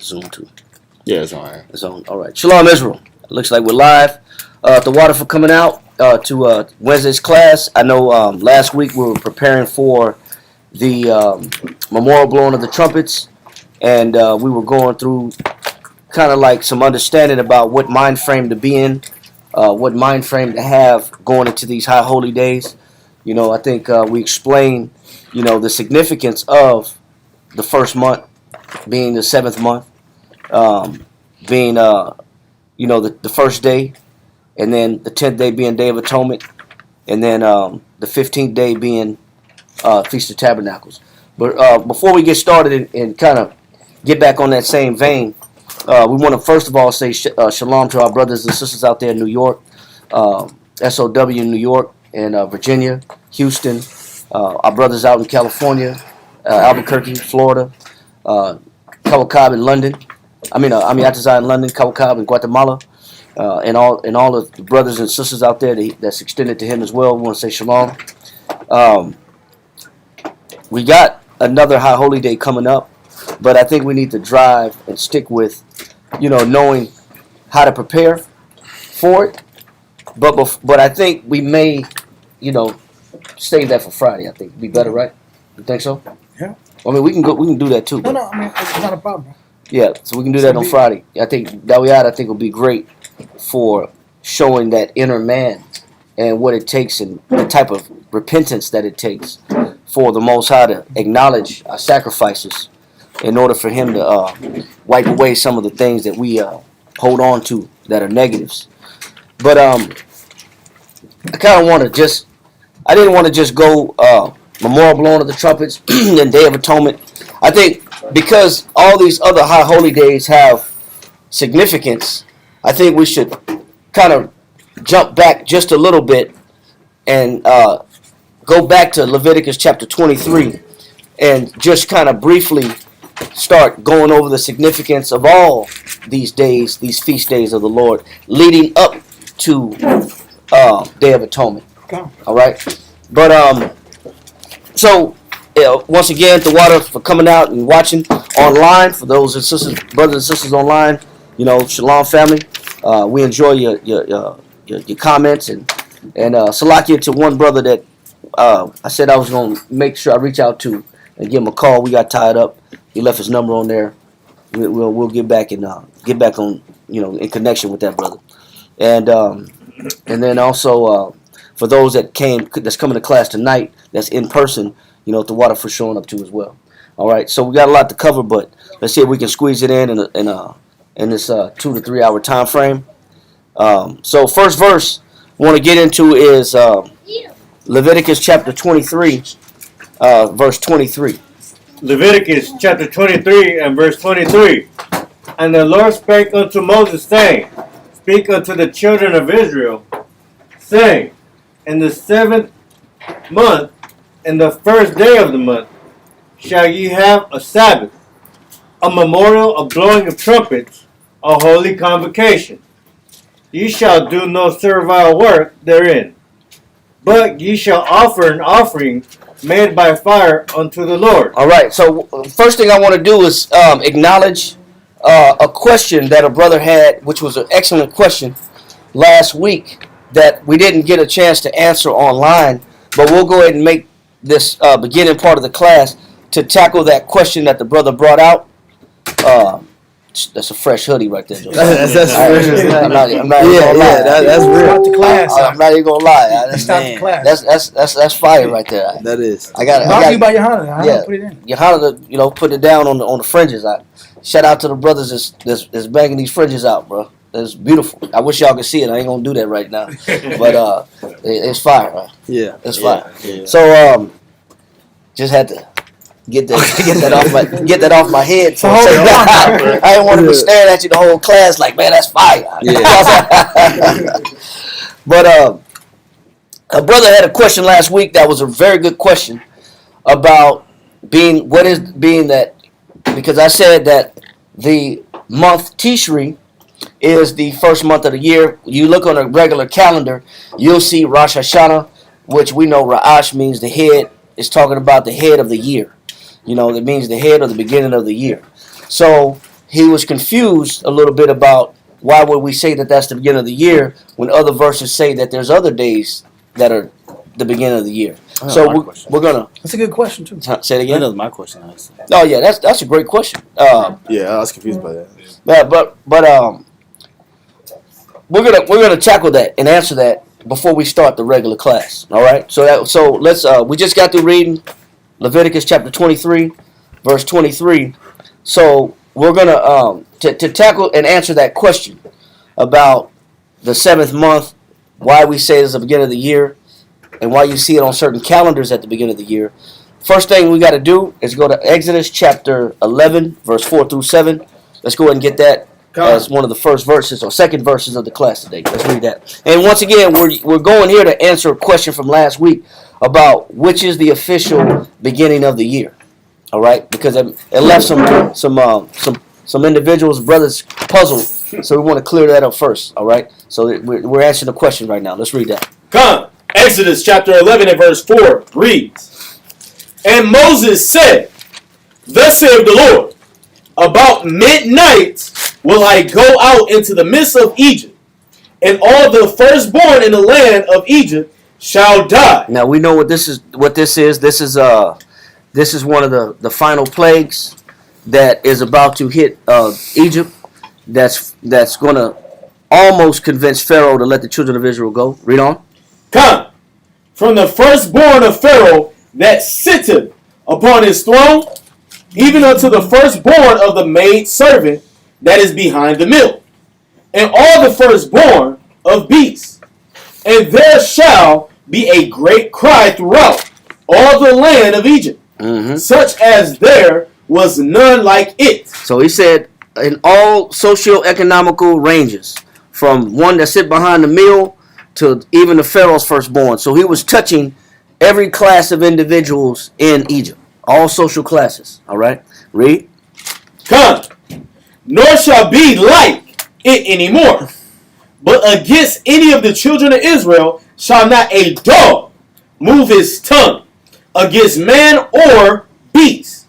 Zoom too. Yeah, it's on. It's on. All right. Shalom, Israel. Looks like we're live. The water for coming out to Wednesday's class. I know last week we were preparing for the memorial blowing of the trumpets, and we were going through kind of like some understanding about what mind frame to be in, what mind frame to have going into these high holy days. You know, I think we explained, you know, the significance of the first month being the seventh month, being, you know, the first day, and then the 10th day being Day of Atonement, and then the 15th day being Feast of Tabernacles. But before we get started and kind of get back on that same vein, we want to first of all say shalom to our brothers and sisters out there in New York, SOW in New York, and Virginia, Houston, our brothers out in California, Albuquerque, Florida, Cabo in London. Atazai in London, Cabo in Guatemala, and all of the brothers and sisters out there that's extended to him as well. We want to say shalom. We got another high holy day coming up, but I think we need to drive and stick with, you know, knowing how to prepare for it. But I think we may, you know, save that for Friday. I think it'd be better, right? You think so? Yeah. I mean, we can do that too. No, I mean, it's not a problem. Yeah, so we can do that on Friday. I think Dawiyat, will be great for showing that inner man and what it takes and the type of repentance that it takes for the Most High to acknowledge our sacrifices in order for Him to wipe away some of the things that we hold on to that are negatives. But I kind of want to just, I didn't want to just go memorial blowing of the trumpets and Day of Atonement. I think because all these other high holy days have significance, I think we should kind of jump back just a little bit and go back to Leviticus chapter 23 and just kind of briefly start going over the significance of all these days, these feast days of the Lord, leading up to Day of Atonement. All right? But so once again, the water for coming out and watching online, for those and sisters, brothers and sisters online, you know, shalom family. We enjoy your comments and salakia to one brother that I said I was gonna make sure I reach out to and give him a call. We got tied up. He left his number on there. We'll get back and get back on, you know, in connection with that brother. And then also for those that's coming to class tonight, that's in person, you know, the water for showing up too as well. All right, so we got a lot to cover, but let's see if we can squeeze it in this 2 to 3 hour time frame. So first verse I want to get into is Leviticus chapter 23, verse 23. Leviticus chapter 23 and verse 23. And the Lord spake unto Moses, saying, Speak unto the children of Israel, saying, In the 7th month, in the first day of the month, shall ye have a Sabbath, a memorial of blowing of trumpets, a holy convocation. Ye shall do no servile work therein, but ye shall offer an offering made by fire unto the Lord. All right, so first thing I want to do is acknowledge a question that a brother had, which was an excellent question last week that we didn't get a chance to answer online, but we'll go ahead and make this beginning part of the class to tackle that question that the brother brought out. That's a fresh hoodie right there, Joe. That's fresh. I'm not even gonna lie. That's real. Start the class. I'm not even gonna lie. Start the class. That's fire right there. That is. I got Brought to you by Johanna. Yeah, put it in. Johanna, you know, put it down on the fringes. Shout out to the brothers that's banging these fringes out, bro. It's beautiful. I wish y'all could see it. I ain't gonna do that right now, but it's fire. Right? Yeah, it's fire. Yeah. So just had to get that off my head. So I didn't want to be staring at you the whole class like, man, that's fire. Yeah. But a brother had a question last week that was a very good question about being that, because I said that the month Tishri is the first month of the year. You look on a regular calendar, you'll see Rosh Hashanah, which we know Ra'ash means the head. It's talking about the head of the year. You know, that means the head of the beginning of the year. So he was confused a little bit about why would we say that that's the beginning of the year when other verses say that there's other days that are the beginning of the year. So we're gonna. That's a good question too. Say it again. That was my question. Oh yeah, that's a great question. Yeah, I was confused by that. But we're gonna tackle that and answer that before we start the regular class. All right. So let's we just got through reading Leviticus chapter 23, verse 23. So we're gonna to tackle and answer that question about the seventh month, why we say it's the beginning of the year, and why you see it on certain calendars at the beginning of the year. First thing we got to do is go to Exodus chapter 11, verse 4 through 7. Let's go ahead and get that as one of the first verses or second verses of the class today. Let's read that. And once again, we're going here to answer a question from last week about which is the official beginning of the year. All right, because it left some individuals, brothers, puzzled. So we want to clear that up first. All right, so we're answering the question right now. Let's read that. Come, Exodus chapter 11 and verse 4 reads, And Moses said, Thus saith the Lord, About midnight will I go out into the midst of Egypt, and all the firstborn in the land of Egypt shall die. Now we know what this is. This is one of the final plagues that is about to hit Egypt. That's going to almost convince Pharaoh to let the children of Israel go. Read on. Come, from the firstborn of Pharaoh that sitteth upon his throne, even unto the firstborn of the maid servant that is behind the mill, and all the firstborn of beasts. And there shall be a great cry throughout all the land of Egypt, such as there was none like it. So he said, in all socio-economical ranges, from one that sit behind the mill to even the Pharaoh's firstborn. So he was touching every class of individuals in Egypt, all social classes. All right, read. Come, nor shall be like it anymore. But against any of the children of Israel shall not a dog move his tongue against man or beast,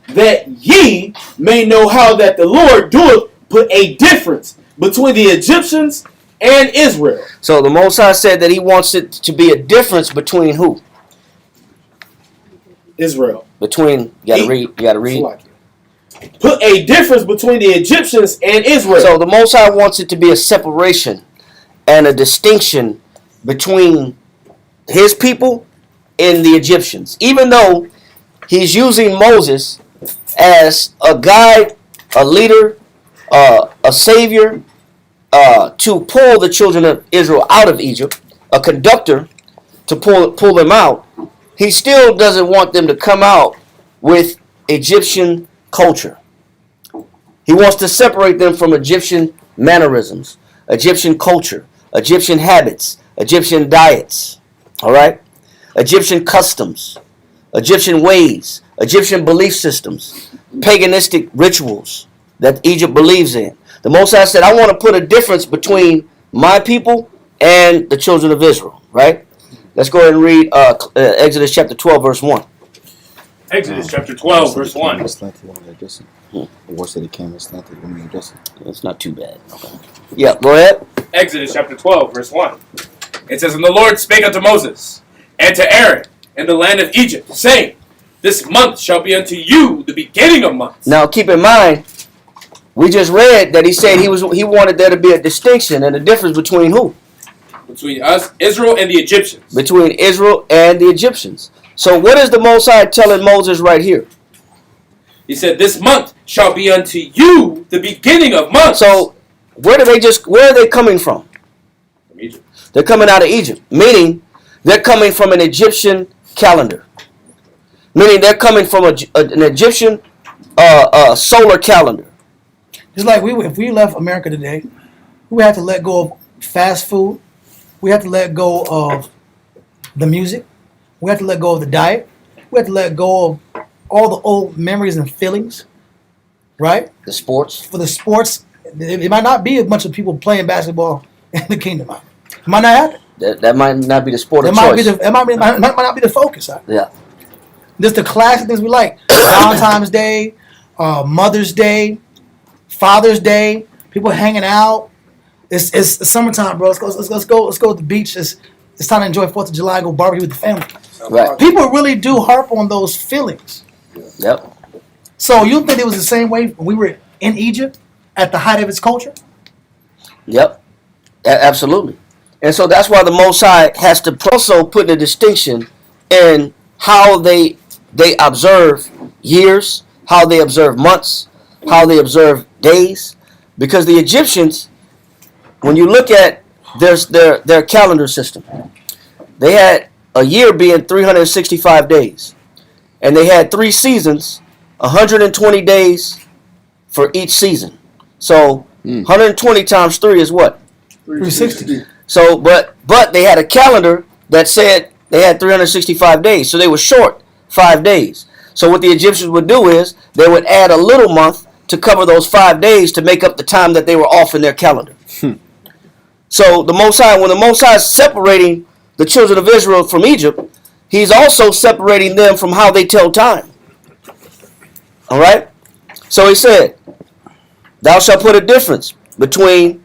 that ye may know how that the Lord doeth put a difference between the Egyptians and Israel. So the Most High said that he wants it to be a difference between who? Israel. Between, you gotta read. Put a difference between the Egyptians and Israel. So the Most High wants it to be a separation and a distinction between his people and the Egyptians. Even though he's using Moses as a guide, a leader, a savior, to pull the children of Israel out of Egypt, a conductor to pull them out, he still doesn't want them to come out with Egyptian culture. He wants to separate them from Egyptian mannerisms, Egyptian culture, Egyptian habits, Egyptian diets, all right? Egyptian customs, Egyptian ways, Egyptian belief systems, paganistic rituals that Egypt believes in. The Most High said, I want to put a difference between my people and the children of Israel, right? Let's go ahead and read Exodus chapter 12, verse 1. Exodus chapter 12, verse 1. It's not too bad. Okay. Yeah, go ahead. Exodus chapter 12, verse 1. It says, And the Lord spake unto Moses and to Aaron in the land of Egypt, saying, This month shall be unto you the beginning of months. Now keep in mind, we just read that he said he wanted there to be a distinction and a difference between who? Between us, Israel, and the Egyptians. Between Israel and the Egyptians. So what is the Most High telling Moses right here? He said, This month shall be unto you the beginning of months. So where are they coming from? From Egypt. They're coming out of Egypt, meaning they're coming from an Egyptian calendar. Meaning they're coming from an Egyptian solar calendar. It's like if we left America today, we would have to let go of fast food. We have to let go of the music. We have to let go of the diet. We have to let go of all the old memories and feelings, right? The sports. For the sports, it might not be a bunch of people playing basketball in the kingdom. It might not happen. That might not be the sport of choice. It might not be the focus. Right? Yeah. Just the classic things we like. Valentine's Day, Mother's Day, Father's Day, people hanging out. It's summertime, bro. Let's go to the beach. It's time to enjoy 4th of July. Go barbecue with the family. Right. People really do harp on those feelings. Yep. So you think it was the same way when we were in Egypt at the height of its culture? Yep. Absolutely. And so that's why the Most High has to also put a distinction in how they observe years, how they observe months, how they observe days. Because the Egyptians, when you look at their calendar system, they had a year being 365 days. And they had 3 seasons, 120 days for each season. So 120 times 3 is what? 360. So, but they had a calendar that said they had 365 days. So they were short 5 days. So what the Egyptians would do is they would add a little month to cover those 5 days to make up the time that they were off in their calendar. So the Most High, when the Most High is separating the children of Israel from Egypt, He's also separating them from how they tell time. All right? So He said, thou shalt put a difference between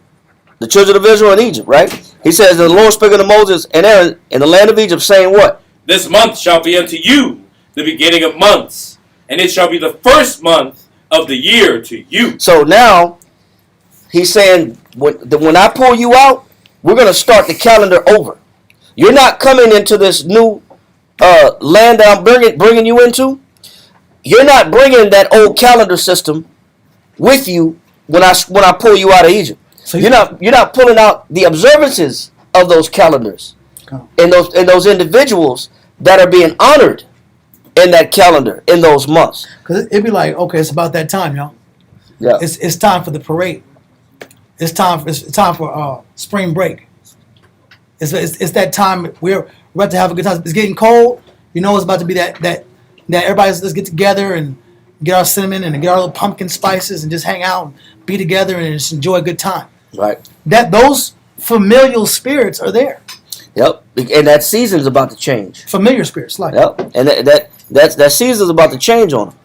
the children of Israel and Egypt, right? He says, and the Lord spake unto Moses and Aaron in the land of Egypt, saying what? This month shall be unto you the beginning of months, and it shall be the first month of the year to you. So now, He's saying, when I pull you out, we're going to start the calendar over. You're not coming into this new land that I'm bringing you into. You're not bringing that old calendar system with you when I pull you out of Egypt. So you're not pulling out the observances of those calendars and those individuals that are being honored in that calendar in those months. Because it'd be like, okay, it's about that time, y'all. Yeah. It's time for the parade. It's time for spring break. It's that time we're about to have a good time. It's getting cold. You know, it's about to be that everybody's let's get together and get our cinnamon and get our little pumpkin spices and just hang out and be together and just enjoy a good time. Right. Those familial spirits are there. Yep. And that season's about to change. Familiar spirits, like. Yep. And that season's about to change on them.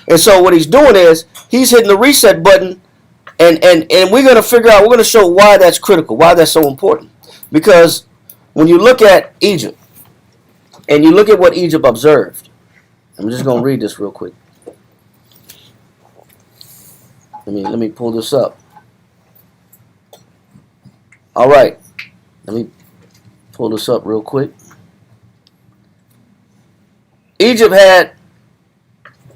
And so what he's doing is he's hitting the reset button, and we're going to figure out, we're going to show why that's critical, why that's so important. Because when you look at Egypt, and you look at what Egypt observed, I'm just going to read this real quick. Let me pull this up. All right. Let me pull this up real quick. Egypt had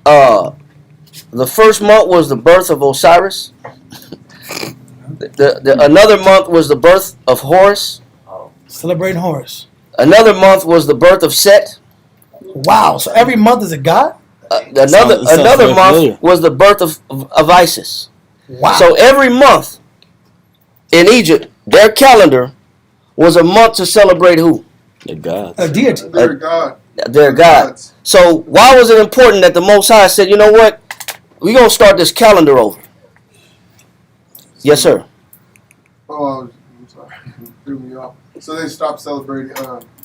the first month was the birth of Osiris. Another month was the birth of Horus. Celebrating Horus. Another month was the birth of Set. Wow! So every month is a god. Another month was the birth of Isis. Wow! So every month in Egypt, their calendar was a month to celebrate who? The gods. A deity. Their God. Their God. Gods. So why was it important that the Most High said, you know what? We're going to start this calendar over. Yes, sir. Oh, I'm sorry. Threw me off. So they stopped celebrating,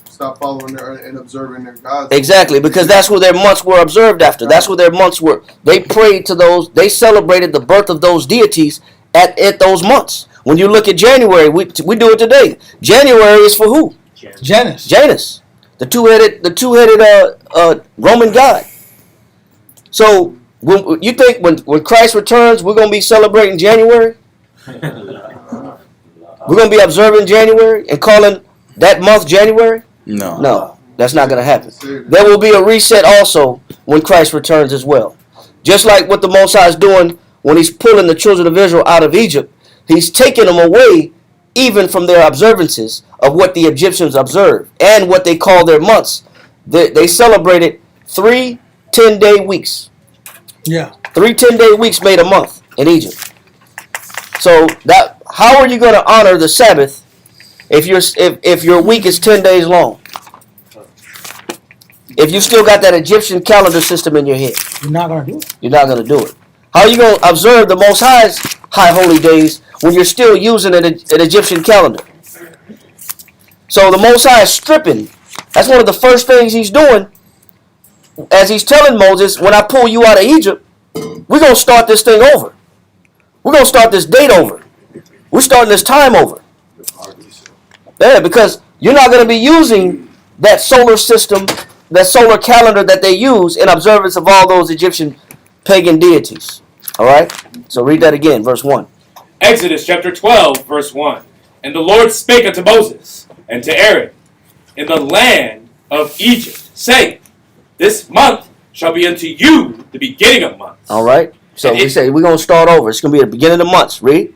stopped following and observing their gods. Exactly, because that's where their months were observed after. That's where their months were. They prayed to those. They celebrated the birth of those deities at those months. When you look at January, we do it today. January is for who? Janus. The two-headed Roman god. So when you think when Christ returns, we're going to be celebrating January? We're going to be observing January and calling that month January? No, that's not going to happen. There will be a reset also when Christ returns as well. Just like what the Most High is doing when He's pulling the children of Israel out of Egypt, He's taking them away even from their observances of what the Egyptians observed and what they call their months. They celebrated 3 10-day weeks. Yeah. 3 10-day weeks made a month in Egypt. So how are you going to honor the Sabbath if your week is 10 days long? If you still got that Egyptian calendar system in your head, You're not going to do it. you're not going to do it. How are you going to observe the Most High's high holy days when you're still using an Egyptian calendar? So the Most High is stripping. That's one of the first things He's doing as He's telling Moses, when I pull you out of Egypt, we're going to start this thing over. We're going to start this date over. We're starting this time over. Yeah, because you're not going to be using that solar system, that solar calendar that they use in observance of all those Egyptian pagan deities. All right? So read that again, verse 1. Exodus chapter 12, verse 1. And the Lord spake unto Moses and to Aaron in the land of Egypt, saying, This month shall be unto you the beginning of months. All right? So we say we're going to start over. It's going to be the beginning of the months. Read.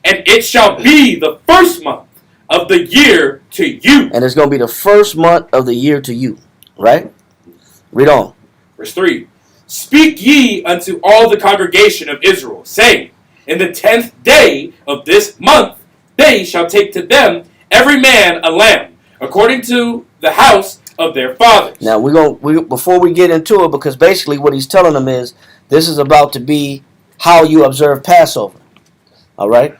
And it shall be the first month of the year to you. And it's going to be the first month of the year to you. Right? Read on. Verse 3. Speak ye unto all the congregation of Israel, saying, In the 10th day of this month they shall take to them every man a lamb, according to the house of their fathers. Now before we get into it, because basically what he's telling them is this is about to be how you observe Passover. All right?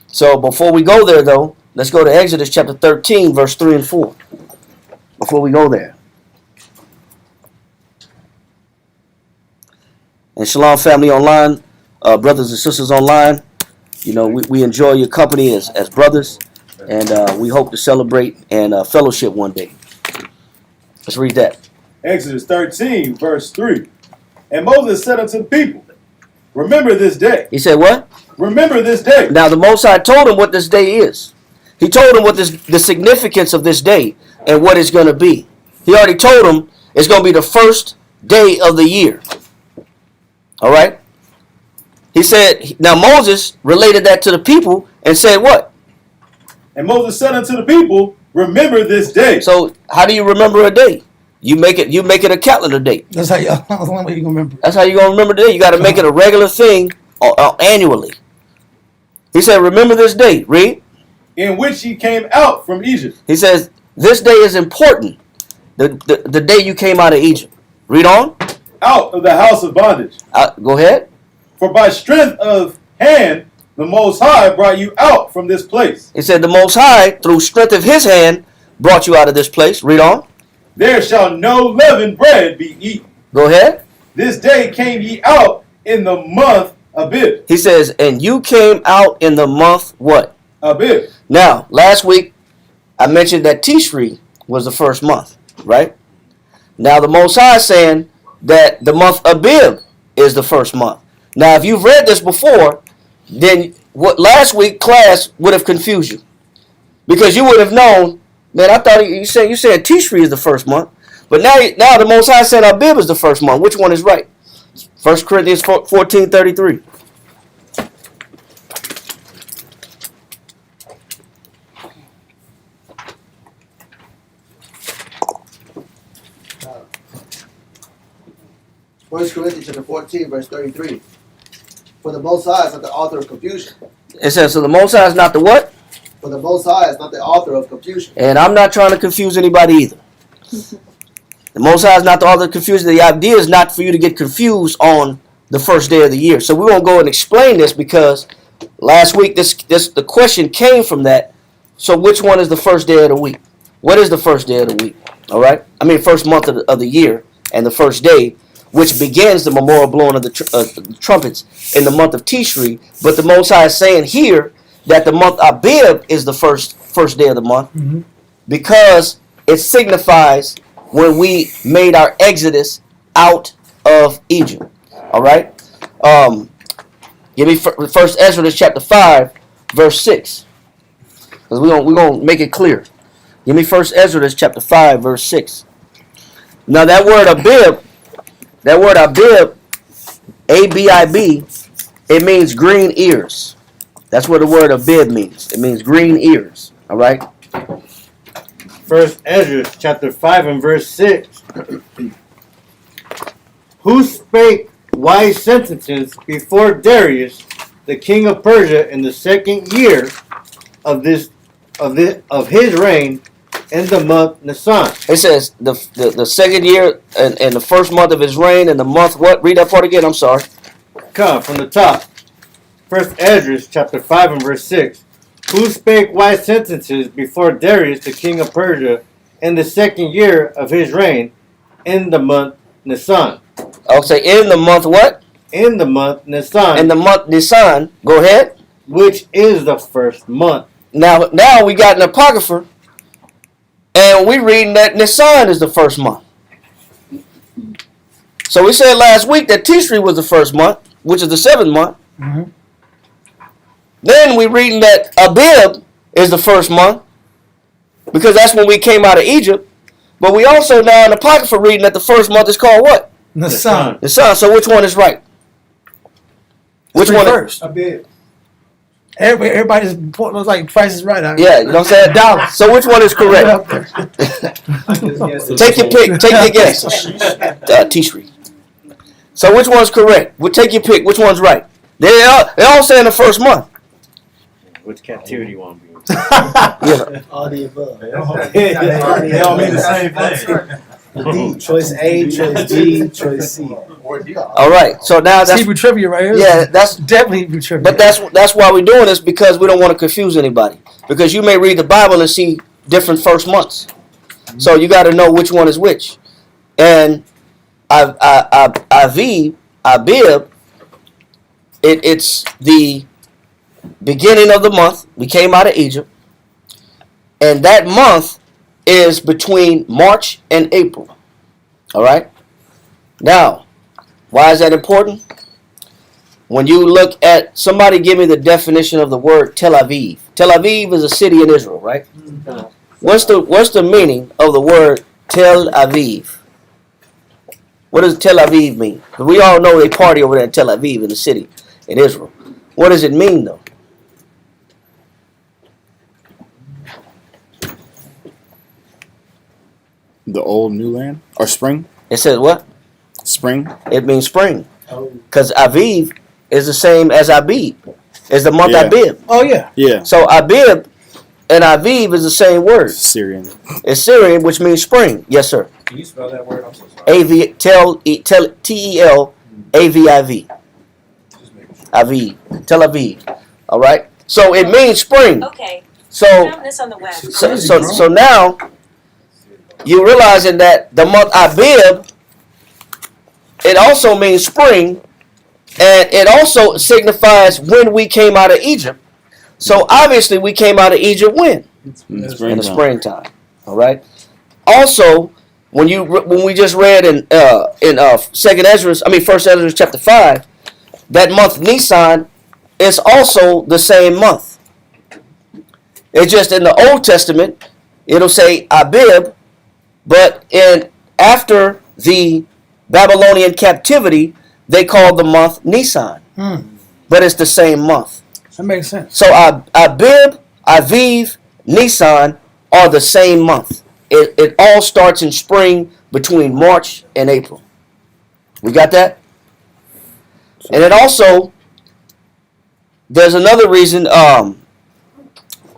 So before we go there, though, let's go to Exodus chapter 13, verse 3 and 4. Before we go there. And Shalom family online, brothers and sisters online. You know, we enjoy your company as brothers. And we hope to celebrate and fellowship one day. Let's read that. Exodus 13, verse 3. And Moses said unto the people, Remember this day. He said what? Remember this day. Now the Most High told him what this day is. He told him what the significance of this day and what it's going to be. He already told him it's going to be the first day of the year. All right? He said, now Moses related that to the people and said what? And Moses said unto the people, Remember this day. So how do you remember a day? You make it a calendar date. That's how you. That's the only way you can remember. That's how you're going to remember the day. You got to make it a regular thing annually. He said, remember this day. Read. In which ye came out from Egypt. He says, this day is important. The day you came out of Egypt. Read on. Out of the house of bondage. Go ahead. For by strength of hand, the Most High brought you out from this place. He said, the Most High, through strength of his hand, brought you out of this place. Read on. There shall no leavened bread be eaten. Go ahead. This day came ye out in the month Abib. He says, and you came out in the month what? Abib. Now, last week, I mentioned that Tishri was the first month, right? Now, the Most High is saying that the month Abib is the first month. Now, if you've read this before, then what last week class would have confused you. Because you would have known, man, I thought you said Tishri is the first month. But now the Most High said Abib is the first month. Which one is right? 1 Corinthians 14:33. First Corinthians chapter 14, verse 33. For the Most High is not the author of confusion. It says, so the Most High is not the what? For the Most High is not the author of confusion. And I'm not trying to confuse anybody either. The Most High is not the author of confusion. The idea is not for you to get confused on the first day of the year. So we won't go and explain this because last week the question came from that. So which one is the first day of the week? What is the first day of the week? All right? I mean, first month of the year and the first day, which begins the memorial blowing of the trumpets in the month of Tishri. But the Most High is saying here that the month Abib is the first day of the month because it signifies when we made our exodus out of Egypt. All right? Give me First Ezra chapter 5, verse 6. Because we're going to make it clear. Give me First Ezra chapter 5, verse 6. Now that word Abib, A-B-I-B, it means green ears. That's what the word Abib means. It means green ears. All right? First Ezra chapter 5 and verse 6. Who spake wise sentences before Darius, the king of Persia, in the second year of his reign, in the month Nisan. It says the second year and the first month of his reign and the month what? Read that part again. I'm sorry. Come from the top. First Ezra chapter 5 and verse 6. Who spake wise sentences before Darius, the king of Persia, in the second year of his reign, in the month Nisan. I'll say in the month what? in the month Nisan, in the month Nisan. Go ahead. which is the first month. Now we got an apocrypha, and we reading that Nisan is the first month. So we said last week that Tishri was the first month, which is the seventh month. Mhm. Then we reading that Abib is the first month, because that's when we came out of Egypt. But we also now in the apocrypha reading that the first month is called what? Nisan. Nisan. So which one is right? Which one? first? Everybody just looks like Price is Right. Yeah, you know what I'm saying? Dollars. So which one is correct? Take your pick. Take your guess. Tishri. So which one's correct? We'll take your pick. Which one's right? They all say in the first month. Which captivity one be? Yeah. All the above. They all mean the same thing. Choice A, choice B, choice C. All right. So now that's Hebrew trivia right here. yeah. That's Definitely Hebrew trivia. but that's why we're doing this, because we don't want to confuse anybody. Because you may read the Bible and see different first months, so you got to know which one is which. And Abib, it's the beginning of the month. We came out of Egypt, and that month is between March and April. All right. Now, why is that important? When you look at, somebody give me the definition of the word Tel Aviv. Tel Aviv is a city in Israel, right? What's the meaning of the word Tel Aviv? What does Tel Aviv mean? 'Cause we all know they party over there in Tel Aviv in the city in Israel. What does it mean though? The old new land or spring? It says what? Spring. It means spring. Because Aviv is the same as Abib. It's the month Yeah. Abib. Oh yeah. Yeah. So Abib and Aviv is the same word. Syrian. It's Syrian, which means spring. Yes, sir. Can you spell that word? I'm so sorry. T-E-L-A-V-I-V. Aviv. Tel Aviv. All right. So it means spring. Okay. So Found this on the web. so now you're realizing that the month Abib, it also means spring, and it also signifies when we came out of Egypt. So obviously we came out of Egypt when? In the springtime. All right. Also, when we just read in First Ezra chapter 5, that month Nisan is also the same month. It's just in the Old Testament it'll say Abib, but after the Babylonian captivity they called the month Nisan. But it's the same month. That makes sense. So Abib, Aviv, Nisan are the same month. It all starts in spring between March and April. We got that? And it also, there's another reason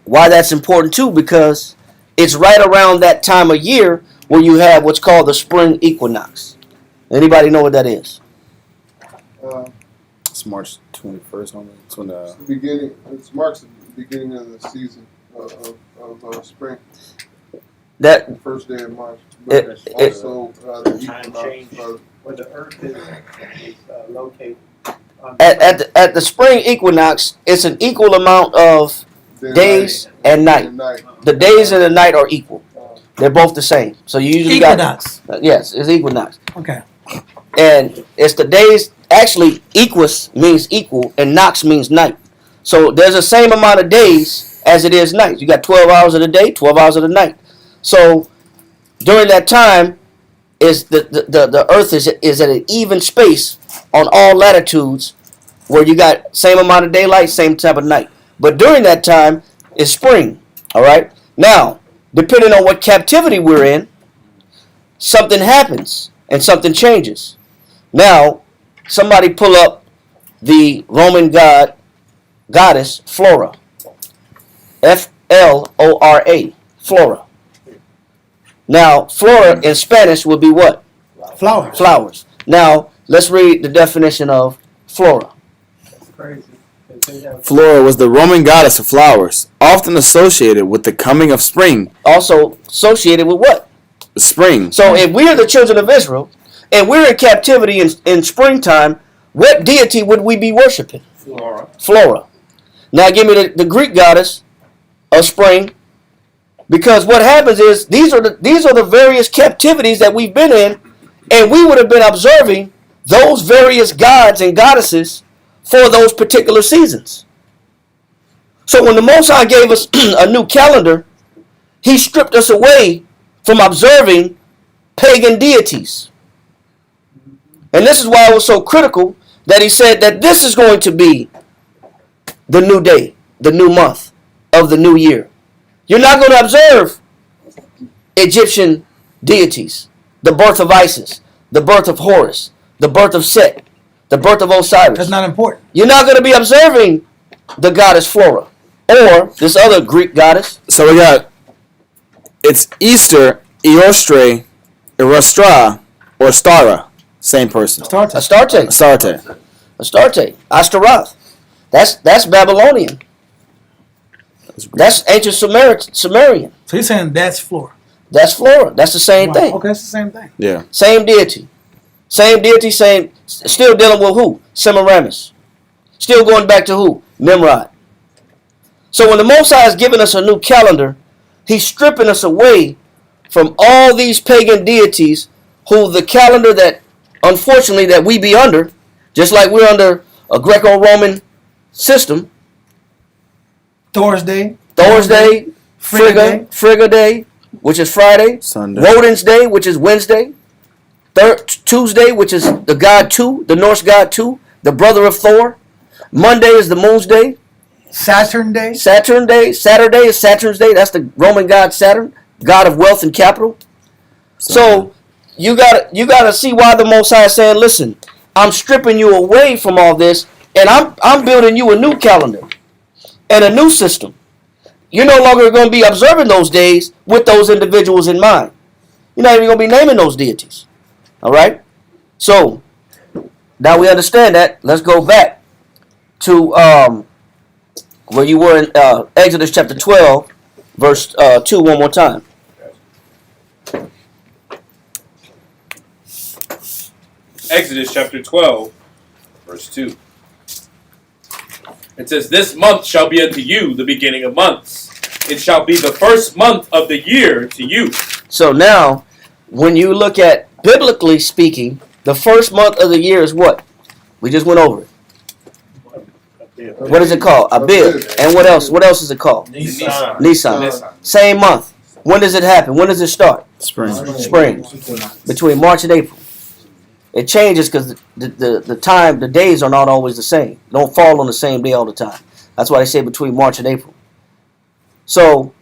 why that's important too, because it's right around that time of year where you have what's called the spring equinox. Anybody know what that is? It's March 21st. It's when It's the beginning. It marks the beginning of the season of spring. That The first day of March. But It- also the Time equinox, change. Where the earth is located. at the spring equinox, it's an equal amount of days and night. The days and the night are equal. They're both the same. So you usually Equinox. yes, it's equinox. Okay. And it's the days, actually equus means equal and nox means night. So there's the same amount of days as it is nights. You got 12 hours of the day, 12 hours of the night. So during that time, is the earth is at an even space on all latitudes where you got same amount of daylight, same type of night. But during that time is spring. All right. Now, depending on what captivity we're in, something happens and something changes. Now, somebody pull up the Roman goddess Flora. Flora. Flora. Now, flora in Spanish would be what? Flowers. Flowers. Now, let's read the definition of flora. Flora was the Roman goddess of flowers, often associated with the coming of spring. Also associated with what? Spring. So if we're the children of Israel and we're in captivity in springtime, what deity would we be worshiping? Flora. Flora. Now give me the Greek goddess of spring, because what happens is these are the various captivities that we've been in, and we would have been observing those various gods and goddesses for those particular seasons. So when the Most High gave us a new calendar, he stripped us away from observing pagan deities. And this is why it was so critical that he said that this is going to be the new day, the new month of the new year. You're not going to observe Egyptian deities, the birth of Isis, the birth of Horus, the birth of Set, the birth of Osiris. That's not important. You're not going to be observing the goddess Flora or this other Greek goddess. So we got, it's Easter, Eostre, Erostra, or Stara. Same person. Start. Astarte. Astarte. Astarte. Ashtaroth. That's Babylonian. That's ancient Sumerian. So you're saying that's Flora. That's Flora. That's the same Wow. thing. Okay, it's the same thing. Yeah. Same deity. Same deity, still dealing with who? Semiramis. Still going back to who? Nimrod. So when the Most High is giving us a new calendar, he's stripping us away from all these pagan deities who the calendar that, unfortunately, that we be under, just like we're under a Greco-Roman system, Thursday. Frigga Day, which is Friday, Sunday. Woden's Day, which is Wednesday, Tuesday, which is the god Tu, the Norse god Tu, the brother of Thor. Monday is the moon's day. Saturn Day. Saturday is Saturn's day. That's the Roman god Saturn, god of wealth and capital. So you gotta see why the Most High is saying, listen, I'm stripping you away from all this, and I'm building you a new calendar and a new system. You're no longer going to be observing those days with those individuals in mind. You're not even going to be naming those deities. All right? So, now we understand that. Let's go back to where you were in Exodus chapter 12, verse 2 one more time. Exodus chapter 12, verse 2. It says, "This month shall be unto you the beginning of months. It shall be the first month of the year to you." So now, when you look at, biblically speaking, the first month of the year is what? We just went over it. What is it called? Abib. And what else? What else is it called? Nisan. Nisan. Same month. When does it happen? When does it start? Spring. Spring. Between March and April. It changes because the time, the days are not always the same. Don't fall on the same day all the time. That's why they say between March and April. So,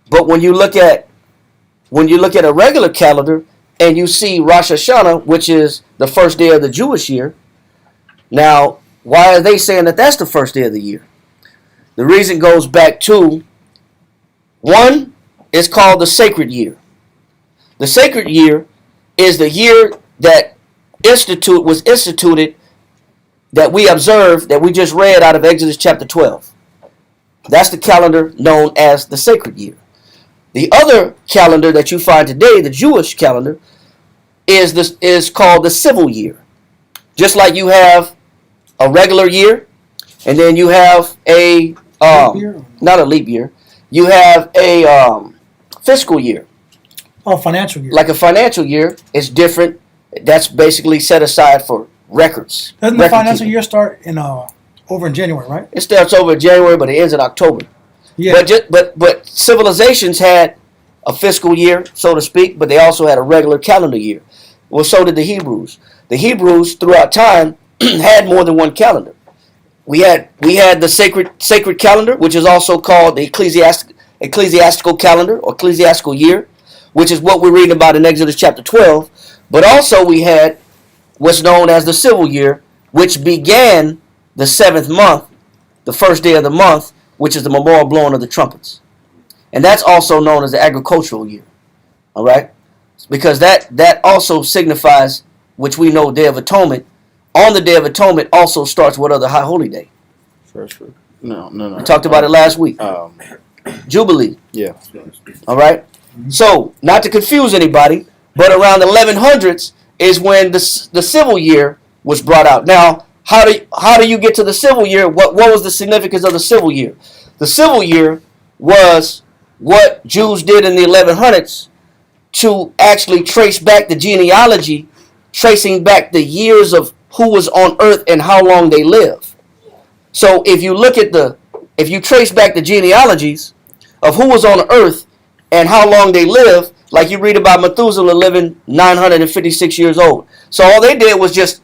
but when you look at a regular calendar and you see Rosh Hashanah, which is the first day of the Jewish year, now why are they saying that that's the first day of the year? The reason goes back to, one, it's called the sacred year. The sacred year is the year that was instituted, that we observed, that we just read out of Exodus chapter 12. That's the calendar known as the sacred year. The other calendar that you find today, the Jewish calendar, is called the civil year. Just like you have a regular year, and then you have a not a leap year. You have a fiscal year. Oh, financial year. Like a financial year is different. That's basically set aside for records. Doesn't the financial year start in over in January, right? It starts over in January, but it ends in October. Yeah. But civilizations had a fiscal year, so to speak, but they also had a regular calendar year. Well, so did the Hebrews. The Hebrews throughout time had more than one calendar. We had the sacred calendar, which is also called the ecclesiastical calendar or ecclesiastical year, which is what we're reading about in Exodus chapter 12. But also we had what's known as the civil year, which began the 7th month, the first day of the month, which is the memorial blowing of the trumpets. And that's also known as the agricultural year. All right? Because that also signifies, which we know, Day of Atonement. On the Day of Atonement also starts what other high holy day? First fruit. No. We talked about it last week. Jubilee. Yeah. All right? So, not to confuse anybody, but around the 1100s is when the civil year was brought out. Now, how do you get to the civil year? What was the significance of the civil year? The civil year was what Jews did in the 1100s to actually trace back the genealogy, tracing back the years of who was on earth and how long they lived. So if you trace back the genealogies of who was on earth and how long they lived, like you read about Methuselah living 956 years old. So all they did was just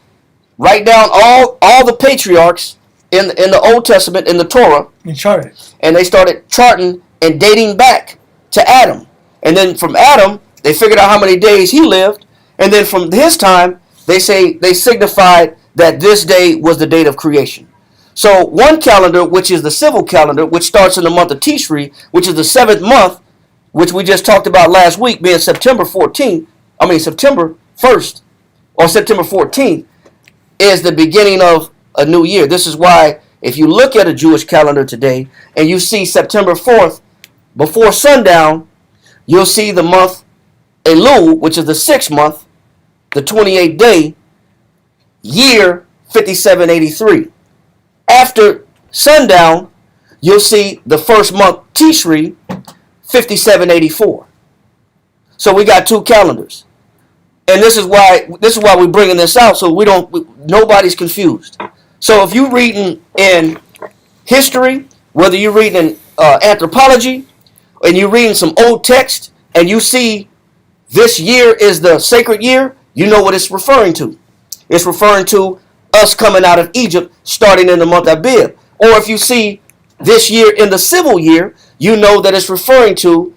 write down all the patriarchs in the Old Testament, in the Torah, and they started charting and dating back to Adam. And then from Adam, they figured out how many days he lived. And then from his time, they signified that this day was the date of creation. So one calendar, which is the civil calendar, which starts in the month of Tishri, which is the 7th month, which we just talked about last week, being September 1st or September 14th, is the beginning of a new year. This is why if you look at a Jewish calendar today and you see September 4th before sundown, you'll see the month Elul, which is the 6th month, the 28th day, year 5783. After sundown, you'll see the first month Tishri, 5784. So we got two calendars. And this is why we're bringing this out, so nobody's confused. So if you're reading in history, whether you're reading in anthropology, and you're reading some old text, and you see this year is the sacred year, you know what it's referring to. It's referring to us coming out of Egypt, starting in the month Abib. Or if you see this year in the civil year, you know that it's referring to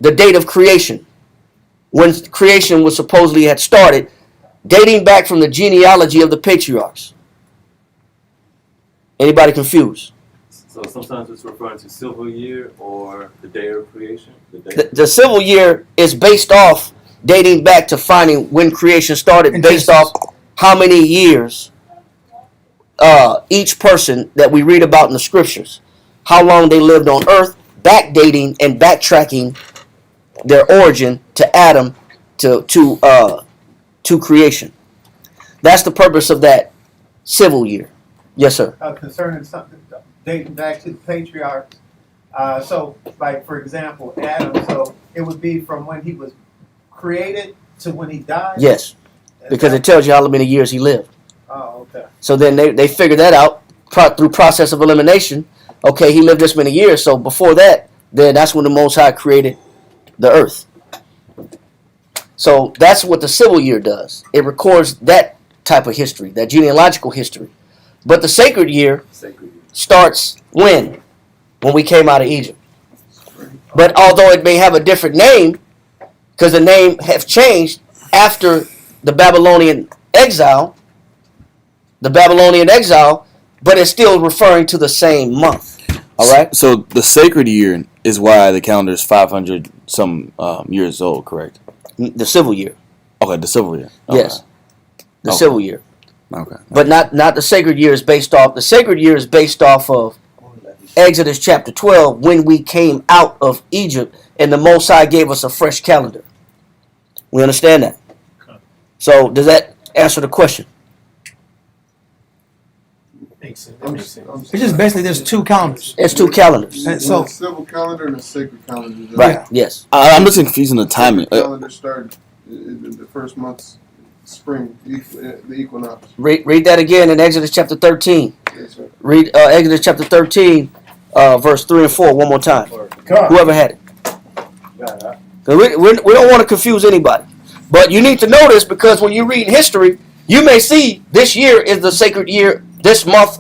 the date of creation, when creation was supposedly had started, dating back from the genealogy of the patriarchs. Anybody confused? So sometimes it's referring to civil year or the day of creation? The civil year is based off dating back to finding when creation started, based off how many years each person that we read about in the scriptures, how long they lived on earth, backdating and backtracking their origin to Adam to creation. That's the purpose of that civil year. Yes, sir. Concerning something dating back to the patriarchs. So, like for example, Adam. So it would be from when he was created to when he died. Yes, because it tells you how many years he lived. Oh, okay. So then they figured that out through process of elimination. Okay, he lived this many years. So before that, then that's when the Most High created the earth. So that's what the civil year does. It records that type of history, that genealogical history. But the sacred year starts when? When we came out of Egypt. But although it may have a different name, because the name has changed after the Babylonian exile, but it's still referring to the same month. All right? So the sacred year is why the calendar is 500 some years old, correct? The civil year. Okay, the civil year. Okay. Yes. The civil year. Okay. But not the sacred year is based off. The sacred year is based off of Exodus chapter 12, when we came out of Egypt and the Most High gave us a fresh calendar. We understand that. So does that answer the question? It's just basically there's two calendars. It's two calendars. And So so a civil calendar and a sacred calendar. Right. Yeah. Yes. I'm just confused on the timing. The calendar started the first month's spring, the equinox. Read that again in Exodus chapter 13. Yes, sir. Read Exodus chapter 13, verse 3 and 4 one more time. Whoever had it. 'Cause we don't want to confuse anybody. But you need to know this, because when you read history, you may see this year is the sacred year, this month,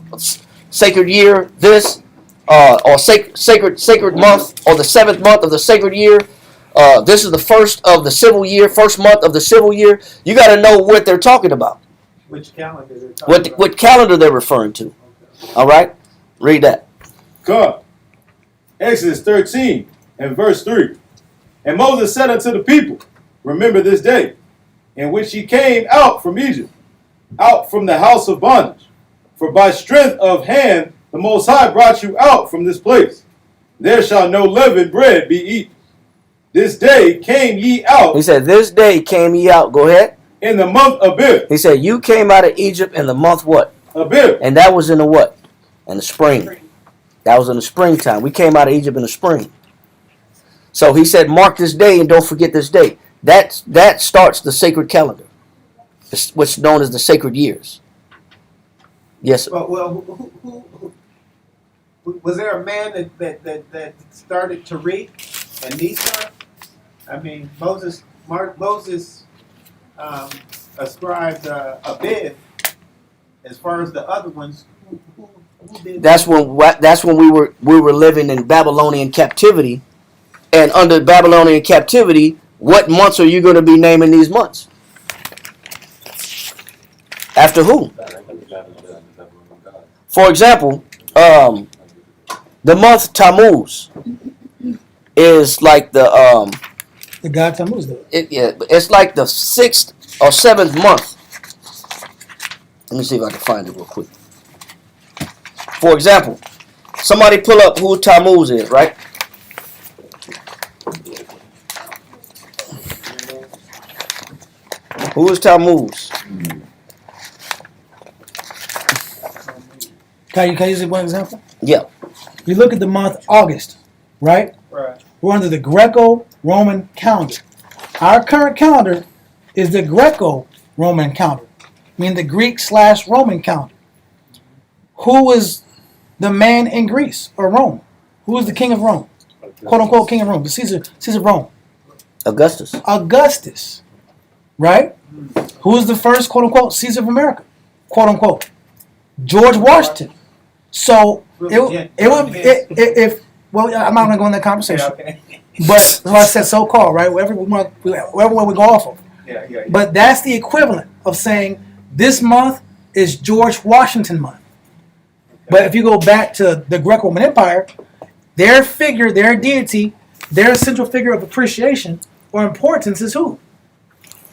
sacred year, this, or sacred month, or the 7th month of the sacred year. This is the first of the civil year, first month of the civil year. You got to know what they're talking about. Which calendar they're talking about? What calendar they're referring to. All right? Read that. God. Exodus 13 and verse 3. And Moses said unto the people, remember this day, in which ye came out from Egypt, out from the house of bondage. For by strength of hand the Most High brought you out from this place. There shall no leavened bread be eaten. This day came ye out. He said, this day came ye out. Go ahead. in the month Abib. He said, you came out of Egypt in the month what? Abib. And that was in the what? In the spring. That was in the springtime. We came out of Egypt in the spring. So he said, mark this day and don't forget this day. That starts the sacred calendar, what's known as the sacred years. Yes, sir. Well, who was there a man that started to read and Nissan? I mean, Moses ascribed a bid. As far as the other ones, who did That's when we were living in Babylonian captivity, and under Babylonian captivity, what months are you going to be naming these months? After who? For example, the month Tammuz is like the God Tammuz though. it's like the 6th or 7th month. Let me see if I can find it real quick. For example, somebody pull up who Tammuz is, right? Who is Tammuz? Can you use one example? Yeah. You look at the month August, right? Right. We're under the Greco-Roman calendar. Our current calendar is the Greco-Roman calendar, meaning the Greek/Roman calendar. Who was the man in Greece or Rome? Who was the king of Rome? "Quote unquote" king of Rome, Caesar of Rome. Augustus. Augustus, right? Who was the first "quote unquote" Caesar of America? "Quote unquote" George Washington. So if I'm not going to go in that conversation. Yeah, okay. But that's why I said so-called, right? Wherever we go off of. Yeah. But that's the equivalent of saying this month is George Washington month. But if you go back to the Greco-Roman Empire, their figure, their deity, their central figure of appreciation or importance is who?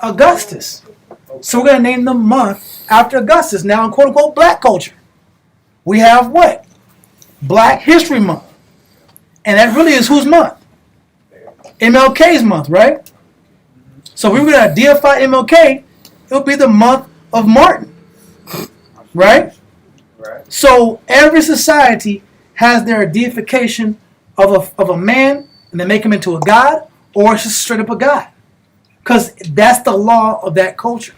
Augustus. So we're going to name the month after Augustus. Now in quote-unquote black culture, we have what? Black History Month. And that really is whose month? MLK's month, right? So if we were going to deify MLK, it would be the month of Martin, right? Right. So every society has their deification of a man, and they make him into a god, or it's just straight up a god, because that's the law of that culture.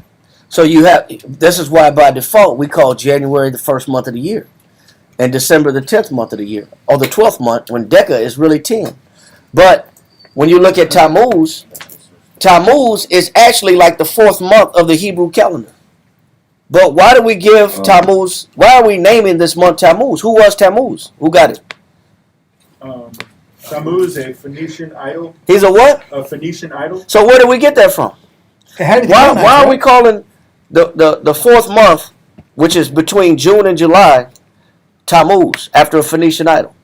So this is why by default we call January the first month of the year, and December the 10th month of the year, or the 12th month when Decca is really 10. But when you look at Tammuz, Tammuz is actually like the 4th month of the Hebrew calendar. But why do we give Tammuz? Why are we naming this month Tammuz? Who was Tammuz? Who got it? Tammuz, a Phoenician idol. He's a what? A Phoenician idol. So where did we get that from? Why are we calling the 4th month, which is between June and July, Tammuz, after a Phoenician idol?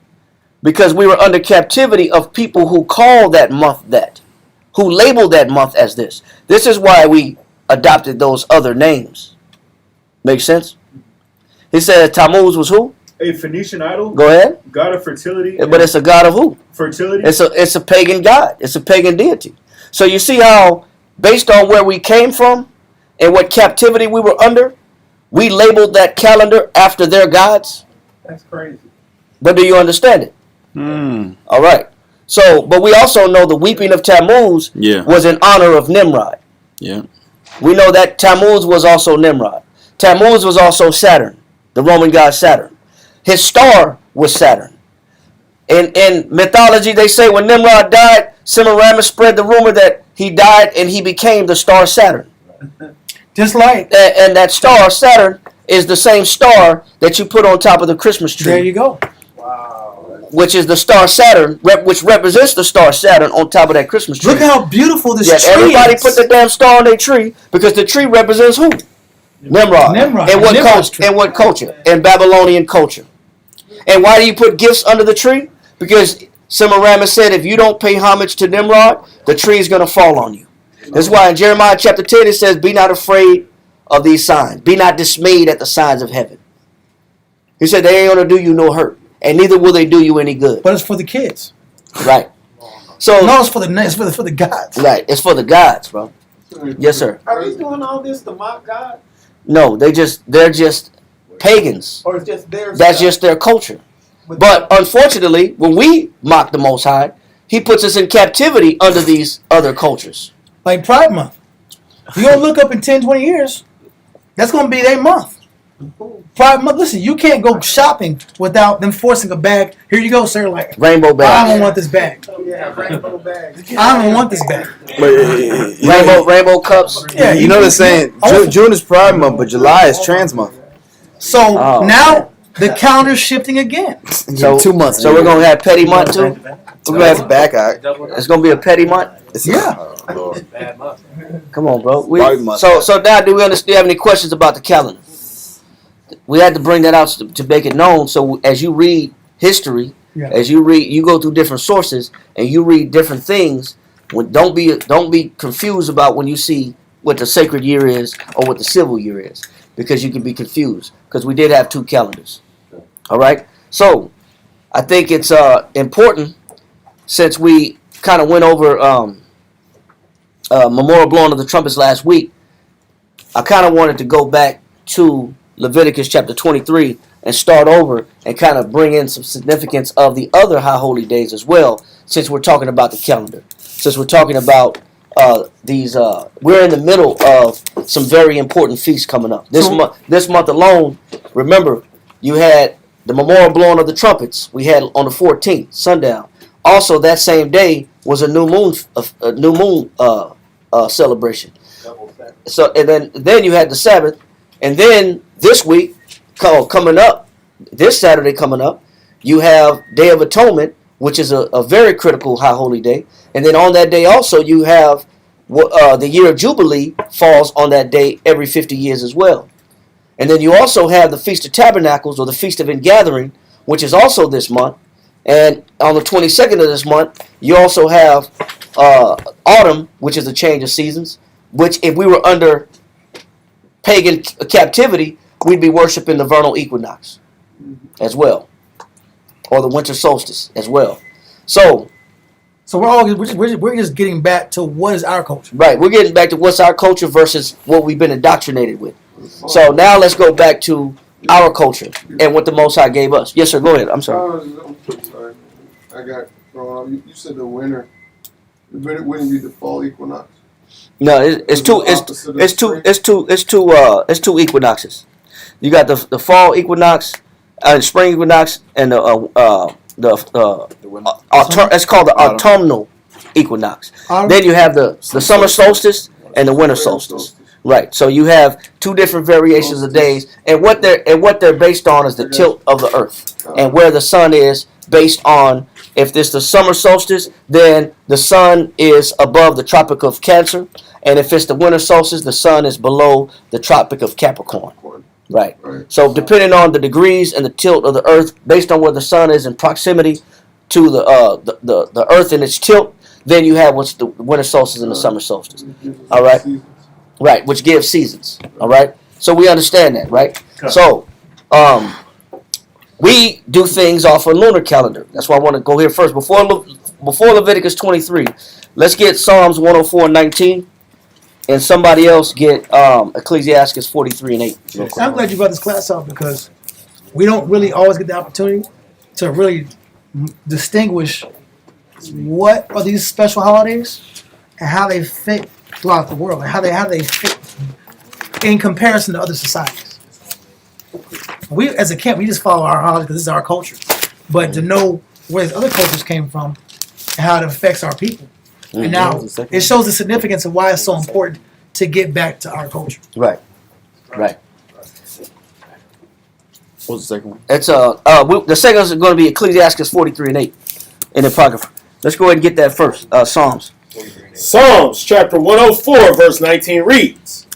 Because we were under captivity of people who called that month that, who labeled that month as this. This is why we adopted those other names. Make sense? He said Tammuz was who? A Phoenician idol. Go ahead. God of fertility. But it's a god of who? Fertility. It's a pagan god. It's a pagan deity. So you see how, based on where we came from and what captivity we were under, we labeled that calendar after their gods? That's crazy. But do you understand it? All right. So, but we also know the weeping of Tammuz was in honor of Nimrod. Yeah. We know that Tammuz was also Nimrod. Tammuz was also Saturn, the Roman god Saturn. His star was Saturn. In mythology, they say when Nimrod died, Semiramis spread the rumor that he died and he became the star Saturn. Just like. And that star Saturn is the same star that you put on top of the Christmas tree. There you go. Which is the star Saturn, which represents the star Saturn on top of that Christmas tree. Look how beautiful this tree is. Everybody put the damn star on their tree because the tree represents who? Nimrod. And what culture? In Babylonian culture. And why do you put gifts under the tree? Because Semiramis said if you don't pay homage to Nimrod, the tree is going to fall on you. That's why in Jeremiah chapter 10 it says, be not afraid of these signs. Be not dismayed at the signs of heaven. He said they ain't going to do you no hurt. And neither will they do you any good. But it's for the kids. Right. So no, it's for the gods. Right. It's for the gods, bro. Yes, sir. Are they doing all this to mock God? No, they're just pagans. Or it's just their That's stuff? just their culture. But unfortunately, when we mock the Most High, He puts us in captivity under these other cultures. Like Pride Month. You don't look up in 10, 20 years, that's going to be their month. Pride Month, listen, you can't go shopping without them forcing a bag. Here you go, sir. Like, Rainbow I bag. don't want this bag. Yeah, rainbow bags. I don't want this bag. But Rainbow cups. Yeah, you know the saying, June is Pride Month, but July is Trans Month. So Oh. now the calendar's shifting again. So 2 months. So we're gonna have petty month too. We're gonna have back eye. It's gonna be a petty month. Yeah. Come on, bro. Pride month. So now, do we understand? Have any questions about the calendar? We had to bring that out to make it known. So as you read history, Yeah. as you read, you go through different sources and you read different things. Don't be confused about when you see what the sacred year is or what the civil year is, because you can be confused. Because we did have two calendars. All right. So I think it's important, since we kind of went over memorial blowing of the trumpets last week. I kind of wanted to go back to Leviticus chapter 23 and start over and kind of bring in some significance of the other high holy days as well, since we're talking about the calendar. Since we're talking about we're in the middle of some very important feasts coming up. This month alone, remember, you had the memorial blowing of the trumpets. We had on the 14th, sundown. Also, that same day was a new moon celebration. So, and then you had the Sabbath, and then this week coming up, this Saturday coming up, you have Day of Atonement, which is a very critical high holy day, and then on that day also you have the year of Jubilee falls on that day every 50 years as well, and then you also have the Feast of Tabernacles or the Feast of Ingathering, which is also this month, and on the 22nd of this month you also have autumn, which is a change of seasons, which if we were under pagan captivity, we'd be worshiping the vernal equinox as well, or the winter solstice as well. So we're just getting back to what is our culture. right, we're getting back to what's our culture versus what we've been indoctrinated with. So now let's go back to our culture and what the Most High gave us. Yes, sir. Go ahead. I'm sorry. I'm sorry. I got thrown off. You said the winter. It wouldn't be the fall equinox. No, it's two equinoxes. You got the fall equinox, spring equinox, and it's called the autumnal equinox. Then you have the summer solstice and the winter solstice. Right. So you have two different variations of days, and what they're based on is the tilt of the earth and where the sun is, based on, if this the summer solstice, then the sun is above the Tropic of Cancer, and if it's the winter solstice, the sun is below the Tropic of Capricorn. Right. So depending on the degrees and the tilt of the earth, based on where the sun is in proximity to the earth and its tilt, then you have what's the winter solstice and the summer solstice. All right. Right, which gives seasons. All right. So we understand that, right? So we do things off a lunar calendar. That's why I want to go here first. Before Leviticus 23, let's get Psalms 104:19, and somebody else get Ecclesiastes 43:8. I'm glad you brought this class up, because we don't really always get the opportunity to really distinguish what are these special holidays and how they fit throughout the world, and how they fit in comparison to other societies. We, as a camp, we just follow our holidays because this is our culture. But to know where these other cultures came from and how it affects our people, and now it shows the significance of why it's so important to get back to our culture. Right. Right. What was the second one? It's the second is going to be Ecclesiastes 43:8 in the Apocrypha. Let's go ahead and get that first. Psalms. Psalms chapter 104 verse 19 reads,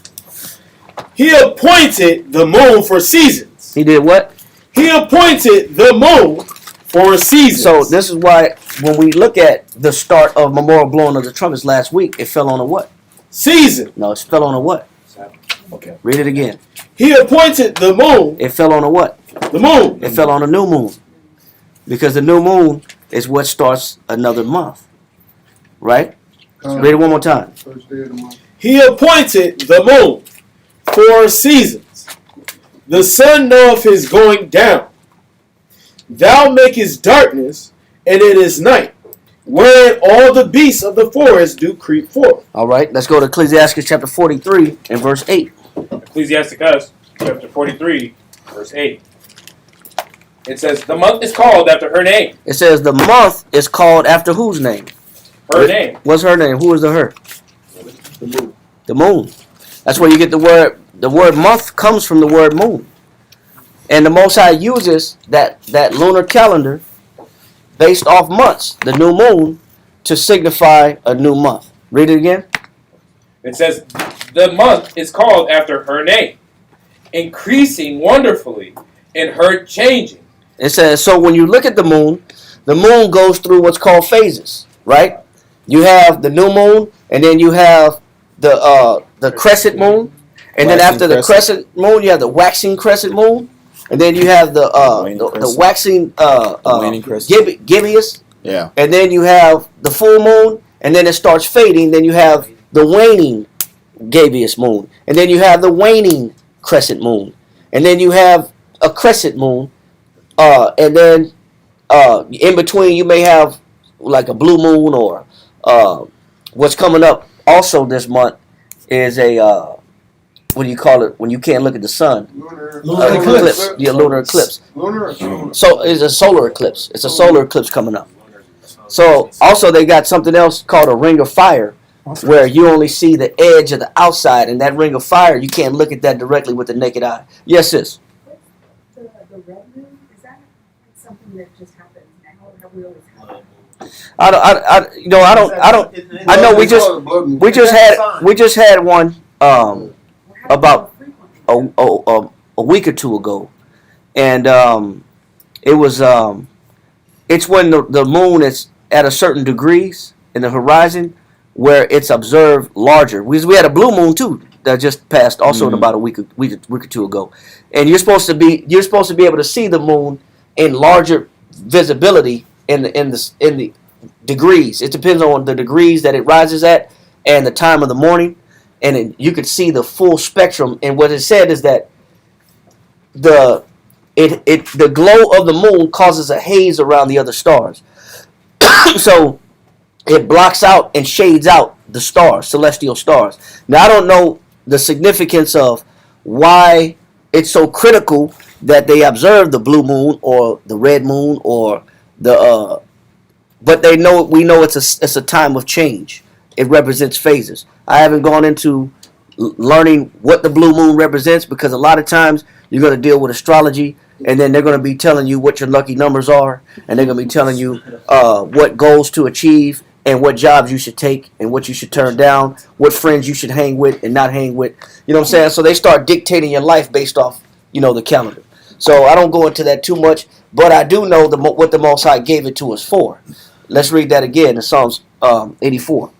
He appointed the moon for seasons. He did what? He appointed the moon for seasons. So this is why when we look at the start of memorial blowing of the trumpets last week, it fell on a what? Season. No, it fell on a what? Okay. Read it again. He appointed the moon. It fell on a what? The moon. It fell on a new moon. Because the new moon is what starts another month. Right? Read it one more time. First day of the month. He appointed the moon 4 seasons. The sun knoweth his going down. Thou makest darkness, and it is night, wherein all the beasts of the forest do creep forth. All right, let's go to Ecclesiastes chapter 43 and verse 8. Ecclesiasticus chapter 43, verse 8. It says, the month is called after her name. It says the month is called after whose name? Her name. What's her name? Who is the her? The moon. The moon. That's where you get the word. The word month comes from the word moon. And the Most High uses that lunar calendar based off months, the new moon, to signify a new month. Read it again. It says, the month is called after her name, increasing wonderfully and her changing. It says, so when you look at the moon goes through what's called phases, right? You have the new moon, and then you have the crescent moon, and then after the crescent moon, you have the waxing crescent moon, and then you have the waxing gibbous, Yeah. and then you have the full moon, and then it starts fading. Then you have the waning gibbous moon, and then you have the waning crescent moon, and then you have a crescent moon, and then in between you may have like a blue moon, or what's coming up also this month is a what do you call it when you can't look at the sun? Lunar Eclipse. Yeah, lunar eclipse. Lunar or solar? So it's a solar eclipse. It's a solar eclipse coming up. So also they got something else called a ring of fire, where you only see the edge of the outside, and that ring of fire you can't look at that directly with the naked eye. Yes, sis. The red moon, is that something that just happens now, or have we always had it? I know we just had one about a week or two ago, and it was it's when the moon is at a certain degrees in the horizon where it's observed larger. We had a blue moon too that just passed also in about a week or two ago, and you're supposed to be able to see the moon in larger visibility in the degrees. It depends on the degrees that it rises at and the time of the morning, and you could see the full spectrum. And what it said is that the glow of the moon causes a haze around the other stars, so it blocks out and shades out the stars, celestial stars. Now I don't know the significance of why it's so critical that they observe the blue moon or the red moon or the but we know it's a time of change. It represents phases. I haven't gone into learning what the blue moon represents, because a lot of times you're going to deal with astrology, and then they're going to be telling you what your lucky numbers are, and they're going to be telling you what goals to achieve and what jobs you should take and what you should turn down, what friends you should hang with and not hang with. You know what I'm saying? So they start dictating your life based off, the calendar. So I don't go into that too much, but I do know what the Most High gave it to us for. Let's read that again in Psalms 84.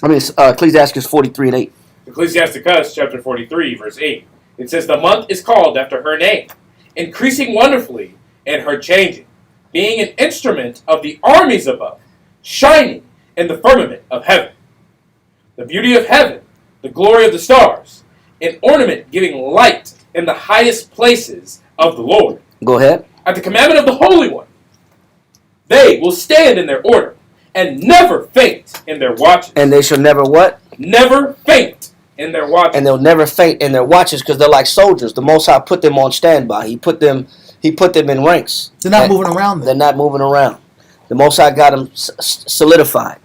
Ecclesiastes 43 and 8. Ecclesiasticus chapter 43, verse 8. It says, the month is called after her name, increasing wonderfully and her changing, being an instrument of the armies above, shining in the firmament of heaven. The beauty of heaven, the glory of the stars, an ornament giving light in the highest places of the Lord. Go ahead. At the commandment of the Holy One, they will stand in their order and never faint in their watches. And they shall never what? Never faint in their watches. And they'll never faint in their watches, because they're like soldiers. The Most High put them on standby. He put them in ranks. They're not moving around. They're not moving around. The Most High got them solidified.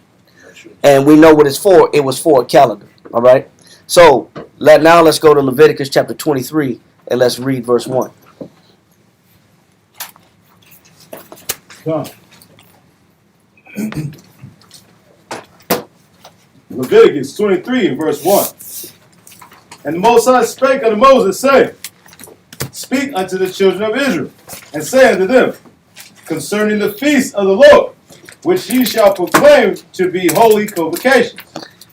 And we know what it's for. It was for a calendar. All right? So, now let's go to Leviticus chapter 23, and let's read verse 1. Leviticus 23 verse 1. And the Most High spake unto Moses, saying, Speak unto the children of Israel, and say unto them, concerning the feast of the Lord, which ye shall proclaim to be holy convocations.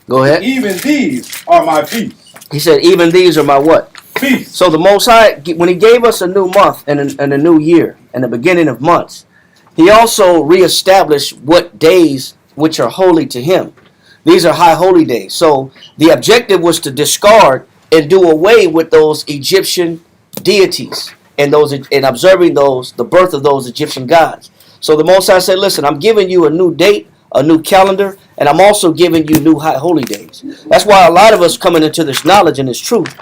Go ahead. Even these are my feasts. He said, even these are my what? Feasts. So the Most High, when he gave us a new month and a new year and the beginning of months, he also reestablished what days which are holy to him. These are high holy days. So the objective was to discard and do away with those Egyptian deities and observing the birth of those Egyptian gods. So the Most High said, listen, I'm giving you a new date, a new calendar, and I'm also giving you new high holy days. That's why a lot of us coming into this knowledge and this truth,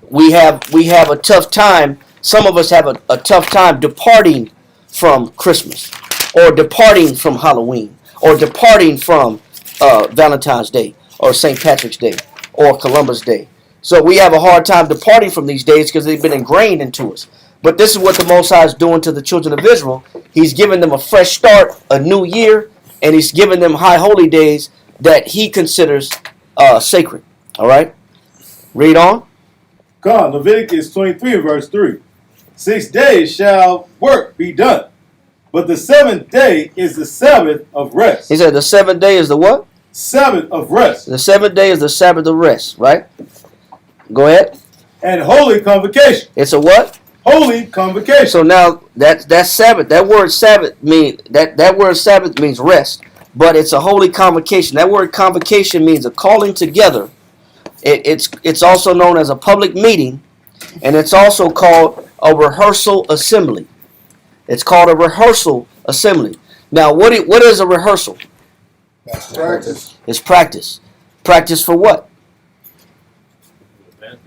we have a tough time. Some of us have a tough time departing from Christmas, or departing from Halloween, or departing from Valentine's Day, or St. Patrick's Day, or Columbus Day. So we have a hard time departing from these days because they've been ingrained into us. But this is what the Most High is doing to the children of Israel. He's giving them a fresh start, a new year, and he's giving them high holy days that he considers sacred. All right? Read on. God, Leviticus 23 verse 3. 6 days shall work be done, but the 7th day is the Sabbath of rest. He said the 7th day is the what? Sabbath of rest. The 7th day is the Sabbath of rest, right? Go ahead. And holy convocation. It's a what? Holy convocation. So now that Sabbath, that word Sabbath means rest, but it's a holy convocation. That word convocation means a calling together. It's also known as a public meeting, and it's also called a rehearsal assembly. It's called a rehearsal assembly. Now, what is a rehearsal? Practice. It's practice. Practice for what?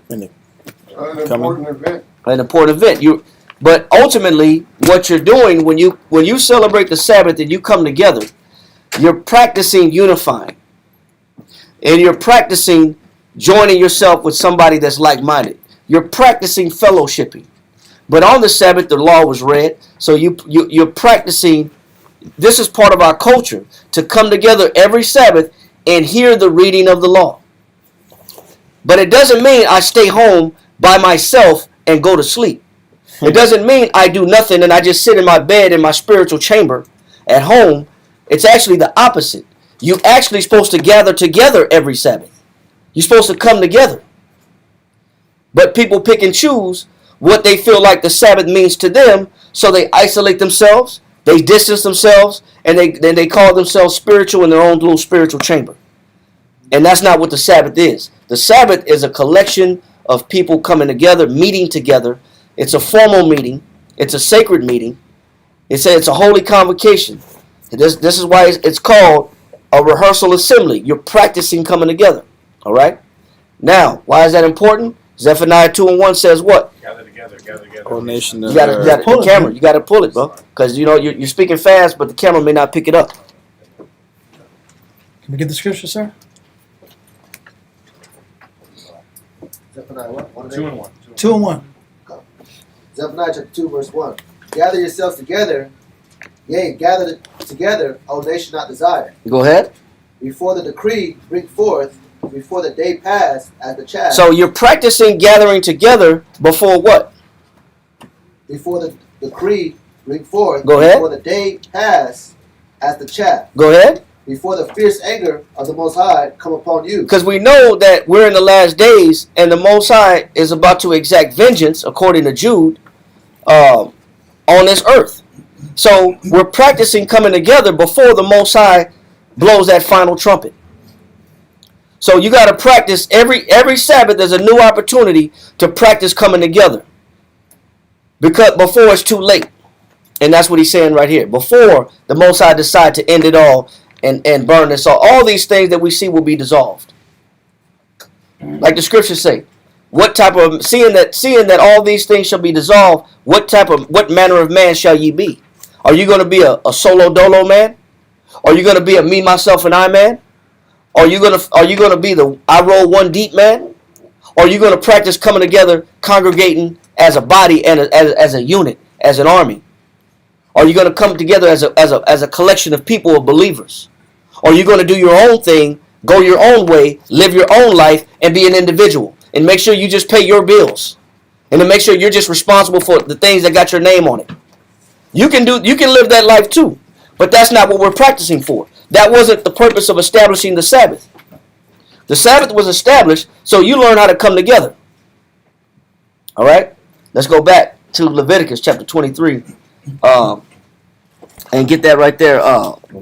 An important event. An important event. But ultimately, what you're doing when you celebrate the Sabbath and you come together, you're practicing unifying, and you're practicing joining yourself with somebody that's like-minded. You're practicing fellowshipping. But on the Sabbath, the law was read, so you're practicing. This is part of our culture, to come together every Sabbath and hear the reading of the law. But it doesn't mean I stay home by myself and go to sleep. It doesn't mean I do nothing and I just sit in my bed in my spiritual chamber at home. It's actually the opposite. You're actually supposed to gather together every Sabbath. You're supposed to come together. But people pick and choose what they feel like the Sabbath means to them, so they isolate themselves, they distance themselves, and they call themselves spiritual in their own little spiritual chamber. And that's not what the Sabbath is. The Sabbath is a collection of people coming together, meeting together. It's a formal meeting. It's a sacred meeting. It's a holy convocation. This is why it's called a rehearsal assembly. You're practicing coming together. All right? Now, why is that important? Zephaniah 2:1 says what? Gather together. Whole nation You got the camera. You got to pull it, bro. Because you're speaking fast, but the camera may not pick it up. Can we get the scripture, sir? Zephaniah what? 2 and 1. 2 and 1. Zephaniah chapter 2, verse 1. Gather yourselves together, yea, gather together, O nation not desired. Go ahead. Before the decree bring forth, before the day pass as the chaff. So you're practicing gathering together before what? Before the decree bring forth. Go ahead. Before the day pass as the chaff. Go ahead. Before the fierce anger of the Most High come upon you. Because we know that we're in the last days, and the Most High is about to exact vengeance, according to Jude, on this earth. So we're practicing coming together before the Most High blows that final trumpet. So you got to practice every Sabbath. There's a new opportunity to practice coming together, because before it's too late. And that's what he's saying right here. Before the Most High decide to end it all and burn this all these things that we see will be dissolved. Like the scriptures say, what type of seeing that all these things shall be dissolved, what manner of man shall ye be? Are you going to be a solo dolo man? Are you going to be a me, myself, and I man? Are you going to be the I roll one deep man? Or are you going to practice coming together, congregating as a body and as a unit, as an army? Are you going to come together as a collection of people of believers? Or are you going to do your own thing, go your own way, live your own life, and be an individual? And make sure you just pay your bills. And to make sure you're just responsible for the things that got your name on it. You can live that life too. But that's not what we're practicing for. That wasn't the purpose of establishing the Sabbath. The Sabbath was established so you learn how to come together. All right? Let's go back to Leviticus chapter 23 and get that right there.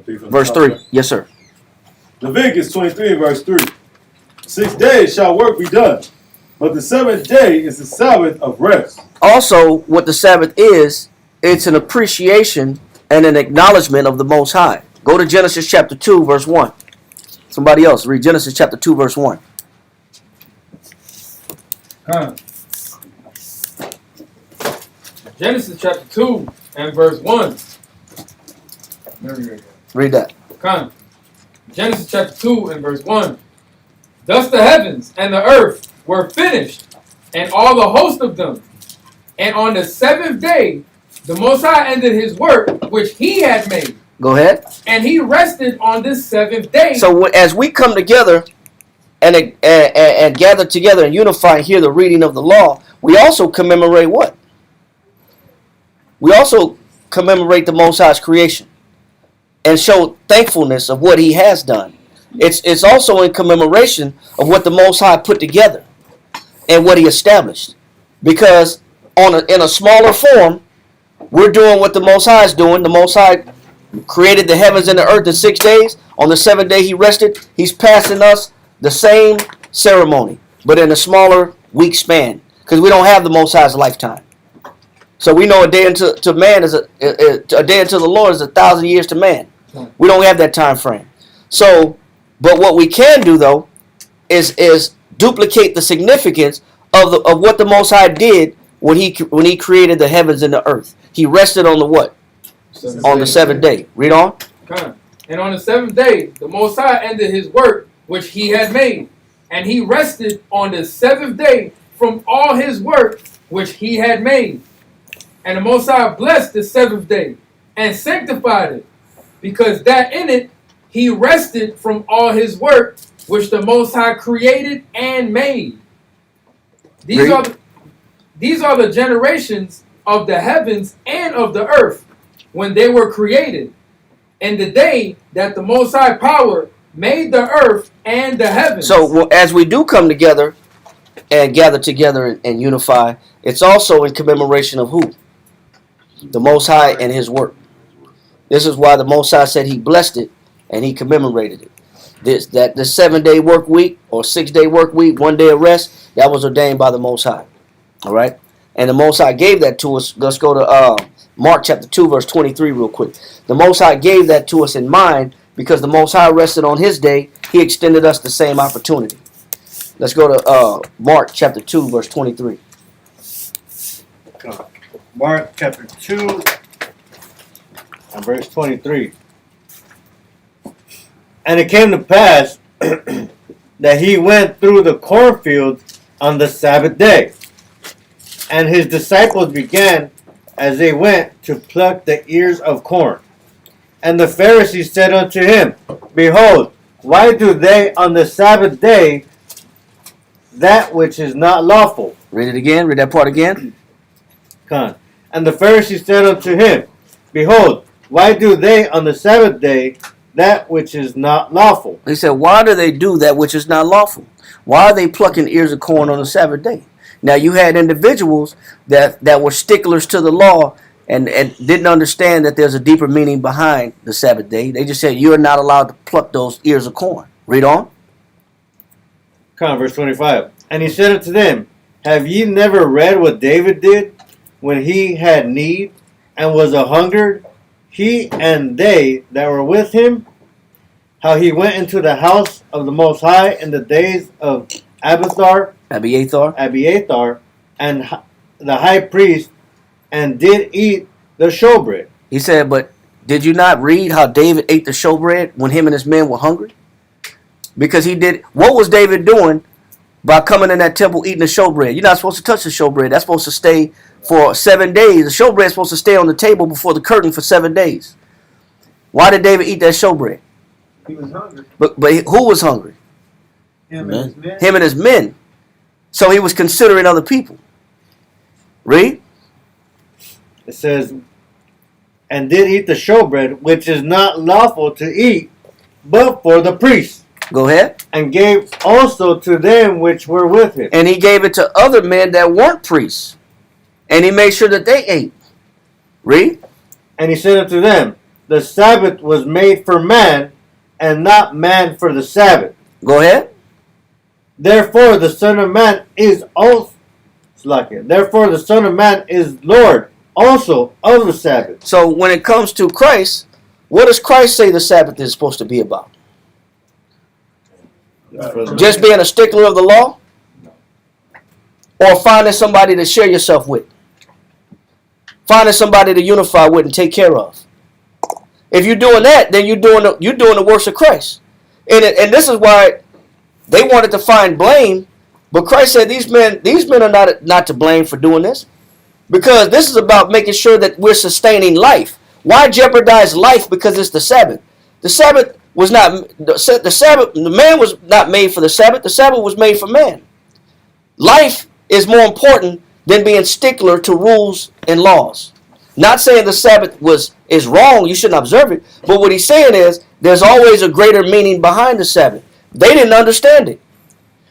Verse 3. Yes, sir. Leviticus 23 and verse 3. 6 days shall work be done, but the seventh day is the Sabbath of rest. Also, what the Sabbath is, it's an appreciation and an acknowledgement of the Most High. Go to Genesis chapter 2, verse 1. Somebody else, read Genesis chapter 2, verse 1. Genesis chapter 2 and verse 1. Read that. Genesis chapter 2 and verse 1. Thus the heavens and the earth were finished, and all the host of them. And on the seventh day, the Most High ended his work which he had made. Go ahead. And he rested on this seventh day. So as we come together and gather together and unify and hear the reading of the law, we also commemorate what? We also commemorate the Most High's creation and show thankfulness of what he has done. It's also in commemoration of what the Most High put together and what he established. Because in a smaller form, we're doing what the Most High is doing. The Most High created the heavens and the earth in 6 days. On the seventh day he rested. He's passing us the same ceremony, but in a smaller, week span. Because we don't have the Most High's lifetime. So we know a day unto man is a day unto the Lord is 1,000 years to man. We don't have that time frame. So, but what we can do though is duplicate the significance of what the Most High did when he created the heavens and the earth. He rested on the what? On the seventh day. Read on. And on the seventh day, the Most High ended his work which he had made, and he rested on the seventh day from all his work which he had made. And the Most High blessed the seventh day and sanctified it, because that in it he rested from all his work which the Most High created and made. These are the generations of the heavens and of the earth when they were created, and the day that the Most High power made the earth and the heavens. So as we do come together and gather together and unify, it's also in commemoration of who? The Most High and his work. This is why the Most High said he blessed it and he commemorated it. That the 7-day work week or 6-day work week, 1 day of rest, that was ordained by the Most High. All right? And the Most High gave that to us. Let's go to Mark chapter 2, verse 23 real quick. The Most High gave that to us in mind because the Most High rested on his day. He extended us the same opportunity. Let's go to Mark chapter 2, verse 23. Mark chapter 2 and verse 23. And it came to pass that he went through the cornfield on the Sabbath day. And his disciples began, as they went, to pluck the ears of corn. And the Pharisees said unto him, Behold, why do they on the Sabbath day that which is not lawful? Read it again. Read that part again. And the Pharisees said unto him, Behold, why do they on the Sabbath day that which is not lawful? He said, why do they do that which is not lawful? Why are they plucking ears of corn on the Sabbath day? Now you had individuals that were sticklers to the law and didn't understand that there's a deeper meaning behind the Sabbath day. They just said you're not allowed to pluck those ears of corn. Read on. Verse 25. And he said unto them, Have ye never read what David did when he had need and was a hungered, he and they that were with him? How he went into the house of the Most High in the days of Abiathar, and the high priest, and did eat the showbread. He said, but did you not read how David ate the showbread when him and his men were hungry? Because he did. What was David doing by coming in that temple eating the showbread? You're not supposed to touch the showbread. That's supposed to stay for 7 days. The showbread is supposed to stay on the table before the curtain for 7 days. Why did David eat that showbread? He was hungry. But who was hungry? Him and his men. Him and his men. So he was considering other people. Read. It says, and did eat the showbread, which is not lawful to eat, but for the priests. Go ahead. And gave also to them which were with him. And he gave it to other men that weren't priests. And he made sure that they ate. Read. And he said unto them, The Sabbath was made for man, and not man for the Sabbath. Go ahead. Therefore the Son of Man is also Therefore the Son of Man is Lord also of the Sabbath. So when it comes to Christ, what does Christ say the Sabbath is supposed to be about? Just being a stickler of the law? Or finding somebody to share yourself with? Finding somebody to unify with and take care of? If you're doing that, then you're doing the works of Christ. And this is why they wanted to find blame, but Christ said these men are not to blame for doing this. Because this is about making sure that we're sustaining life. Why jeopardize life because it's the Sabbath? The Sabbath was not the Sabbath. The man was not made for the Sabbath. The Sabbath was made for man. Life is more important than being stickler to rules and laws. Not saying the Sabbath is wrong. You shouldn't observe it. But what he's saying is there's always a greater meaning behind the Sabbath. They didn't understand it.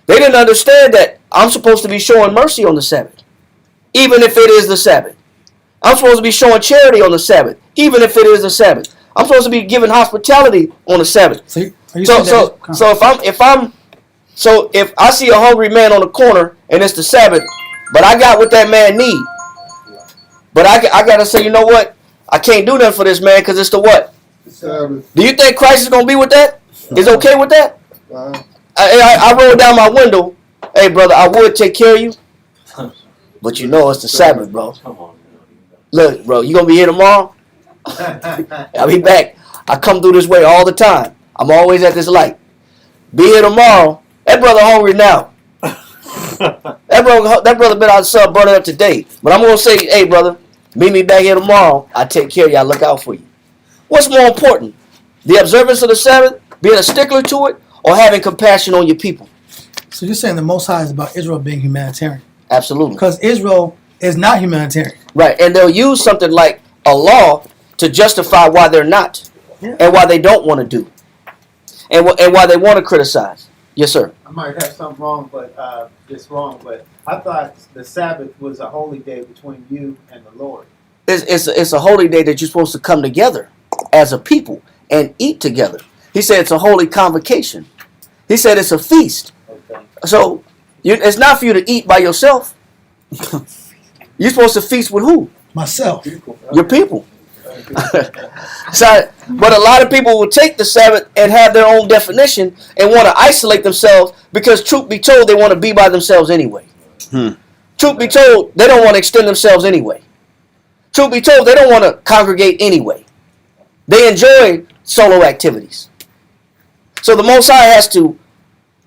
They didn't understand that I'm supposed to be showing mercy on the Sabbath, even if it is the Sabbath. I'm supposed to be showing charity on the Sabbath, even if it is the Sabbath. I'm supposed to be giving hospitality on the Sabbath. So if I see a hungry man on the corner and it's the Sabbath, but I got what that man need, but I gotta say, you know what? I can't do nothing for this man because it's the what? The Sabbath. Do you think Christ is gonna be with that? Is okay with that? I rolled down my window. Hey, brother, I would take care of you, but you know it's the Sabbath, bro. Look, bro, you gonna be here tomorrow? I'll be back. I come through this way all the time. I'm always at this light. Be here tomorrow. That brother hungry now. that brother been out the sun burning up today. But I'm gonna say, hey, brother, meet me back here tomorrow. I take care of you. I look out for you. What's more important, the observance of the Sabbath, being a stickler to it, or having compassion on your people? So you're saying the Most High is about Israel being humanitarian? Absolutely. Because Israel is not humanitarian. Right, and they'll use something like a law to justify why they're not, and why they don't want to do, and why they want to criticize. Yes, sir. I might have something wrong, but but I thought the Sabbath was a holy day between you and the Lord. It's a holy day that you're supposed to come together as a people and eat together. He said it's a holy convocation. He said it's a feast. Okay. So it's not for you to eat by yourself. You're supposed to feast with who? Myself. Your people. But a lot of people will take the Sabbath and have their own definition and want to isolate themselves because, truth be told, they want to be by themselves anyway. Truth be told, they don't want to extend themselves anyway. Truth be told, they don't want to congregate anyway. They enjoy solo activities. So the Most High has to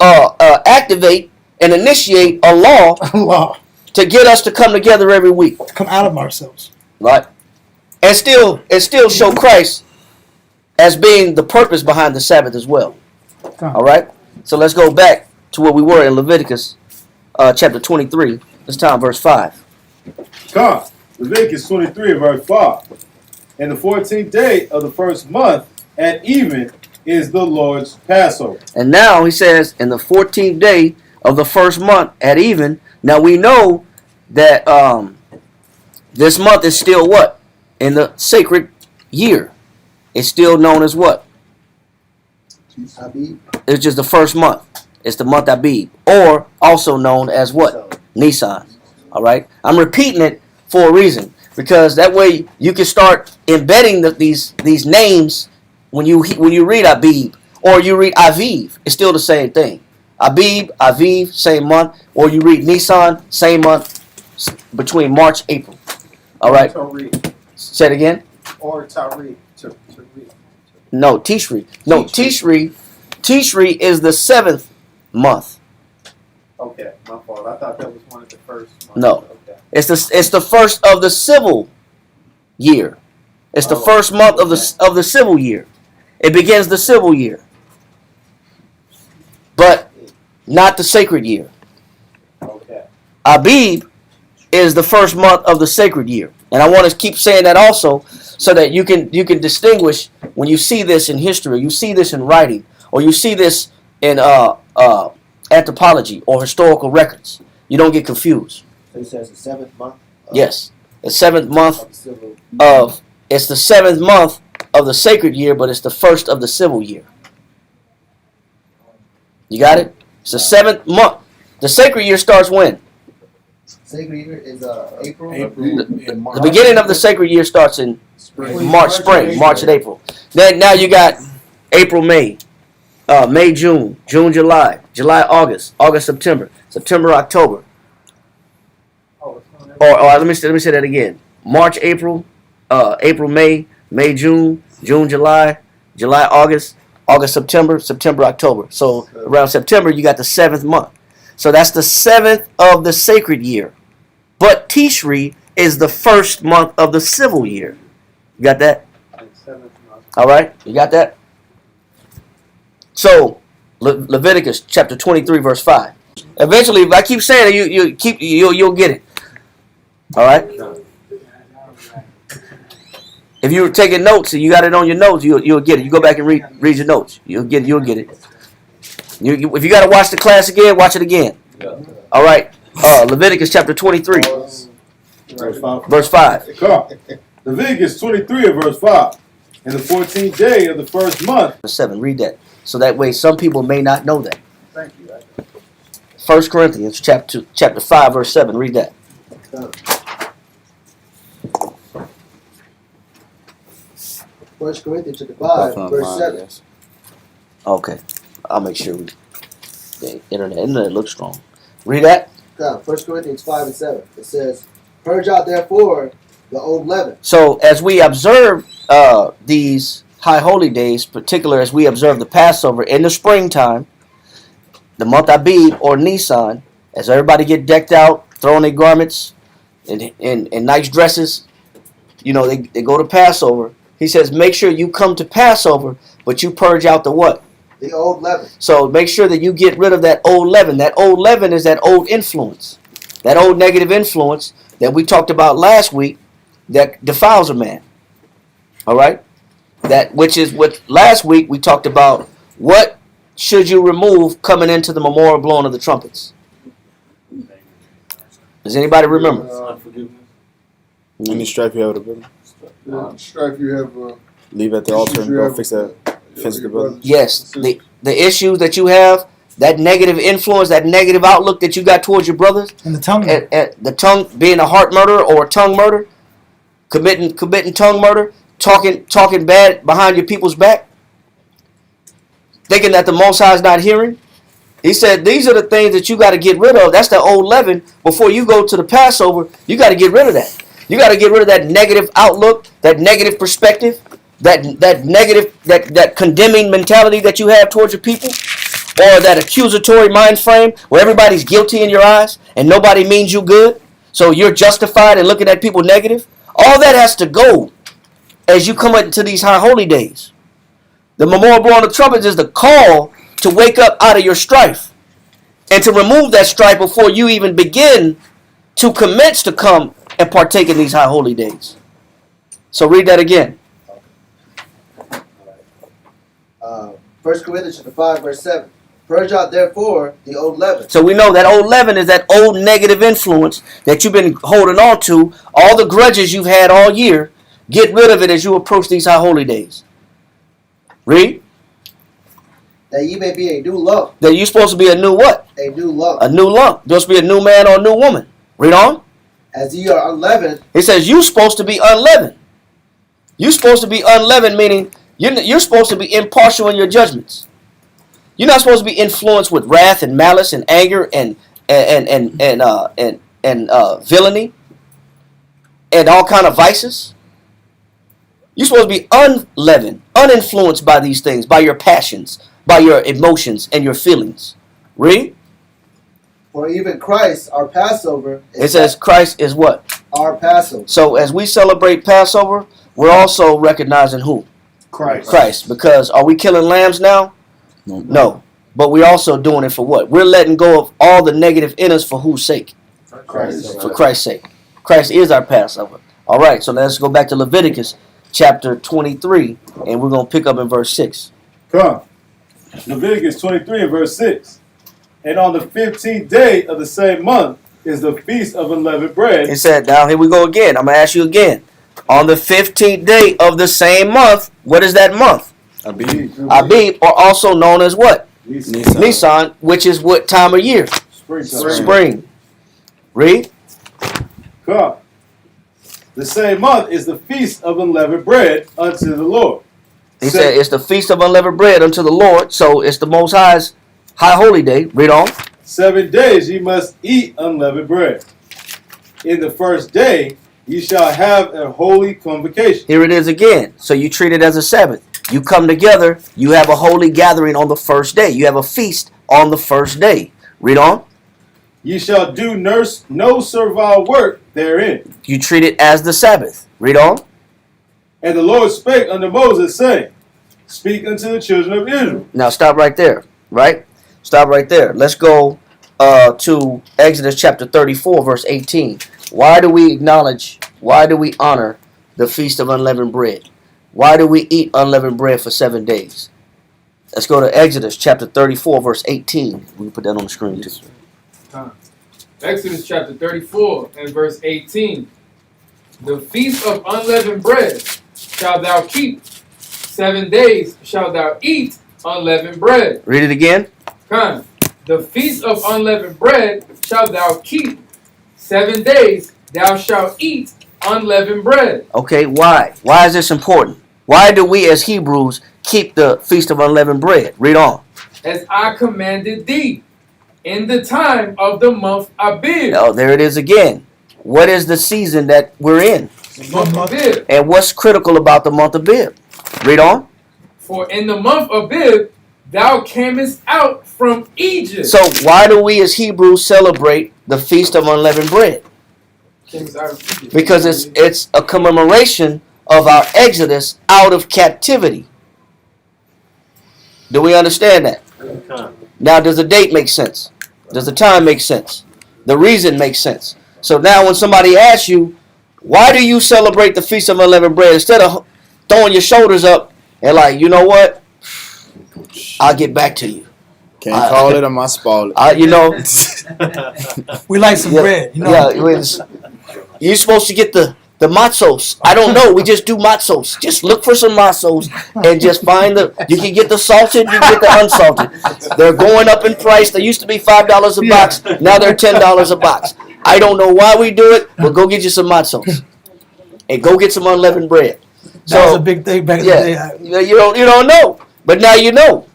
activate and initiate a law to get us to come together every week. To come out of ourselves. Right. And still show Christ as being the purpose behind the Sabbath as well. All right? So let's go back to where we were in Leviticus chapter 23. This time verse 5. Come. Leviticus 23 verse 5. And the 14th day of the first month at even is the Lord's Passover. And now he says, in the 14th day of the first month at even. Now we know that this month is still what? In the sacred year. It's still known as what? Abib. It's just the first month. It's the month Abib. Or also known as what? Nisan. All right? I'm repeating it for a reason. Because that way you can start embedding these names when you read Abib or you read Aviv. It's still the same thing. Abib, Aviv, same month. Or you read Nisan, same month between March, April. All right? Say it again. Or Tariq. No, Tishri. No, Tishri is the 7th month. Okay, my fault. I thought that was one of the first months. No. Okay. It's the first of the civil year. It's the first month of the civil year. It begins the civil year. But not the sacred year. Okay. Abib is the first month of the sacred year. And I want to keep saying that also so that you can distinguish when you see this in history, or you see this in writing, or you see this in anthropology or historical records. You don't get confused. So he says the 7th month? Yes. The 7th month it's the 7th month of the sacred year, but it's the first of the civil year. You got it? It's the 7th month. The sacred year starts when? Sacred year is April. The beginning of the sacred year starts in March and April. Then now you got April, May, May, June, June, July, July, August, August, September, September, October. Or let me say that again. March, April, April, May, May, June, June, July, July, August, August, September, September, October. So around September you got the 7th month. So that's the 7th of the sacred year. But Tishri is the 1st month of the civil year. You got that? All right, you got that? So Leviticus chapter 23 verse 5. Eventually, if I keep saying it, you'll get it. All right. If you were taking notes and you got it on your notes, you'll get it. You go back and read your notes. You'll get it. If you got to watch the class again, watch it again. All right. Leviticus chapter 23, verse 5. Leviticus 23 and verse 5. In the 14th day of the 1st month. 7. Read that. So that way some people may not know that. Thank you. 1 Corinthians chapter 5, verse 7. Read that. 1 Corinthians chapter 5, verse 7. Okay. I'll make sure the internet looks strong. Read that. 1 Corinthians 5 and 7. It says, "Purge out therefore the old leaven." So as we observe these high holy days, particularly as we observe the Passover in the springtime, the month Abib or Nisan, as everybody get decked out, throwing their garments in nice dresses, they go to Passover. He says, make sure you come to Passover, but you purge out the what? The old leaven. So make sure that you get rid of that old leaven. That old leaven is that old influence, that old negative influence that we talked about last week that defiles a man. All right? That which is what last week we talked about. What should you remove coming into the memorial blowing of the trumpets? Does anybody remember? Any strife you have with a brother? Strife you have. Leave at the altar and go fix that fence with the brother. Yes, the issues that you have, that negative influence, that negative outlook that you got towards your brothers, And the tongue. the tongue being a heart murder or a tongue murder, committing tongue murder, talking bad behind your people's back, thinking that the Most High is not hearing. He said these are the things that you got to get rid of. That's the old leaven. Before you go to the Passover, you got to get rid of that. You got to get rid of that negative outlook, that negative perspective, that negative, that condemning mentality that you have towards your people, or that accusatory mind frame where everybody's guilty in your eyes and nobody means you good, so you're justified in looking at people negative. All that has to go as you come into these high holy days. The memorial blowing of trumpets is the call to wake up out of your strife and to remove that strife before you even begin to commence to come and partake in these high holy days. So read that again. 1 Corinthians 5, verse 7. Purge out therefore the old leaven. So we know that old leaven is that old negative influence that you've been holding on to, all the grudges you've had all year. Get rid of it as you approach these high holy days. Read. That ye may be a new lump. That you're supposed to be a new what? A new lump. A new lump. You're supposed to be a new man or a new woman. Read on. As ye are unleavened. It says you're supposed to be unleavened. You're supposed to be unleavened, meaning you're supposed to be impartial in your judgments. You're not supposed to be influenced with wrath and malice and anger and villainy and all kind of vices. You're supposed to be unleavened, uninfluenced by these things, by your passions, by your emotions and your feelings. Read. For even Christ, our Passover. It says Christ is what? Our Passover. So as we celebrate Passover, we're also recognizing who? Christ. Because are we killing lambs now? No. But we're also doing it for what? We're letting go of all the negative in us for whose sake? For Christ's sake. Christ is our Passover. All right, so let's go back to Leviticus chapter 23, and we're going to pick up in verse 6. Come. Leviticus 23 and verse 6. And on the 15th day of the same month is the feast of unleavened bread. It said, now here we go again. I'm going to ask you again. On the 15th day of the same month, what is that month? Abib. Abib, or also known as what? Nisan, which is what time of year? Spring. Read. God. The same month is the feast of unleavened bread unto the Lord. He said it's the feast of unleavened bread unto the Lord, so it's the Most High's high holy day. Read on. 7 days ye must eat unleavened bread. In the first day ye shall have a holy convocation. Here it is again. So you treat it as a Sabbath. You come together, you have a holy gathering on the first day. You have a feast on the first day. Read on. Ye shall do no servile work therein. You treat it as the Sabbath. Read on. And the Lord spake unto Moses, saying, Speak unto the children of Israel. Now stop right there. Right? Stop right there. Let's go to Exodus chapter 34, verse 18. Why do we honor the Feast of Unleavened Bread? Why do we eat unleavened bread for 7 days? Let's go to Exodus chapter 34, verse 18. We can put that on the screen too. Exodus chapter 34 and verse 18. The feast of unleavened bread shalt thou keep. 7 days shalt thou eat unleavened bread. Read it again. Come. The feast of unleavened bread shalt thou keep. 7 days thou shalt eat unleavened bread. Okay, why? Why is this important? Why do we as Hebrews keep the Feast of Unleavened Bread? Read on. As I commanded thee in the time of the month Abib. Oh, there it is again. What is the season that we're in? The month Abib. And what's critical about the month of Abib? Read on. For in the month Abib thou camest out from Egypt. So why do we as Hebrews celebrate the Feast of Unleavened Bread? Because it's a commemoration of our exodus out of captivity. Do we understand that? Now, does the date make sense? Does the time make sense? The reason makes sense. So now when somebody asks you, why do you celebrate the Feast of Unleavened Bread? Instead of throwing your shoulders up and like, you know what? I'll get back to you. Can't call it, I must spoil it. You know. We like some bread. You know? Yeah, you're supposed to get the matzos. I don't know. We just do matzos. Just look for some matzos and just find you can get the salted, you can get the unsalted. They're going up in price. They used to be $5 a box. Now they're $10 a box. I don't know why we do it, but go get you some matzos. And go get some unleavened bread. That was a big thing back in the day. You don't know. But now you know.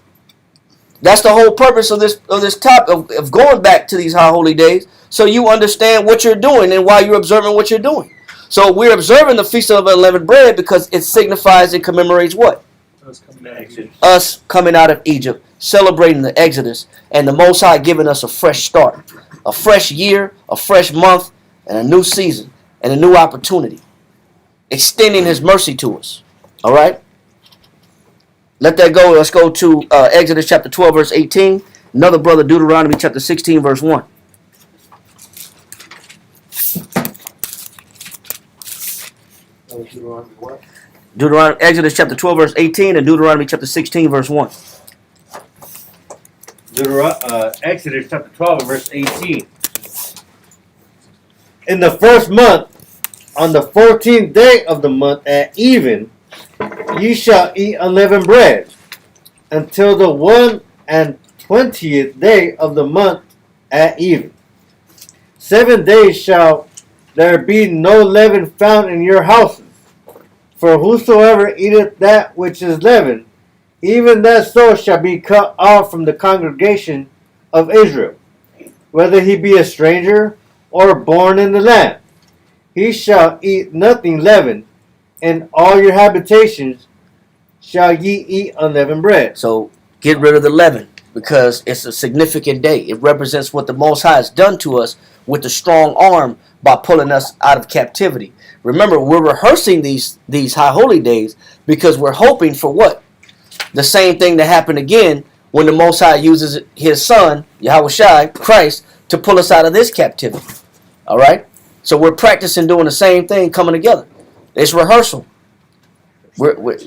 That's the whole purpose of this topic of going back to these high holy days, so you understand what you're doing and why you're observing what you're doing. So we're observing the Feast of Unleavened Bread because it signifies and commemorates what? Us coming out of Egypt, celebrating the Exodus, and the Most High giving us a fresh start, a fresh year, a fresh month, and a new season, and a new opportunity, extending His mercy to us. All right? Let that go. Let's go to Exodus chapter 12, verse 18. Another brother, Deuteronomy chapter 16, verse 1. Exodus chapter 12, verse 18, and Deuteronomy chapter 16, verse 1. Exodus chapter 12, verse 18. In the first month, on the 14th day of the month at even, ye shall eat unleavened bread until the 21st day of the month at even. 7 days shall there be no leaven found in your houses. For whosoever eateth that which is leavened, even that soul shall be cut off from the congregation of Israel, whether he be a stranger or born in the land. He shall eat nothing leavened, and all your habitations shall ye eat unleavened bread. So get rid of the leaven, because it's a significant day. It represents what the Most High has done to us with the strong arm by pulling us out of captivity. Remember, we're rehearsing these high holy days because we're hoping for what? The same thing to happen again when the Most High uses His Son, Yahushua, Christ, to pull us out of this captivity. All right? So we're practicing doing the same thing coming together. It's rehearsal.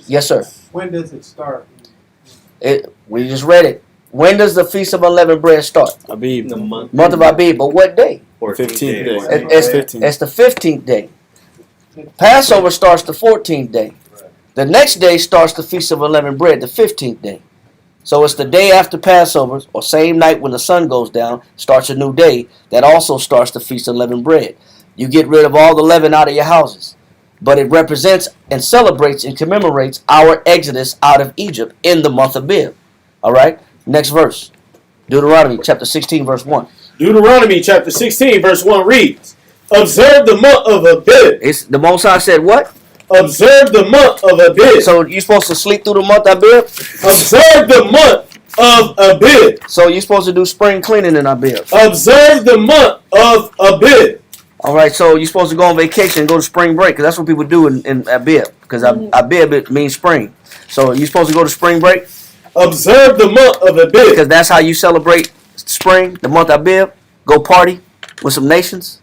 Yes, sir. When does it start? We just read it. When does the Feast of Unleavened Bread start? Abib. The month Month of Abib. But what day? 15th day. It's the 15th day. Passover starts the 14th day. The next day starts the Feast of Unleavened Bread, the 15th day. So it's the day after Passover, or same night when the sun goes down, starts a new day. That also starts the Feast of Unleavened Bread. You get rid of all the leaven out of your houses. But it represents and celebrates and commemorates our exodus out of Egypt in the month of Abib. All right? Next verse. Deuteronomy chapter 16, verse 1. Deuteronomy chapter 16, verse 1 reads, Observe the month of Abib. It's, the Most High said what? Observe the month of Abib. So you're supposed to sleep through the month of Abib? Observe the month of Abib. So you're supposed to do spring cleaning in Abib. Observe the month of Abib. All right, so you're supposed to go on vacation and go to spring break, because that's what people do in Abib, because Abib it means spring. So you're supposed to go to spring break? Observe the month of Abib. Because that's how you celebrate spring, the month of Abib. Go party with some nations.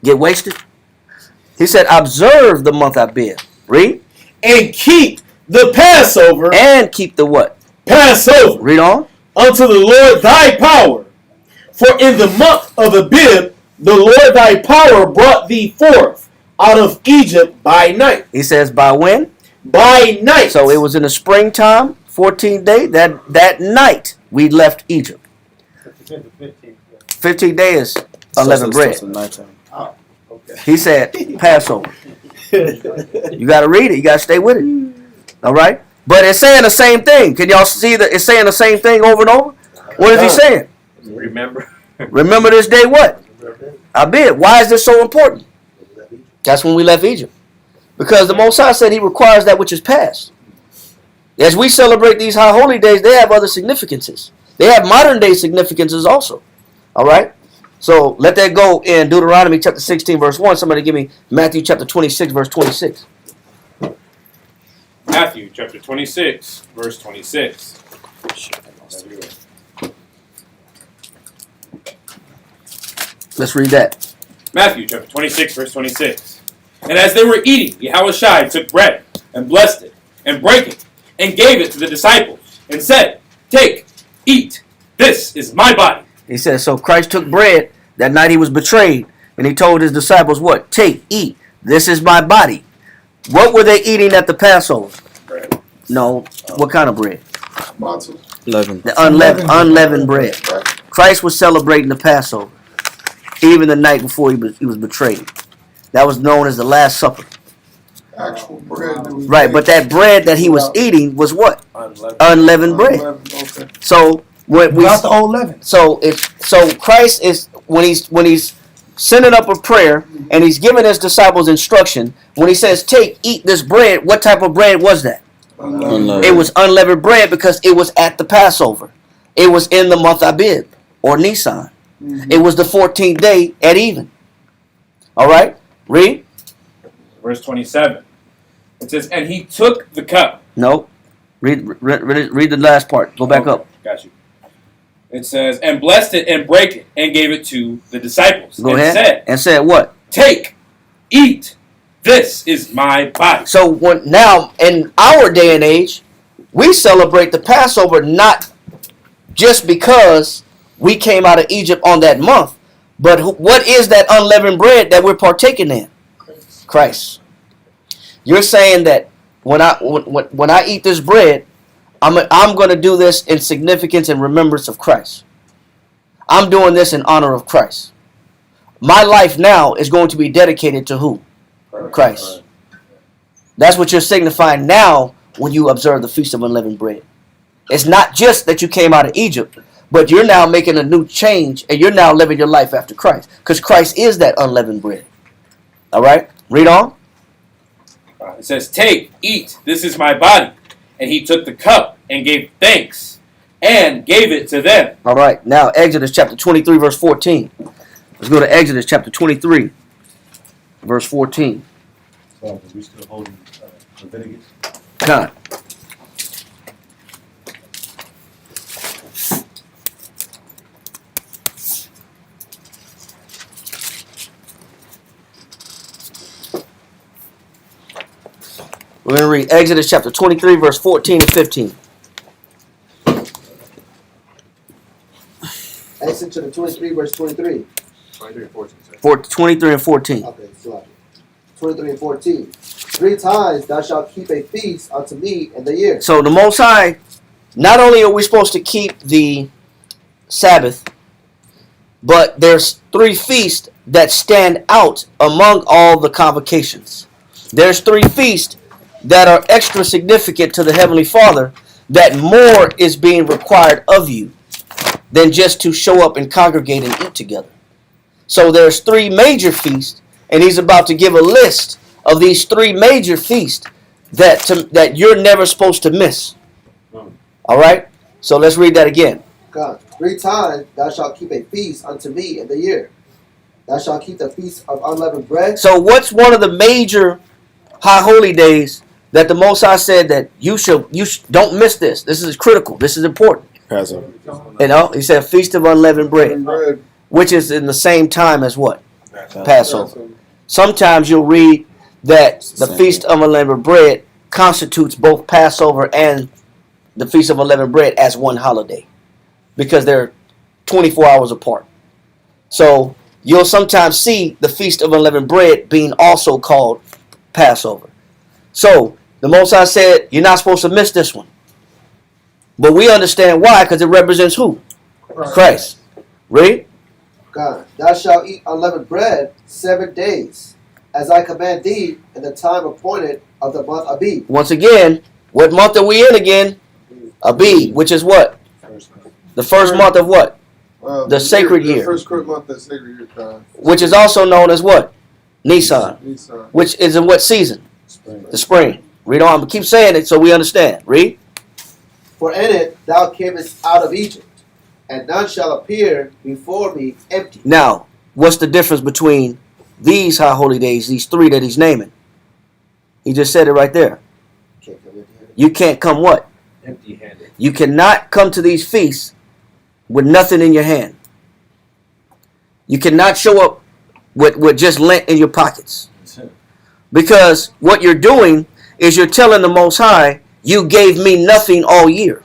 Get wasted. He said, observe the month of Abib. Read. And keep the Passover. And keep the what? Passover. Read on. Unto the Lord thy power. For in the month of Abib, the Lord thy power brought thee forth out of Egypt by night. He says, by when? By night. So it was in the springtime, 14th day. That night we left Egypt. 15th day is unleavened bread. Oh, okay. He said Passover. You got to read it. You got to stay with it. All right? But it's saying the same thing. Can y'all see that it's saying the same thing over and over? What is he saying? Remember? Remember this day what? Abib. Why is this so important? That's when we left Egypt. Because the Most High said he requires that which is past. As we celebrate these high holy days, they have other significances. They have modern day significances also. All right? So let that go in Deuteronomy chapter 16, verse 1. Somebody give me Matthew chapter 26, verse 26. Matthew chapter 26, verse 26. Let's read that. Matthew chapter 26, verse 26. And as they were eating, Yahushua took bread and blessed it and brake it and gave it to the disciples and said, Take, eat, this is my body. He says, so Christ took bread that night he was betrayed, and he told his disciples what? Take, eat, this is my body. What were they eating at the Passover? Bread. No, what kind of bread? Matzah. The unleavened bread. Christ was celebrating the Passover, even the night before he was betrayed. That was known as the Last Supper. Actual bread. That was Right, made. but that bread that he was eating was what? Unleavened bread. Okay. So when we Without the old leaven. so Christ is when he's sending up a prayer and he's giving his disciples instruction. When he says, "Take, eat this bread," what type of bread was that? Unleavened. It was unleavened bread because it was at the Passover. It was in the month Abib or Nisan. It was the 14th day at even. All right, read. Verse 27. It says, And he took the cup. No, read the last part. Go back up. Got you. It says, And blessed it and brake it and gave it to the disciples. Go and ahead. said, And said what? Take, eat, this is my body. So now in our day and age, we celebrate the Passover not just because we came out of Egypt on that month, but what is that unleavened bread that we're partaking in? Christ. You're saying that when I eat this bread, I'm going to do this in significance and remembrance of Christ. I'm doing this in honor of Christ. My life now is going to be dedicated to who? Christ. That's what you're signifying now when you observe the Feast of Unleavened Bread. It's not just that you came out of Egypt, but you're now making a new change and you're now living your life after Christ. Because Christ is that unleavened bread. All right? Read on. It says, Take, eat, this is my body. And he took the cup and gave thanks and gave it to them. All right. Now, Exodus chapter 23, verse 14. Let's go to Exodus chapter 23, verse 14. So, we still holding Leviticus? Con. We're going to read Exodus chapter 23, verse 14 and 15. Exodus chapter 23, verse 23. 23 and 14. 23 and 14. Okay, so 23 and 14. 3 times thou shalt keep a feast unto me in the year. So the Most High not only are we supposed to keep the Sabbath, but there's 3 feasts that stand out among all the convocations. There's 3 feasts that are extra significant to the Heavenly Father, that more is being required of you than just to show up and congregate and eat together. So there's 3 major feasts, and he's about to give a list of these 3 major feasts that you're never supposed to miss. All right? So let's read that again. God, 3 times thou shalt keep a feast unto me in the year. Thou shalt keep the feast of unleavened bread. So what's one of the major high holy days that the Most High said that you don't miss this? This is critical. This is important. Passover. You know, he said Feast of Unleavened Bread, which is in the same time as what? Passover. Sometimes you'll read that the Feast of Unleavened Bread constitutes both Passover and the Feast of Unleavened Bread as one holiday, because they're 24 hours apart. So you'll sometimes see the Feast of Unleavened Bread being also called Passover. So the Most High said, you're not supposed to miss this one. But we understand why, because it represents who? Christ. Read. God, thou shalt eat unleavened bread 7 days, as I command thee in the time appointed of the month Abib. Once again, what month are we in again? Abib, which is what? The first month of what? The sacred year. The first month of the sacred year. Which is also known as what? Nisan. Which is in what season? Spring. The spring. Read on. Keep saying it so we understand. Read. For in it thou camest out of Egypt, and none shall appear before me empty. Now, what's the difference between these high holy days, these 3 that he's naming? He just said it right there. You can't come what? Empty-handed. You cannot come to these feasts with nothing in your hand. You cannot show up with just lint in your pockets. Because what you're doing is you're telling the Most High, you gave me nothing all year.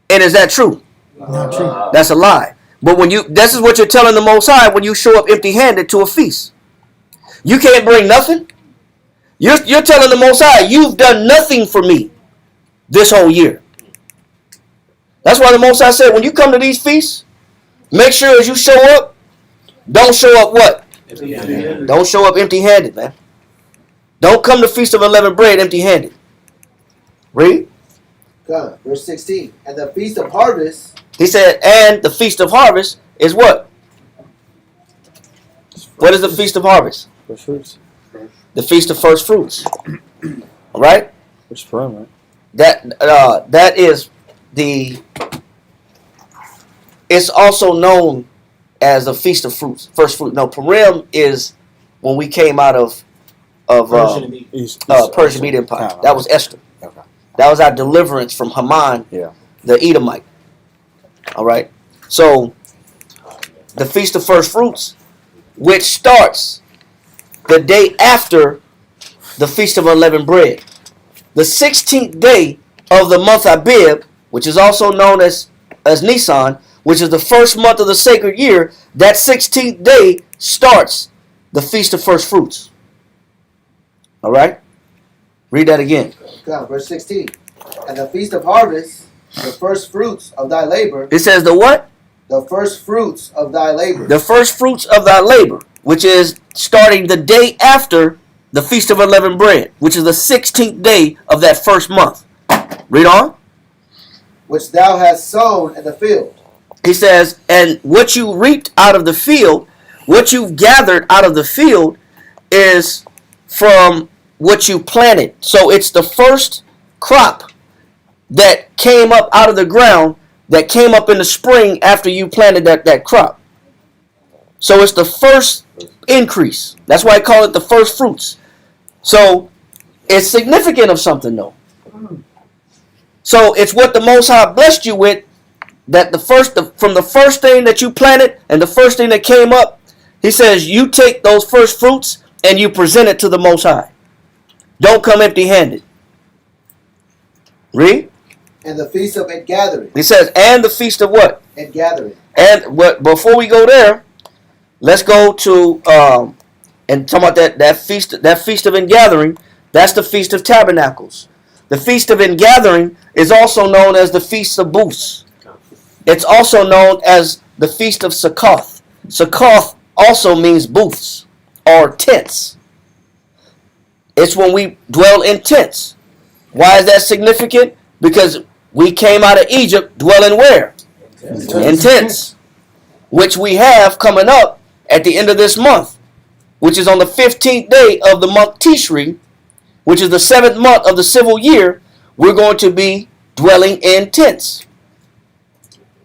And is that true? Not true. That's a lie. But this is what you're telling the Most High when you show up empty-handed to a feast. You can't bring nothing. You're telling the Most High, you've done nothing for me this whole year. That's why the Most High said, when you come to these feasts, make sure as you show up, don't show up what? Empty-handed. Don't show up empty-handed, man. Don't come to Feast of Unleavened Bread empty-handed. Read. God, verse 16. And the feast of harvest. He said, and the Feast of Harvest is what? What is the Feast of Harvest? First fruits. The Feast of First Fruits. All right? Which Purim, right? That is the. It's also known as the Feast of Fruits, First Fruit. No, Purim is when we came out of Persian Media Empire. That was Esther. Okay. That was our deliverance from Haman, Yeah. the Edomite. All right. So the Feast of First Fruits, which starts the day after the Feast of Unleavened Bread, the 16th day of the month Abib, which is also known as Nisan, which is the first month of the sacred year. That 16th day starts the Feast of First Fruits. All right? Read that again. God, verse 16. And the feast of harvest, the first fruits of thy labor. It says the what? The first fruits of thy labor. The first fruits of thy labor, which is starting the day after the Feast of Unleavened Bread, which is the 16th day of that first month. Read on. Which thou hast sown in the field. He says, and what you reaped out of the field, what you've gathered out of the field is from what you planted. So it's the first crop that came up out of the ground, that came up in the spring after you planted that crop. So it's the first increase. That's why I call it the first fruits. So it's significant of something though. So it's what the Most High blessed you with, that from the first thing that you planted and the first thing that came up, he says you take those first fruits and you present it to the Most High. Don't come empty-handed. Read. And the feast of ingathering. He says, and the feast of what? Ingathering. And before we go there, let's go to and talk about that feast of ingathering. That's the Feast of Tabernacles, The Feast of Ingathering is also known as the Feast of Booths. It's also known as the Feast of Sukkoth. Sukkoth also means booths or tents. It's when we dwell in tents. Why is that significant? Because we came out of Egypt dwelling where? In tents. Which we have coming up at the end of this month, which is on the 15th day of the month Tishri, which is the 7th month of the civil year. We're going to be dwelling in tents.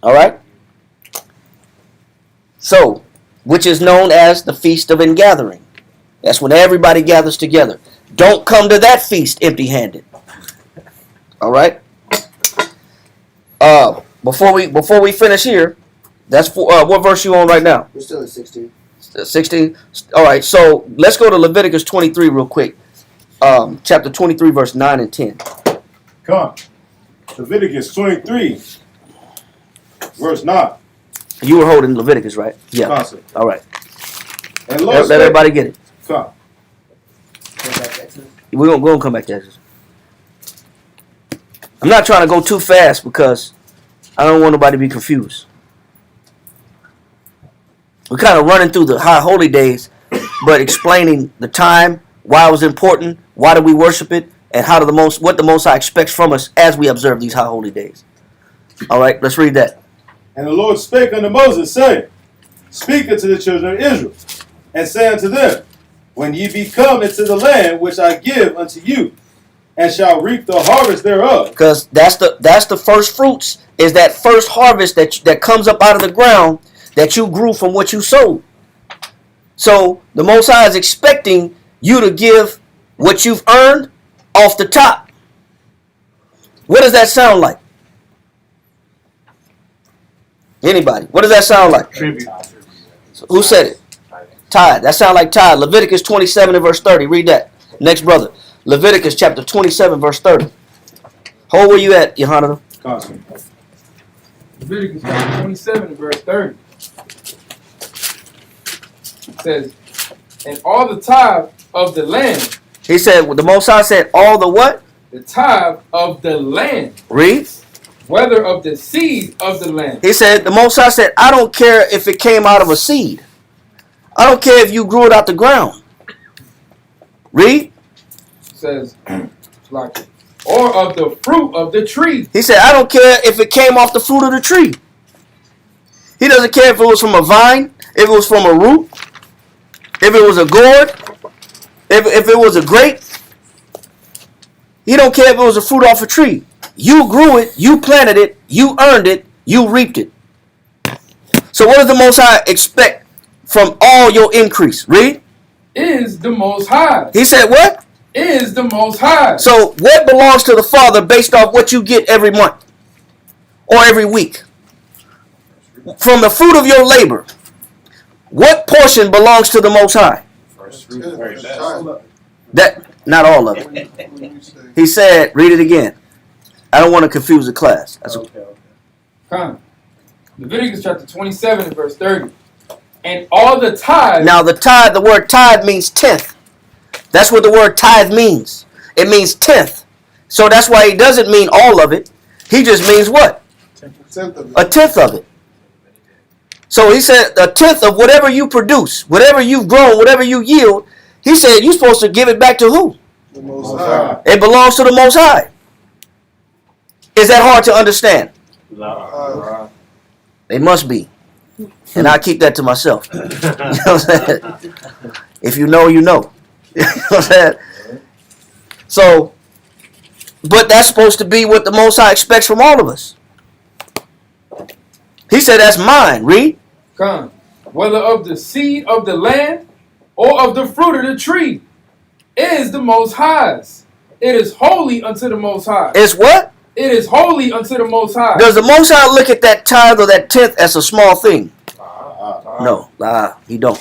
All right? So, which is known as the Feast of Ingathering. That's when everybody gathers together. Don't come to that feast empty-handed. All right? Before we finish here, that's for, what verse you on right now? We're still at 16. 16. All right, so let's go to Leviticus 23 real quick. Chapter 23, verse 9 and 10. Come. Leviticus 23, verse 9. You were holding Leviticus, right? Yeah. Concept. All right. And Lord Let everybody get it. Come. We're gonna come back to Exodus. I'm not trying to go too fast because I don't want nobody to be confused. We're kind of running through the high holy days, but explaining the time, why it was important, why do we worship it, and what the Most High expects from us as we observe these high holy days. All right, let's read that. And the Lord spake unto Moses, saying, Speak unto the children of Israel, and say unto them, When ye be come into the land which I give unto you, and shall reap the harvest thereof. Because that's the first fruits, is that first harvest that comes up out of the ground that you grew from what you sowed. So the Most High is expecting you to give what you've earned off the top. What does that sound like? Anybody? What does that sound like? Tribute. So who said it? Tithe. That sounds like tithe. Leviticus 27 and verse 30. Read that. Next brother. Leviticus chapter 27 verse 30. Hold where you at, Yohanan. Leviticus chapter 27 and verse 30. It says, and all the tithe of the land. He said, the Most High said, all the what? The tithe of the land. Read. Whether of the seed of the land. He said, the Most High said, I don't care if it came out of a seed. I don't care if you grew it out the ground. Read. It says, like, or of the fruit of the tree. He said, I don't care if it came off the fruit of the tree. He doesn't care if it was from a vine, if it was from a root, if it was a gourd, if it was a grape. He don't care if it was a fruit off a tree. You grew it, you planted it, you earned it, you reaped it. So what does the Most High expect from all your increase? Read. Is the Most High. He said what? Is the Most High. So what belongs to the Father based off what you get every month or every week? From the fruit of your labor, what portion belongs to the Most High? That, not all of it. He said, read it again. I don't want to confuse the class. That's okay. Come. Leviticus chapter 27 and verse 30. And all the tithe. Now the word tithe means tenth. That's what the word tithe means. It means tenth. So that's why he doesn't mean all of it. He just means what? A tenth of it. So he said a tenth of whatever you produce, whatever you've grown, whatever you yield. He said you're supposed to give it back to who? The Most High. It belongs to the Most High. Is that hard to understand? It must be. And I keep that to myself. You know what I'm saying? If you know, you know. You know what I'm saying? So, but that's supposed to be what the Most High expects from all of us. He said that's mine. Read. Come. Whether of the seed of the land or of the fruit of the tree is the Most High's. It is holy unto the Most High. It's what? It is holy unto the Most High. Does the Most High look at that tithe or that tenth as a small thing? No, he don't.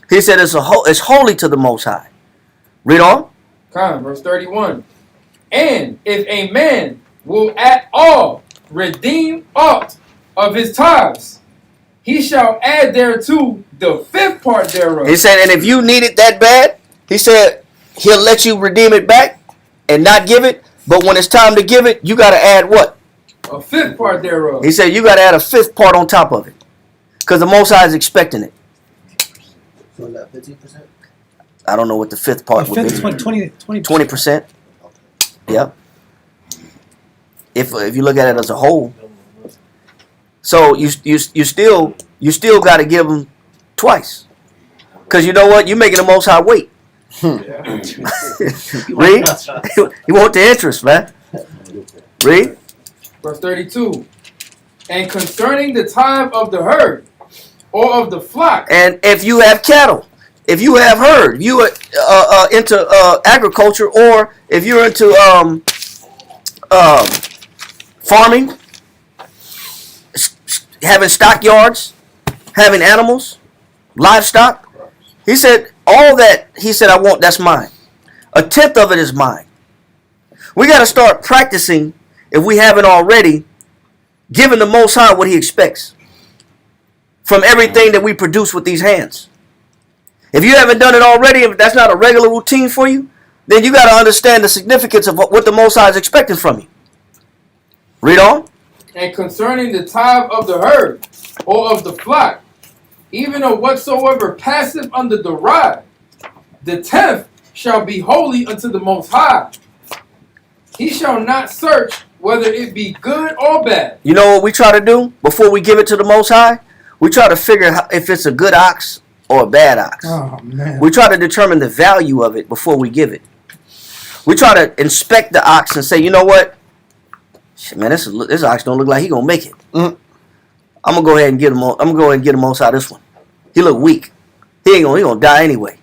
He said it's holy to the Most High. Read on. Come, verse 31. And if a man will at all redeem aught of his tithes, he shall add thereto the fifth part thereof. He said, and if you need it that bad, he said he'll let you redeem it back, and not give it, but when it's time to give it, you got to add what? A fifth part thereof. He said you got to add a fifth part on top of it, because the Most High is expecting it. So that 15%? I don't know what the fifth part would be. 20%. Yep. If you look at it as a whole, so you still got to give them twice, because you know what? You're making the Most High wait. Read. You want the interest, man. Read. Verse 32. And concerning the tithe of the herd or of the flock. And if you have cattle, if you have herd, you are into agriculture, or if you're into farming, having stockyards, having animals, livestock. He said, all that, he said, I want, that's mine. A tenth of it is mine. We got to start practicing, if we haven't already, giving the Most High what he expects from everything that we produce with these hands. If you haven't done it already, if that's not a regular routine for you, then you got to understand the significance of what the Most High is expecting from you. Read on. And concerning the tithe of the herd or of the flock, even of whatsoever passeth under the rod, the tenth shall be holy unto the Most High. He shall not search whether it be good or bad. You know what we try to do before we give it to the Most High? We try to figure out if it's a good ox or a bad ox. Oh, man. We try to determine the value of it before we give it. We try to inspect the ox and say, you know what? Shit, man, this ox don't look like he gonna make it. I'm gonna go ahead and get him. I'm gonna go ahead and get the Most High this one. He look weak. He gonna die anyway.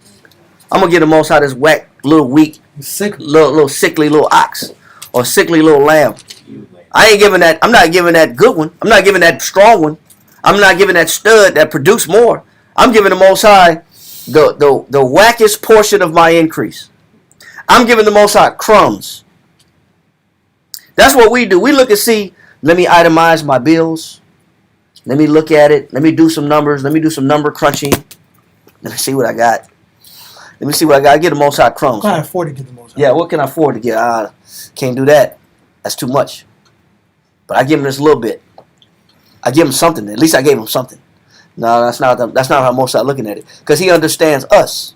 I'm gonna get the Most High this whack, little weak, little sickly little ox or sickly little lamb. I ain't giving that. I'm not giving that good one. I'm not giving that strong one. I'm not giving that stud that produce more. I'm giving the Most High the wackest portion of my increase. I'm giving the Most High crumbs. That's what we do. We look and see, let me itemize my bills. Let me look at it. Let me do some numbers. Let me do some number crunching. Let me see what I got. Let me see what I got. I get the Most High crumbs. Can't afford to get the Most High. Yeah, what can I afford to get? Can't do that. That's too much. But I give him this little bit. I give him something. At least I gave him something. No, that's not how Most High looking at it. Because he understands us.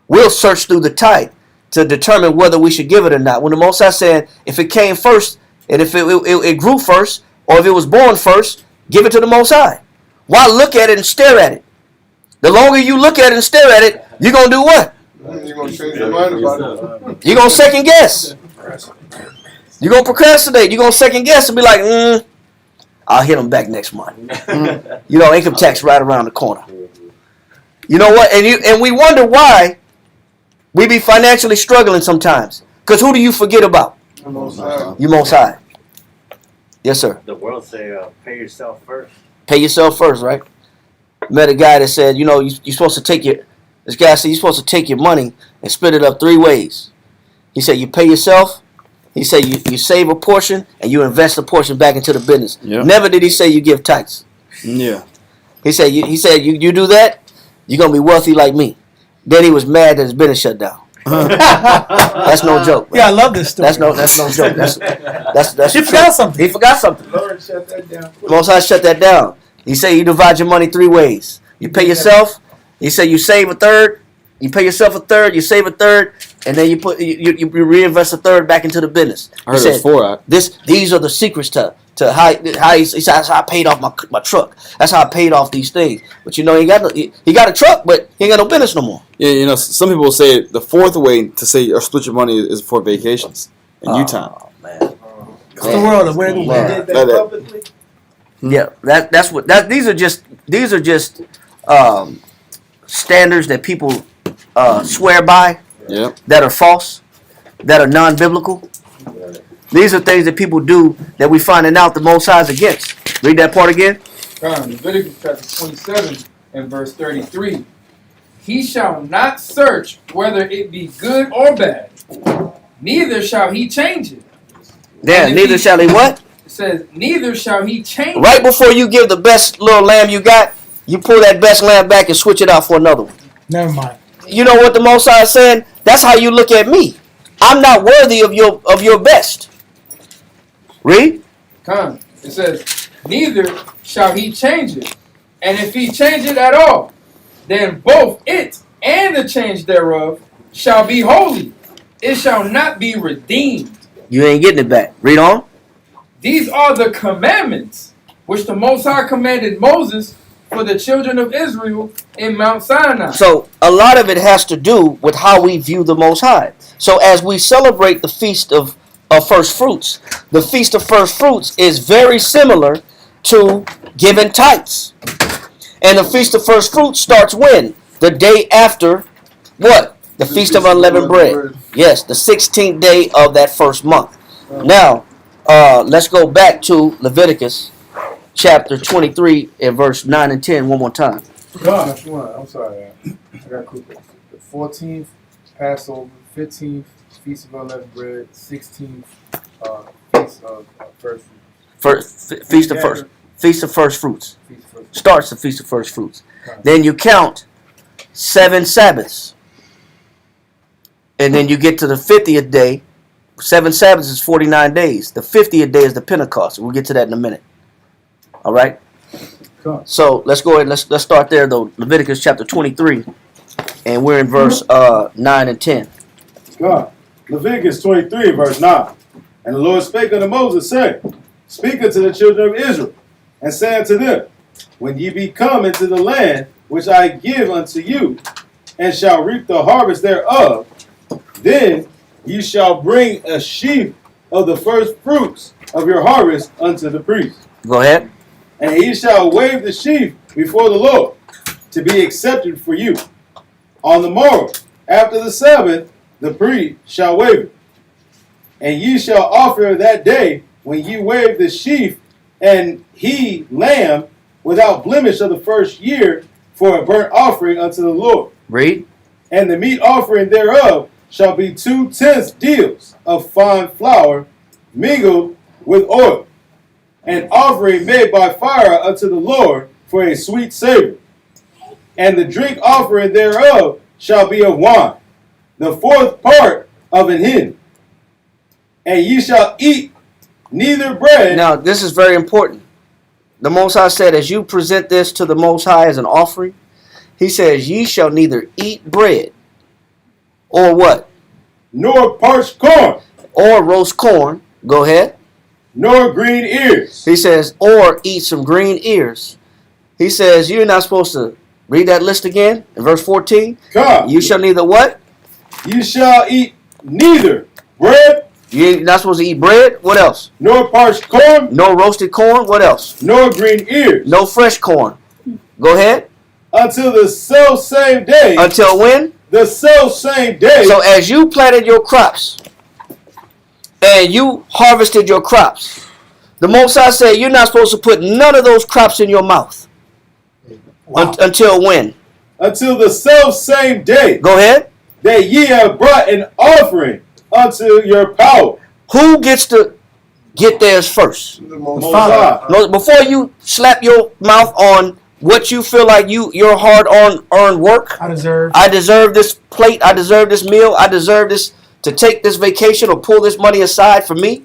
We'll search through the tithe to determine whether we should give it or not. When the Most High said, if it came first, and if it grew first, or if it was born first, give it to the Most High. Why look at it and stare at it? The longer you look at it and stare at it, you're going to do what? You're going to change your mind about it. You're going to second guess. You're going to procrastinate. You're going to second guess and be like, I'll hit them back next month. You know, income tax right around the corner. You know what? And we wonder why we be financially struggling sometimes. Because who do you forget about? The Most High. You Most High. Yes, sir. The world say, pay yourself first. Pay yourself first, right? Met a guy that said, you know, you're supposed to take this guy said you're supposed to take your money and split it up 3 ways. He said you pay yourself. He said you save a portion and you invest a portion back into the business. Yep. Never did he say you give tithes. Yeah. He said you do that, you're gonna be wealthy like me. Then he was mad that his business shut down. That's no joke. Man. Yeah, I love this story. That's no joke. That's He forgot something. He forgot something. Lord shut that down. Most High shut that down. He said you divide your money 3 ways. You pay yourself. He said you save a third. You pay yourself a third. You save a third, and then you reinvest a third back into the business. I heard there's 4. These are the secrets to how he said that's how I paid off my truck. That's how I paid off these things. But you know he got a truck, but he ain't got no business no more. Yeah, you know, some people say the 4th way to say or split your money is for vacations and you time. Oh man, It's the world of where we Man. did That publicly? Yeah, these are just standards that people swear by. Yeah. That are false, that are non-biblical. These are things that people do that we finding out the Most High is against. Read that part again. Leviticus chapter 27 and verse 33. He shall not search whether it be good or bad, neither shall he change it. Yeah, neither shall he what? It says, neither shall he change it. Right before you give the best little lamb you got, you pull that best lamb back and switch it out for another one. Never mind. You know what the Most High is saying? That's how you look at me. I'm not worthy of your best. Read. Come. It says, neither shall he change it. And if he change it at all, then both it and the change thereof shall be holy. It shall not be redeemed. You ain't getting it back. Read on. These are the commandments which the Most High commanded Moses for the children of Israel in Mount Sinai. So a lot of it has to do with how we view the Most High. So as we celebrate the Feast of First Fruits, the Feast of First Fruits is very similar to giving tithes. And the Feast of First Fruits starts when? The day after what? The Feast of Unleavened Bread. Yes, the 16th day of that first month. Now, let's go back to Leviticus chapter 23 and verse 9 and 10 one more time. God, I'm sorry. I got quick. The 14th Passover, 15th Feast of Unleavened Bread, 16th Feast of First Fruits. Feast of First Fruits. Starts the Feast of First Fruits. Then you count 7 Sabbaths. And then you get to the 50th day. 7 Sabbaths is 49 days. The 50th day is the Pentecost. We'll get to that in a minute. All right? So let's go ahead. Let's start there, though. Leviticus chapter 23. And we're in verse 9 and 10. God. Leviticus 23, verse 9. And the Lord spake unto Moses, saying, Speak unto the children of Israel, and say unto them, When ye be come into the land which I give unto you, and shall reap the harvest thereof, then ye shall bring a sheaf of the first fruits of your harvest unto the priest. Go ahead. And he shall wave the sheaf before the Lord, to be accepted for you. On the morrow, after the Sabbath, the priest shall wave it. And ye shall offer that day, when ye wave the sheaf, and he lamb without blemish of the first year, for a burnt offering unto the Lord. Read. And the meat offering thereof shall be 2/10 deals of fine flour mingled with oil, an offering made by fire unto the Lord for a sweet savor. And the drink offering thereof shall be of wine, the 4th part of an hin. And ye shall eat neither bread. Now, this is very important. The Most High said, as you present this to the Most High as an offering, he says, ye shall neither eat bread or what? Nor parched corn. Or roast corn. Go ahead. Nor green ears. He says, or eat some green ears. He says, you're not supposed to read that list again in verse 14. God. You shall neither what? You shall eat neither bread. You're not supposed to eat bread. What else? Nor parched corn. No roasted corn. What else? Nor green ears. No fresh corn. Go ahead. Until the self same day. Until when? The self same day. So as you planted your crops and you harvested your crops, the Most High said you're not supposed to put none of those crops in your mouth. Wow. Until when? Until the self same day. Go ahead. That ye have brought an offering unto your power. Who gets to get theirs first? The Most High. No, before you slap your mouth on what you feel like your hard-earned work. I deserve this plate. I deserve this meal. I deserve this to take this vacation or pull this money aside for me.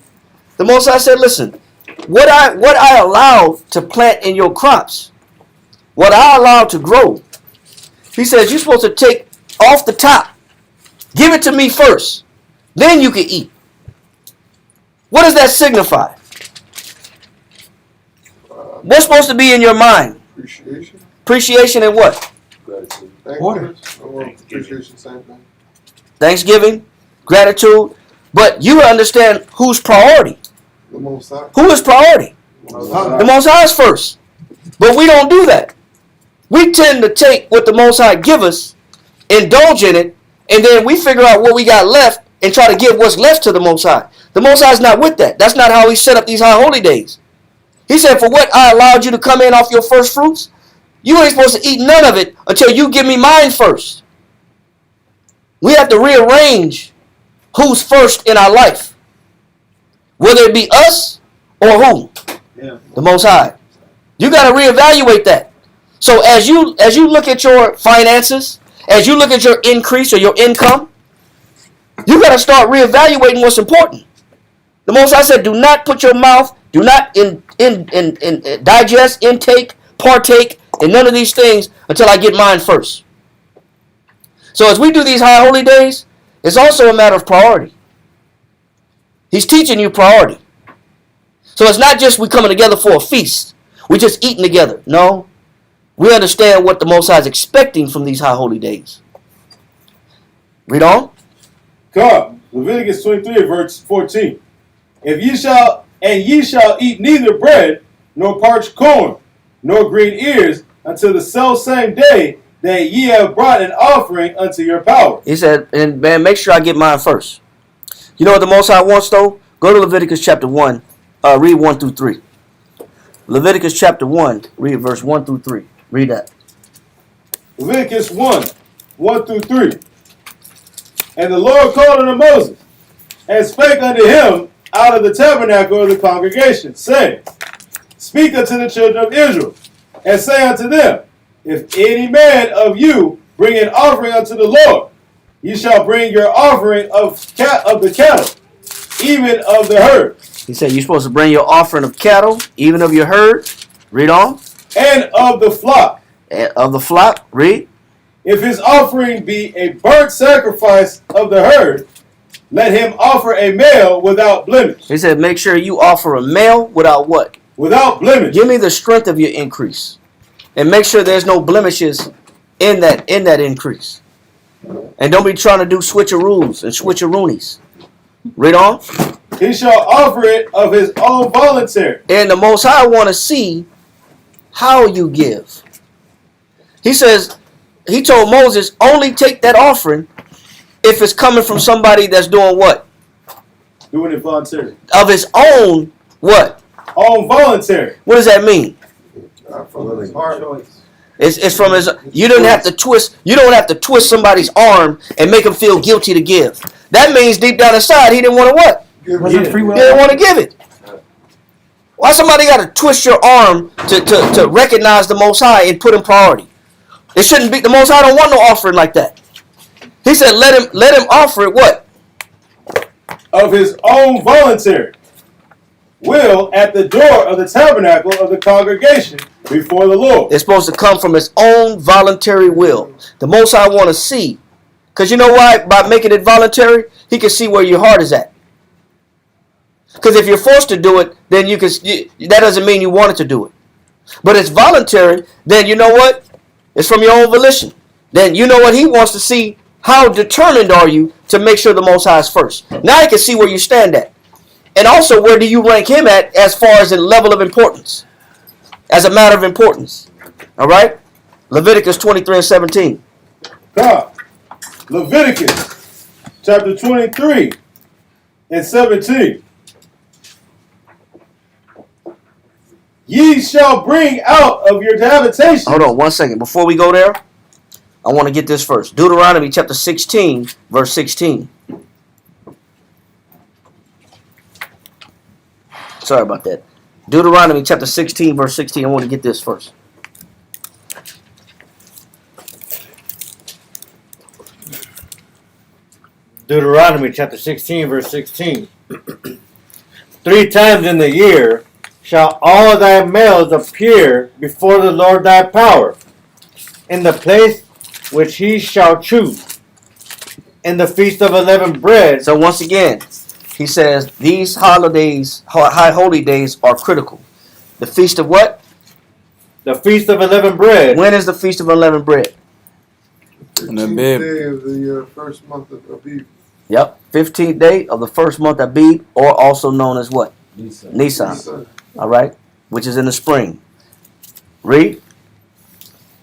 The Most High said, listen, what I allow to plant in your crops, what I allow to grow, he says you're supposed to take off the top. Give it to me first. Then you can eat. What does that signify? What's supposed to be in your mind? Appreciation. Appreciation and what? Order. Appreciation, same thing. Thanksgiving, gratitude. But you understand who's priority. The Most High. Who is priority? The Most High is first. But we don't do that. We tend to take what the Most High give us, indulge in it, and then we figure out what we got left and try to give what's left to the Most High. The Most High is not with that. That's not how he set up these high holy days. He said, for what I allowed you to come in off your first fruits, you ain't supposed to eat none of it until you give me mine first. We have to rearrange who's first in our life. Whether it be us or who? Yeah. The Most High. You got to reevaluate that. So as you look at your finances, as you look at your increase or your income, You got to start reevaluating what's important. The Most High said, do not put your mouth, do not digest, intake, partake in none of these things until I get mine first. So as we do these high holy days, it's also a matter of priority. He's teaching you priority. So it's not just we coming together for a feast. We just eating together. No. We understand what the Most High is expecting from these high holy days. Read on. God, Leviticus 23, verse 14. If ye shall eat neither bread, nor parched corn, nor green ears, until the selfsame day that ye have brought an offering unto your power. He said, and man, make sure I get mine first. You know what the Most High wants though? Go to Leviticus chapter 1, read 1 through 3. Leviticus chapter 1, read verse 1 through 3. Read that. Leviticus 1, 1 through 3. And the Lord called unto Moses, and spake unto him out of the tabernacle of the congregation, saying, Speak unto the children of Israel, and say unto them, If any man of you bring an offering unto the Lord, ye shall bring your offering of the cattle, even of the herd. He said you're supposed to bring your offering of cattle, even of your herd. Read on. And of the flock. And of the flock. Read. If his offering be a burnt sacrifice of the herd, let him offer a male without blemish. He said make sure you offer a male without what? Without blemish. Give me the strength of your increase. And make sure there's no blemishes in that increase. And don't be trying to do switcheroos and switcheroonies. Read on. He shall offer it of his own voluntary. And the Most High want to see how you give. He says, he told Moses, only take that offering if it's coming from somebody that's doing what? Doing it voluntary. Of his own what? Own voluntary. What does that mean? From his heart. It's from his. You don't have to twist. You don't have to twist somebody's arm and make him feel guilty to give. That means deep down inside he didn't want to what? He didn't want to give it. Why somebody got to twist your arm to recognize the Most High and put him priority? It shouldn't be. The Most High don't want no offering like that. He said, let him offer it what? Of his own voluntary will at the door of the tabernacle of the congregation before the Lord. It's supposed to come from his own voluntary will. The Most High want to see. Because you know why? By making it voluntary, he can see where your heart is at. Because if you're forced to do it, then that doesn't mean you wanted to do it. But it's voluntary, then you know what? It's from your own volition. Then you know what he wants to see. How determined are you to make sure the Most High is first? Now he can see where you stand at. And also, where do you rank him at as far as in level of importance? As a matter of importance. All right? Leviticus 23 and 17. God. Leviticus chapter 23 and 17. Ye shall bring out of your habitation. Hold on 1 second. Before we go there, I want to get this first. Deuteronomy chapter 16, verse 16. Sorry about that. Deuteronomy chapter 16, verse 16. I want to get this first. Deuteronomy chapter 16, verse 16. 3 times in the year shall all thy males appear before the Lord thy power, in the place which he shall choose, in the feast of unleavened bread. So once again, he says these holidays, high holy days, are critical. The feast of what? The feast of unleavened bread. When is the feast of unleavened bread? 15th day of the first month of Abib. Yep, 15th day of the first month of Abib, or also known as what? Nisan. All right, which is in the spring. Read.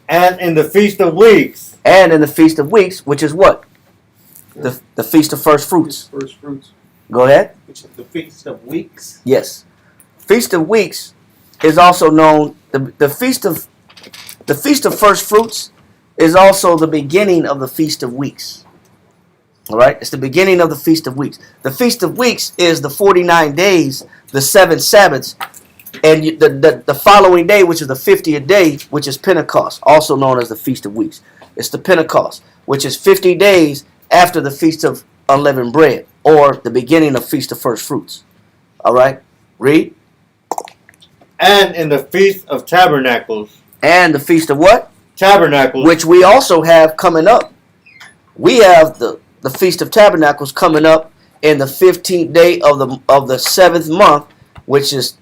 And in the feast of weeks. And in the feast of weeks, which is what? The feast of first fruits. First fruits. Go ahead. Which is the feast of weeks. Yes, feast of weeks is also known. The feast of first fruits is also the beginning of the feast of weeks. All right, it's the beginning of the feast of weeks. The feast of weeks is the 49 days, the 7 Sabbaths, and the following day, which is the 50th day, which is Pentecost, also known as the feast of weeks. It's the Pentecost, which is 50 days after the feast of unleavened bread, or the beginning of Feast of First Fruits. All right, read. And in the Feast of Tabernacles. And the Feast of what? Tabernacles. Which we also have coming up. We have the Feast of Tabernacles coming up in the 15th day of the 7th month, which is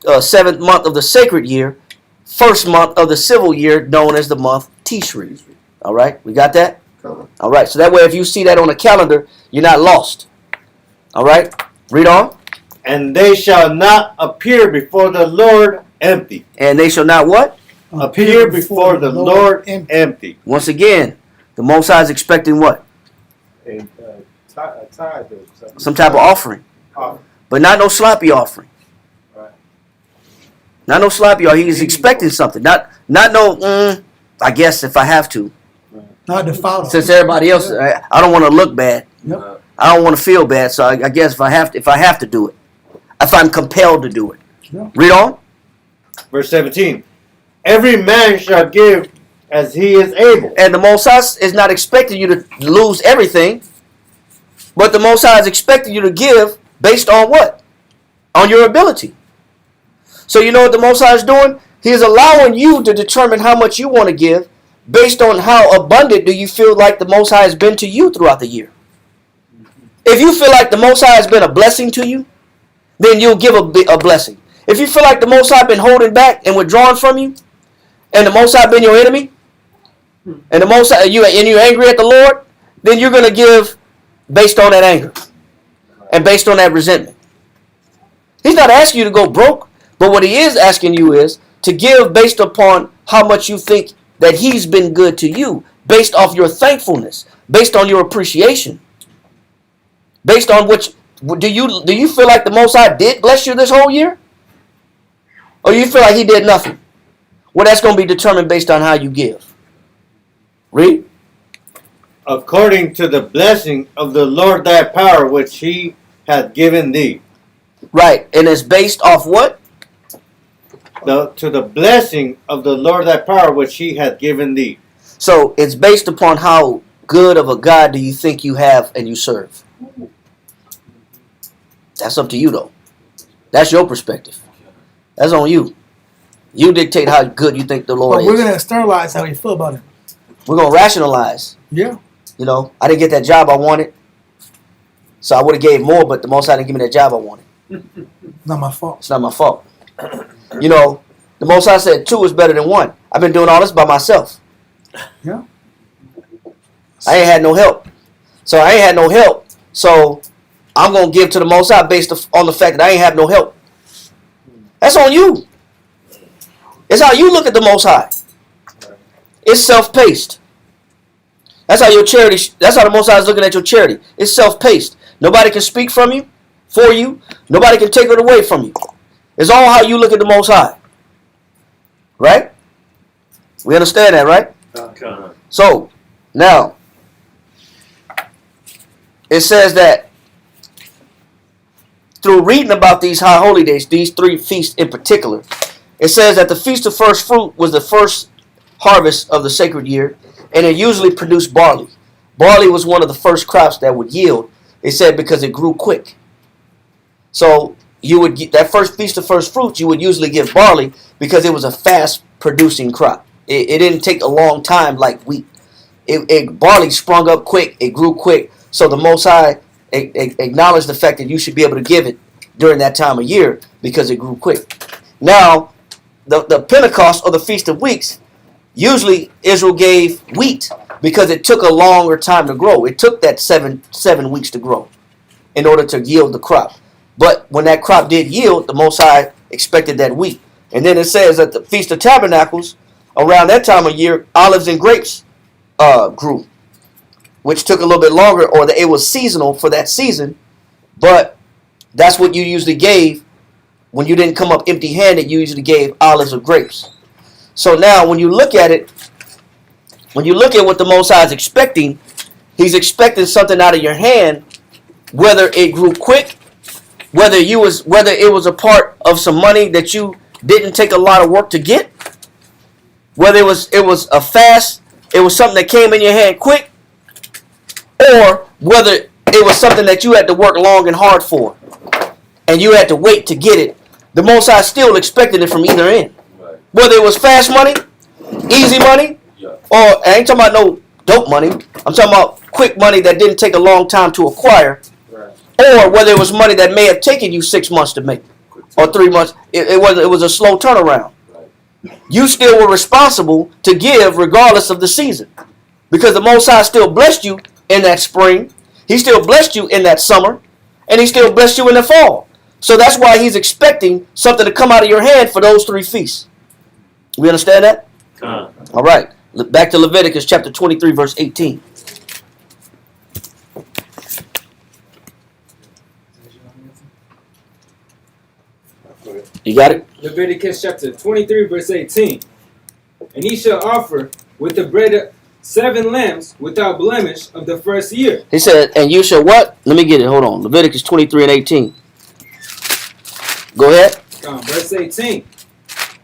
7th month of the sacred year, 1st month of the civil year, known as the month Tishri. All right, we got that? All right, so that way if you see that on the calendar, you're not lost. All right, read on. And they shall not appear before the Lord empty. And they shall not what? Appear before the Lord empty. Once again, the Most High is expecting what? A tithe or something. Some type of offering. But not no sloppy offering. Right. Not no sloppy offering. He's expecting something. Not no, I guess if I have to. Not the follow. Since everybody else, I don't want to look bad. Yep. I don't want to feel bad, so I guess if I have to do it. If I'm compelled to do it. Yeah. Read on. Verse 17. Every man shall give as he is able. And the Most High is not expecting you to lose everything, but the Most High is expecting you to give based on what? On your ability. So you know what the Most High is doing? He is allowing you to determine how much you want to give based on how abundant do you feel like the Most High has been to you throughout the year. If you feel like the Most High has been a blessing to you, then you'll give a blessing. If you feel like the Most High been holding back and withdrawing from you, and the Most High been your enemy, and the Most High, you're angry at the Lord, then you're going to give based on that anger and based on that resentment. He's not asking you to go broke, but what he is asking you is to give based upon how much you think that he's been good to you, based off your thankfulness, based on your appreciation, based on which. Do you feel like the Most High did bless you this whole year? Or you feel like he did nothing? Well, that's going to be determined based on how you give. Read. According to the blessing of the Lord thy power, which he hath given thee. Right. And it's based off what? To the blessing of the Lord thy power, which he hath given thee. So it's based upon how good of a God do you think you have and you serve. That's up to you, though. That's your perspective. That's on you. You dictate how good you think the Lord is. We're going to externalize how we feel about it. We're going to rationalize. Yeah. You know, I didn't get that job I wanted, so I would have gave more, but the Most High didn't give me that job I wanted. Not my fault. It's not my fault. You know, the Most High said 2 is better than 1. I've been doing all this by myself. Yeah. I ain't had no help. So I'm going to give to the Most High based on the fact that I ain't have no help. That's on you. It's how you look at the Most High. It's self-paced. That's how the Most High is looking at your charity. It's self-paced. Nobody can speak for you. Nobody can take it away from you. It's all how you look at the Most High. Right? We understand that, right? Okay. So, now, it says that through reading about these high holy days, these 3 feasts in particular, it says that the Feast of First Fruit was the first harvest of the sacred year, and it usually produced barley. Barley was one of the first crops that would yield, it said, because it grew quick. So you would get that first Feast of First Fruits, you would usually give barley because it was a fast producing crop. It didn't take a long time like wheat. Barley sprung up quick, it grew quick. So the Most High acknowledged the fact that you should be able to give it during that time of year because it grew quick. Now, the Pentecost or the Feast of Weeks, usually Israel gave wheat because it took a longer time to grow. It took that seven weeks to grow in order to yield the crop. But when that crop did yield, the Most High expected that wheat. And then it says that the Feast of Tabernacles, around that time of year, olives and grapes grew, which took a little bit longer, or that it was seasonal for that season. But that's what you usually gave when you didn't come up empty-handed. You usually gave olives or grapes. So now, when you look at it, when you look at what the Most High is expecting, He's expecting something out of your hand, whether it grew quick, whether it was a part of some money that you didn't take a lot of work to get, whether it was it was something that came in your hand quick, or whether it was something that you had to work long and hard for, and you had to wait to get it, the Most High still expected it from either end. Right. Whether it was fast money, easy money, Yeah. or I ain't talking about no dope money. I'm talking about quick money that didn't take a long time to acquire, Right. or whether it was money that may have taken you 6 months to make, or 3 months. It was a slow turnaround. Right. You still were responsible to give regardless of the season, because the Most High still blessed you in that spring. He still blessed you in that summer, and he still blessed you in the fall. So that's why he's expecting something to come out of your hand for those 3 feasts. We understand that? All right. Back to Leviticus chapter 23, verse 18. You got it? Leviticus chapter 23, verse 18. And he shall offer with the bread 7 lambs without blemish of the first year. He said, and you shall what? Let me get it. Hold on. Leviticus 23 and 18. Go ahead. Verse 18.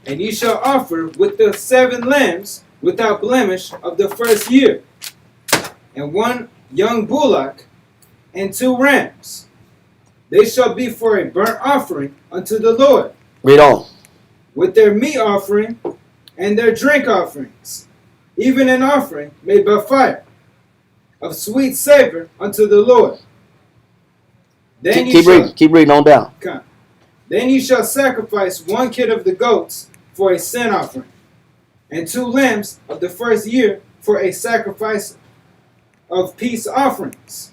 And ye shall offer with the 7 lambs without blemish of the first year, and 1 young bullock, and 2 rams. They shall be for a burnt offering unto the Lord, Read on. with their meat offering and their drink offerings, even an offering made by fire, of sweet savor unto the Lord. Then Keep reading on down. Then ye shall sacrifice 1 kid of the goats for a sin offering, and 2 lambs of the first year for a sacrifice of peace offerings.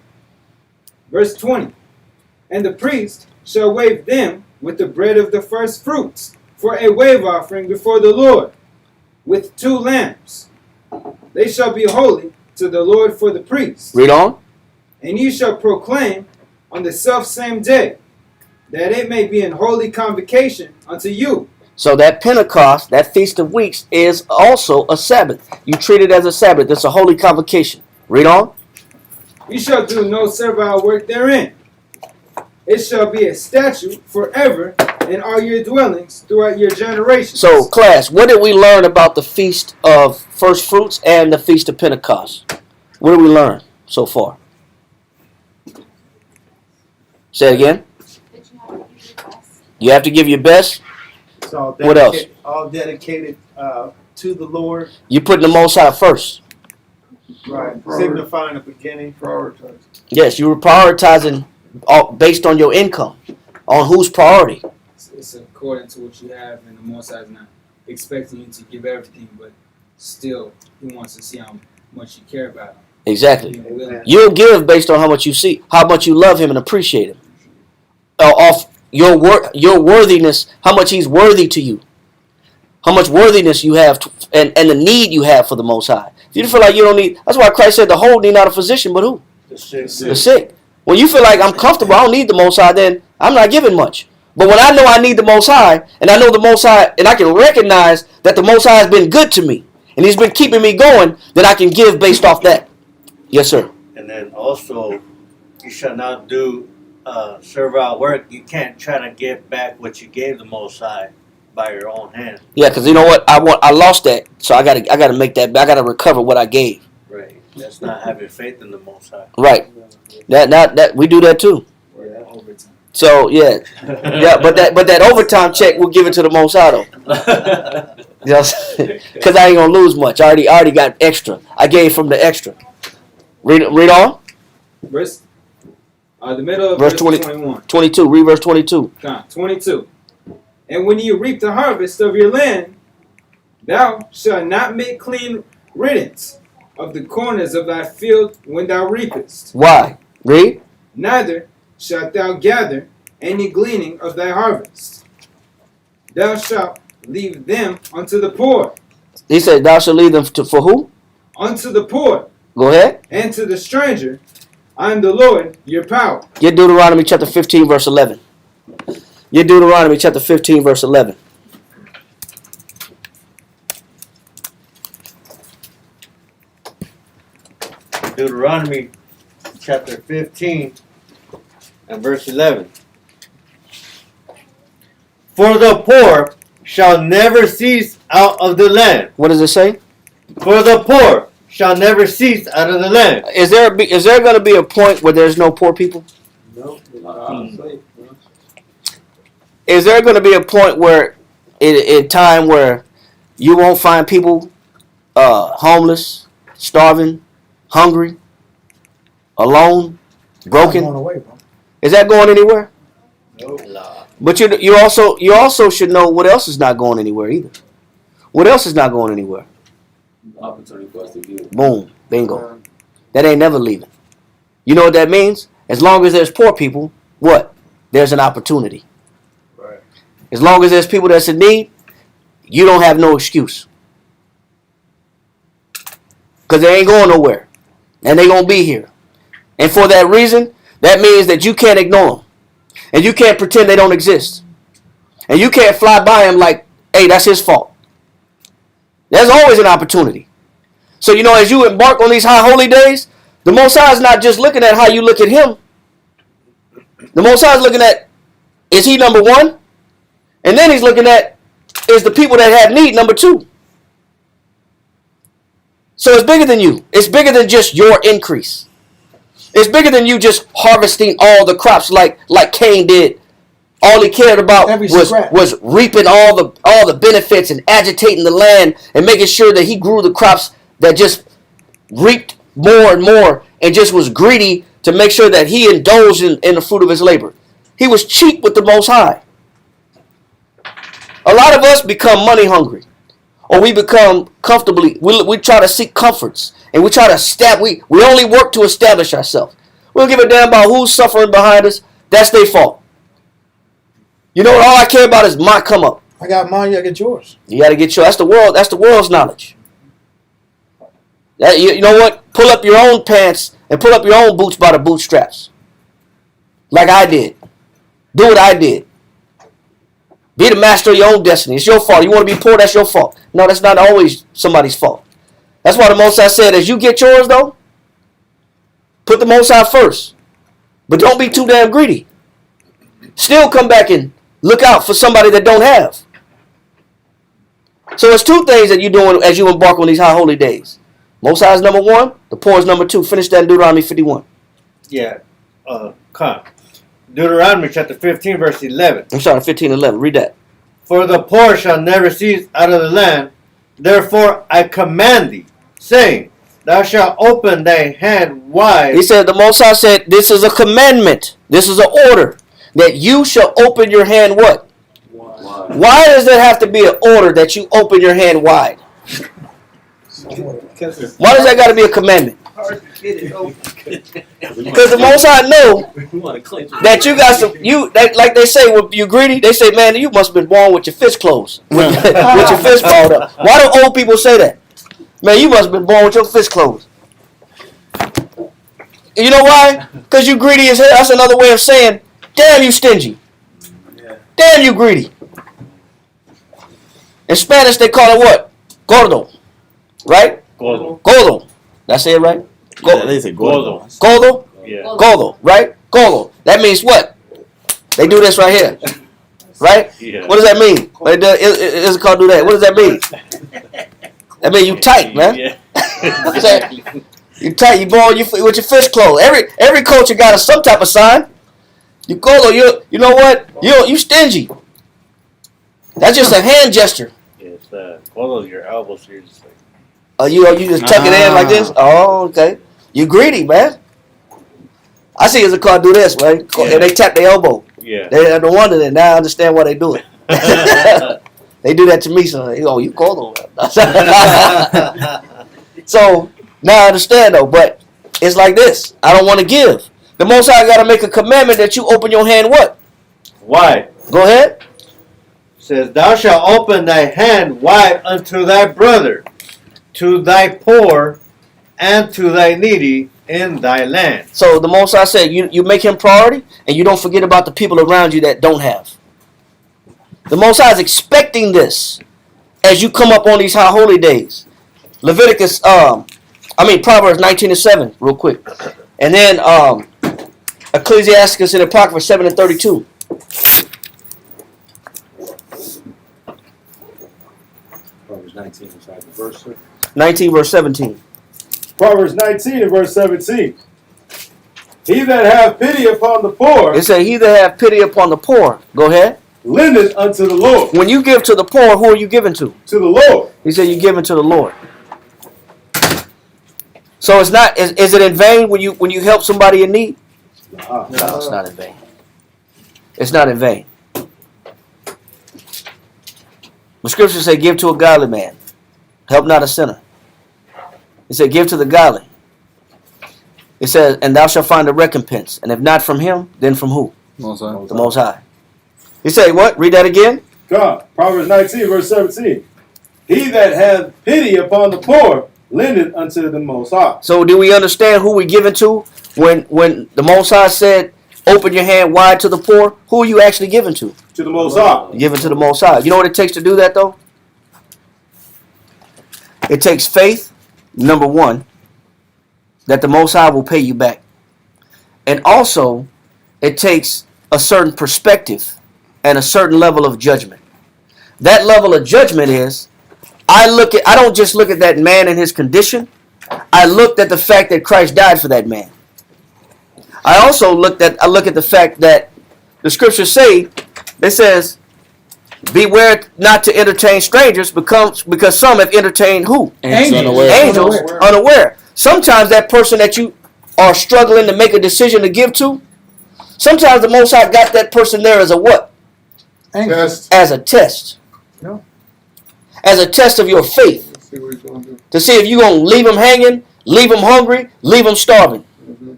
Verse 20. And the priest shall wave them with the bread of the first fruits for a wave offering before the Lord, with 2 lambs. They shall be holy to the Lord for the priest. Read on. And ye shall proclaim on the selfsame day, that it may be an holy convocation unto you. So that Pentecost, that Feast of Weeks, is also a Sabbath. You treat it as a Sabbath. It's a holy convocation. Read on. You shall do no servile work therein. It shall be a statute forever in all your dwellings throughout your generations. So, class, what did we learn about the Feast of First Fruits and the Feast of Pentecost? What did we learn so far? Say it again. You have to give your best. So What else? All dedicated to the Lord. You put the Most High first. Right. Signifying the beginning. Prioritize. Yes, you were prioritizing based on your income, on whose priority. It's according to what you have, and the Most High is not expecting you to give everything, but still, He wants to see how much you care about Him. Exactly. You'll give based on how much you see, how much you love Him and appreciate Him. Off your worthiness, how much He's worthy to you, how much worthiness you have, and the need you have for the Most High. If you feel like you don't need, that's why Christ said the whole need not a physician, but who? The sick. The sick. When you feel like I'm comfortable, I don't need the Most High, then I'm not giving much. But when I know I need the Most High, and I know the Most High, and I can recognize that the Most High has been good to me, and He's been keeping me going, then I can give based off that. Yes, sir. And then also, you shall not do servile work. You can't try to get back what you gave the Most High by your own hand. Yeah, because you know what? I lost that, so I gotta make that. I gotta recover what I gave. Right. That's not having faith in the Most High. Right. That we do that too. Yeah. So yeah, but that overtime check we'll give it to the Most High though. Because I ain't gonna lose much. I already got extra. I gave from the extra. Read on. Verse, the middle of verse 21. 22. Read verse 22. 22. And when you reap the harvest of your land, thou shalt not make clean riddance of the corners of thy field when thou reapest. Why? Read. Neither shalt thou gather any gleaning of thy harvest. Thou shalt leave them unto the poor. He said, thou shalt leave them for who? Unto the poor. Go ahead. And to the stranger. I am the Lord, your power. Get Deuteronomy chapter 15, verse 11. Get Deuteronomy chapter 15, verse 11. Deuteronomy chapter 15 and verse 11. For the poor shall never cease out of the land. What does it say? For the poor shall never cease out of the land. Is there going to be a point where there's no poor people? No. Is there going to be a point where, in time where you won't find people homeless, starving, hungry, alone, broken? Going away, bro. Is that going anywhere? Nope. But you also should know what else is not going anywhere either. What else is not going anywhere? Opportunity for us to give. Boom, bingo. That ain't never leaving. You know what that means? As long as there's poor people, what? There's an opportunity. Right. As long as there's people that's in need, you don't have no excuse. Because they ain't going nowhere. And they going to be here. And for that reason, that means that you can't ignore them. And you can't pretend they don't exist. And you can't fly by them like, hey, that's his fault. There's always an opportunity. So, as you embark on these high holy days, the Most High is not just looking at how you look at him. The Most High is looking at, is he number one? And then he's looking at, is the people that have need number two? So it's bigger than you. It's bigger than just your increase. It's bigger than you just harvesting all the crops like Cain did. All he cared about was reaping all the benefits and agitating the land and making sure that he grew the crops that just reaped more and more and just was greedy to make sure that he indulged in the fruit of his labor. He was cheap with the Most High. A lot of us become money hungry. Or we become comfortably, we try to seek comforts. And we try to we only work to establish ourselves. We don't give a damn about who's suffering behind us. That's their fault. You know what? All I care about is my come up. I got mine, you gotta get yours. You gotta get yours. That's the world's knowledge. You know what? Pull up your own pants and pull up your own boots by the bootstraps. Like I did. Do what I did. Be the master of your own destiny. It's your fault. You want to be poor, that's your fault. No, that's not always somebody's fault. That's why the Most High said, as you get yours, though, put the Most High first. But don't be too damn greedy. Still come back and look out for somebody that don't have. So it's two things that you're doing as you embark on these high holy days. Most High is number one. The poor is number two. Finish that in Deuteronomy 51. Yeah. Deuteronomy chapter 15, verse 11. I'm sorry, 15:11. Read that. For the poor shall never cease out of the land. Therefore I command thee, saying, thou shalt open thy hand wide. He said, the Most High said, this is a commandment. This is an order. That you shall open your hand what? Wide. Why does there have to be an order that you open your hand wide? Why does that got to be a commandment? Because the Most High know that you got some. Like they say, when you greedy, they say, man, you must have been born with your fist closed, with your fist balled up. Why do old people say that? Man, you must have been born with your fist closed. You know why? Because you greedy as hell. That's another way of saying, damn you stingy. Damn you greedy. In Spanish, they call it what? Gordo. Right? Gordo. Did I say it right? Yeah, they say gordo. Gordo? Yeah. Gordo, right? Gordo. That means what? They do this right here. Right? Yeah. What does that mean? Is it called do that? What does that mean? That means you tight, man. Yeah. You tight, you born with your fist closed. Every culture got some type of sign. You gordo, you know what? You stingy. That's just a hand gesture. Yes, gordo, your elbows here just like. You just tuck it in like this? Oh, okay. You greedy, man. I see it's a car do this, right? Yeah. And they tap their elbow. Yeah. They no wonder that now I understand why they do it. They do that to me, so you call them. So now I understand though, but it's like this. I don't want to give. The Most High got to make a commandment that you open your hand what? Wide. Go ahead. Says, thou shalt open thy hand wide unto thy brother, to thy poor, and to thy needy in thy land. So the Most High said, you make him priority, and you don't forget about the people around you that don't have. The Most High is expecting this as you come up on these high holy days. Proverbs 19:7, real quick. And then Ecclesiasticus in Apocrypha 7:32. 19, verse 19 verse 17. Proverbs 19 and verse 17. He that hath pity upon the poor. It said, he that hath pity upon the poor. Go ahead. Lendeth unto the Lord. When you give to the poor, who are you giving to? To the Lord. He said you're giving to the Lord. So it's not. Is it in vain when you help somebody in need? No, it's not in vain. It's not in vain. The scriptures say, "Give to a godly man, help not a sinner." It said, "Give to the godly." It says, "And thou shalt find a recompense, and if not from him, then from who? Most High. The Most High." He said, "What? Read that again." God. Proverbs 19 verse 17. He that hath pity upon the poor lendeth unto the Most High. So do we understand who we giving to when the Most High said, "Open your hand wide to the poor"? Who are you actually giving to? To the Most High. You're giving to the Most High. You know what it takes to do that, though? It takes faith, number one, that the Most High will pay you back. And also, it takes a certain perspective and a certain level of judgment. That level of judgment is, I don't just look at that man and his condition. I looked at the fact that Christ died for that man. I also look at the fact that the scriptures say, it says, "Beware not to entertain strangers, because some have entertained" who? Angels unaware. Sometimes that person that you are struggling to make a decision to give to, sometimes the Most High got that person there as a what? Test. As a test. No. As a test of your faith. See what he's gonna do. To see if you're going to leave them hanging, leave them hungry, leave them starving. Mm-hmm.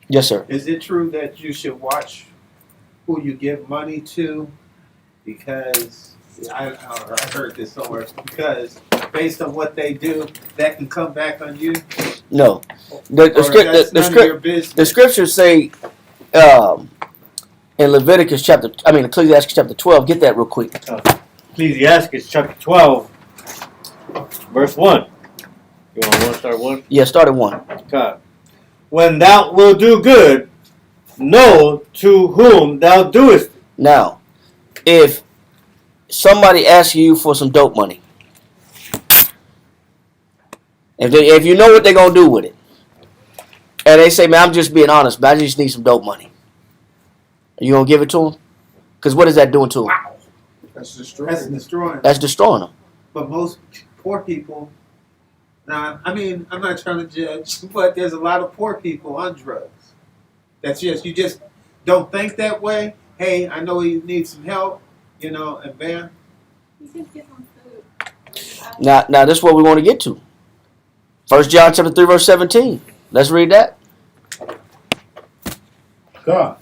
Yes, sir. Is it true that you should watch who you give money to? Because I heard this somewhere. Because based on what they do, that can come back on you. No. The scriptures say in Ecclesiastes chapter 12, get that real quick. Ecclesiastes chapter 12, verse 1. You want to start 1? Yeah, start at 1. God. When thou wilt do good, know to whom thou doest. Now, if somebody asks you for some dope money, if you know what they're going to do with it, and they say, "Man, I'm just being honest, but I just need some dope money," are you going to give it to them? Because what is that doing to them? That's destroying. That's destroying them. But most poor people, now, I mean, I'm not trying to judge, but there's a lot of poor people on drugs. That's you just don't think that way. Hey, I know you need some help, and bam. Now this is what we want to get to. 1 John chapter 3, verse 17. Let's read that. God.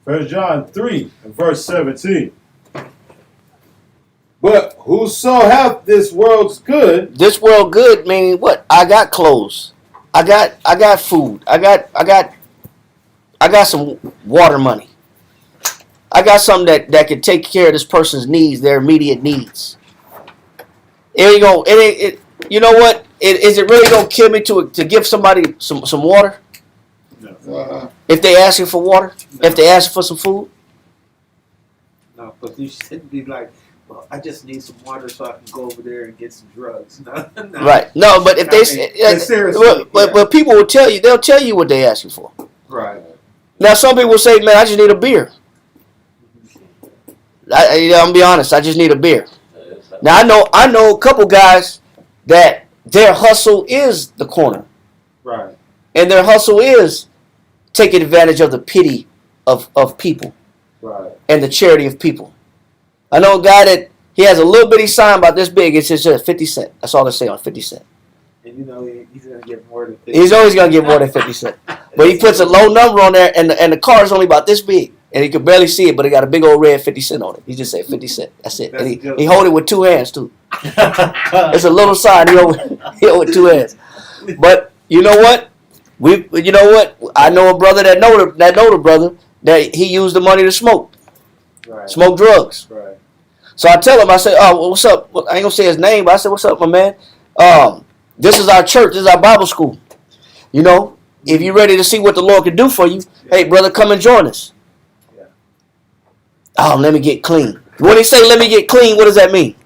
1 John 3 and verse 17. But whoso hath this world's good. This world good meaning what? I got clothes. I got food. I got some water money. I got something that can take care of this person's needs, their immediate needs. You know what? Is it really gonna kill me to give somebody some water? No. If they asking for water? No. If they asking for some food? No, but you shouldn't be like, well, I just need some water so I can go over there and get some drugs. No. Right. No, but if but people will tell you, they'll tell you what they asking for. Right. Now some people will say, "Man, I just need a beer." I'm gonna be honest, I just need a beer. Now I know a couple guys that their hustle is the corner. Right. And their hustle is taking advantage of the pity of people. Right. And the charity of people. I know a guy that he has a little bitty sign about this big. It says 50 cents. That's all they say on 50 cents. And he's going to get more than 50 He's always going to get more than 50 cents. But he puts a low number on there, and the car is only about this big. And he can barely see it, but it got a big old red 50 cent on it. He just said 50 cents. That's it. And he hold it with two hands, too. It's a little sign. He hold it with two hands. But you know what? I know a brother that know the brother that he used the money to smoke. Right. Smoke drugs. Right. So I tell him, I say, "Oh, well, what's up?" I ain't gonna say his name, but I said, "What's up, my man? This is our church. This is our Bible school. If you're ready to see what the Lord can do for you, hey, brother, come and join us." Yeah. Oh, let me get clean. When they say "let me get clean," what does that mean?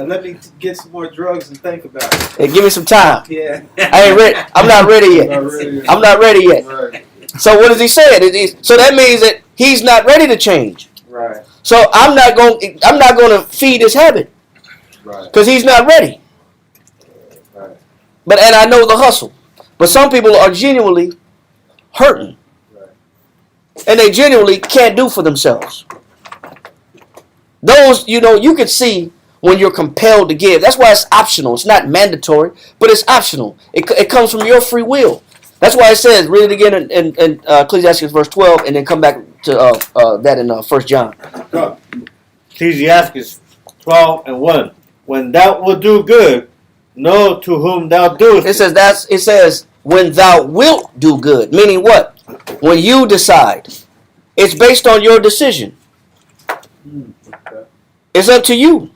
Let me get some more drugs and think about it. Hey, give me some time. Yeah. I ain't ready. I'm not ready yet. I'm not ready yet. Right. So what does he say? So that means that he's not ready to change. Right. So I'm not going to feed his habit Right. because he's not ready. Right. And I know the hustle. But some people are genuinely hurting. And they genuinely can't do for themselves. Those, you can see when you're compelled to give. That's why it's optional. It's not mandatory, but it's optional. It comes from your free will. That's why it says, read it again in Ecclesiastes verse 12, and then come back to that in 1 John. Ecclesiastes 12:1. When thou wilt do good, know to whom thou doest. It says when thou wilt do good, meaning what? When you decide. It's based on your decision. It's up to you.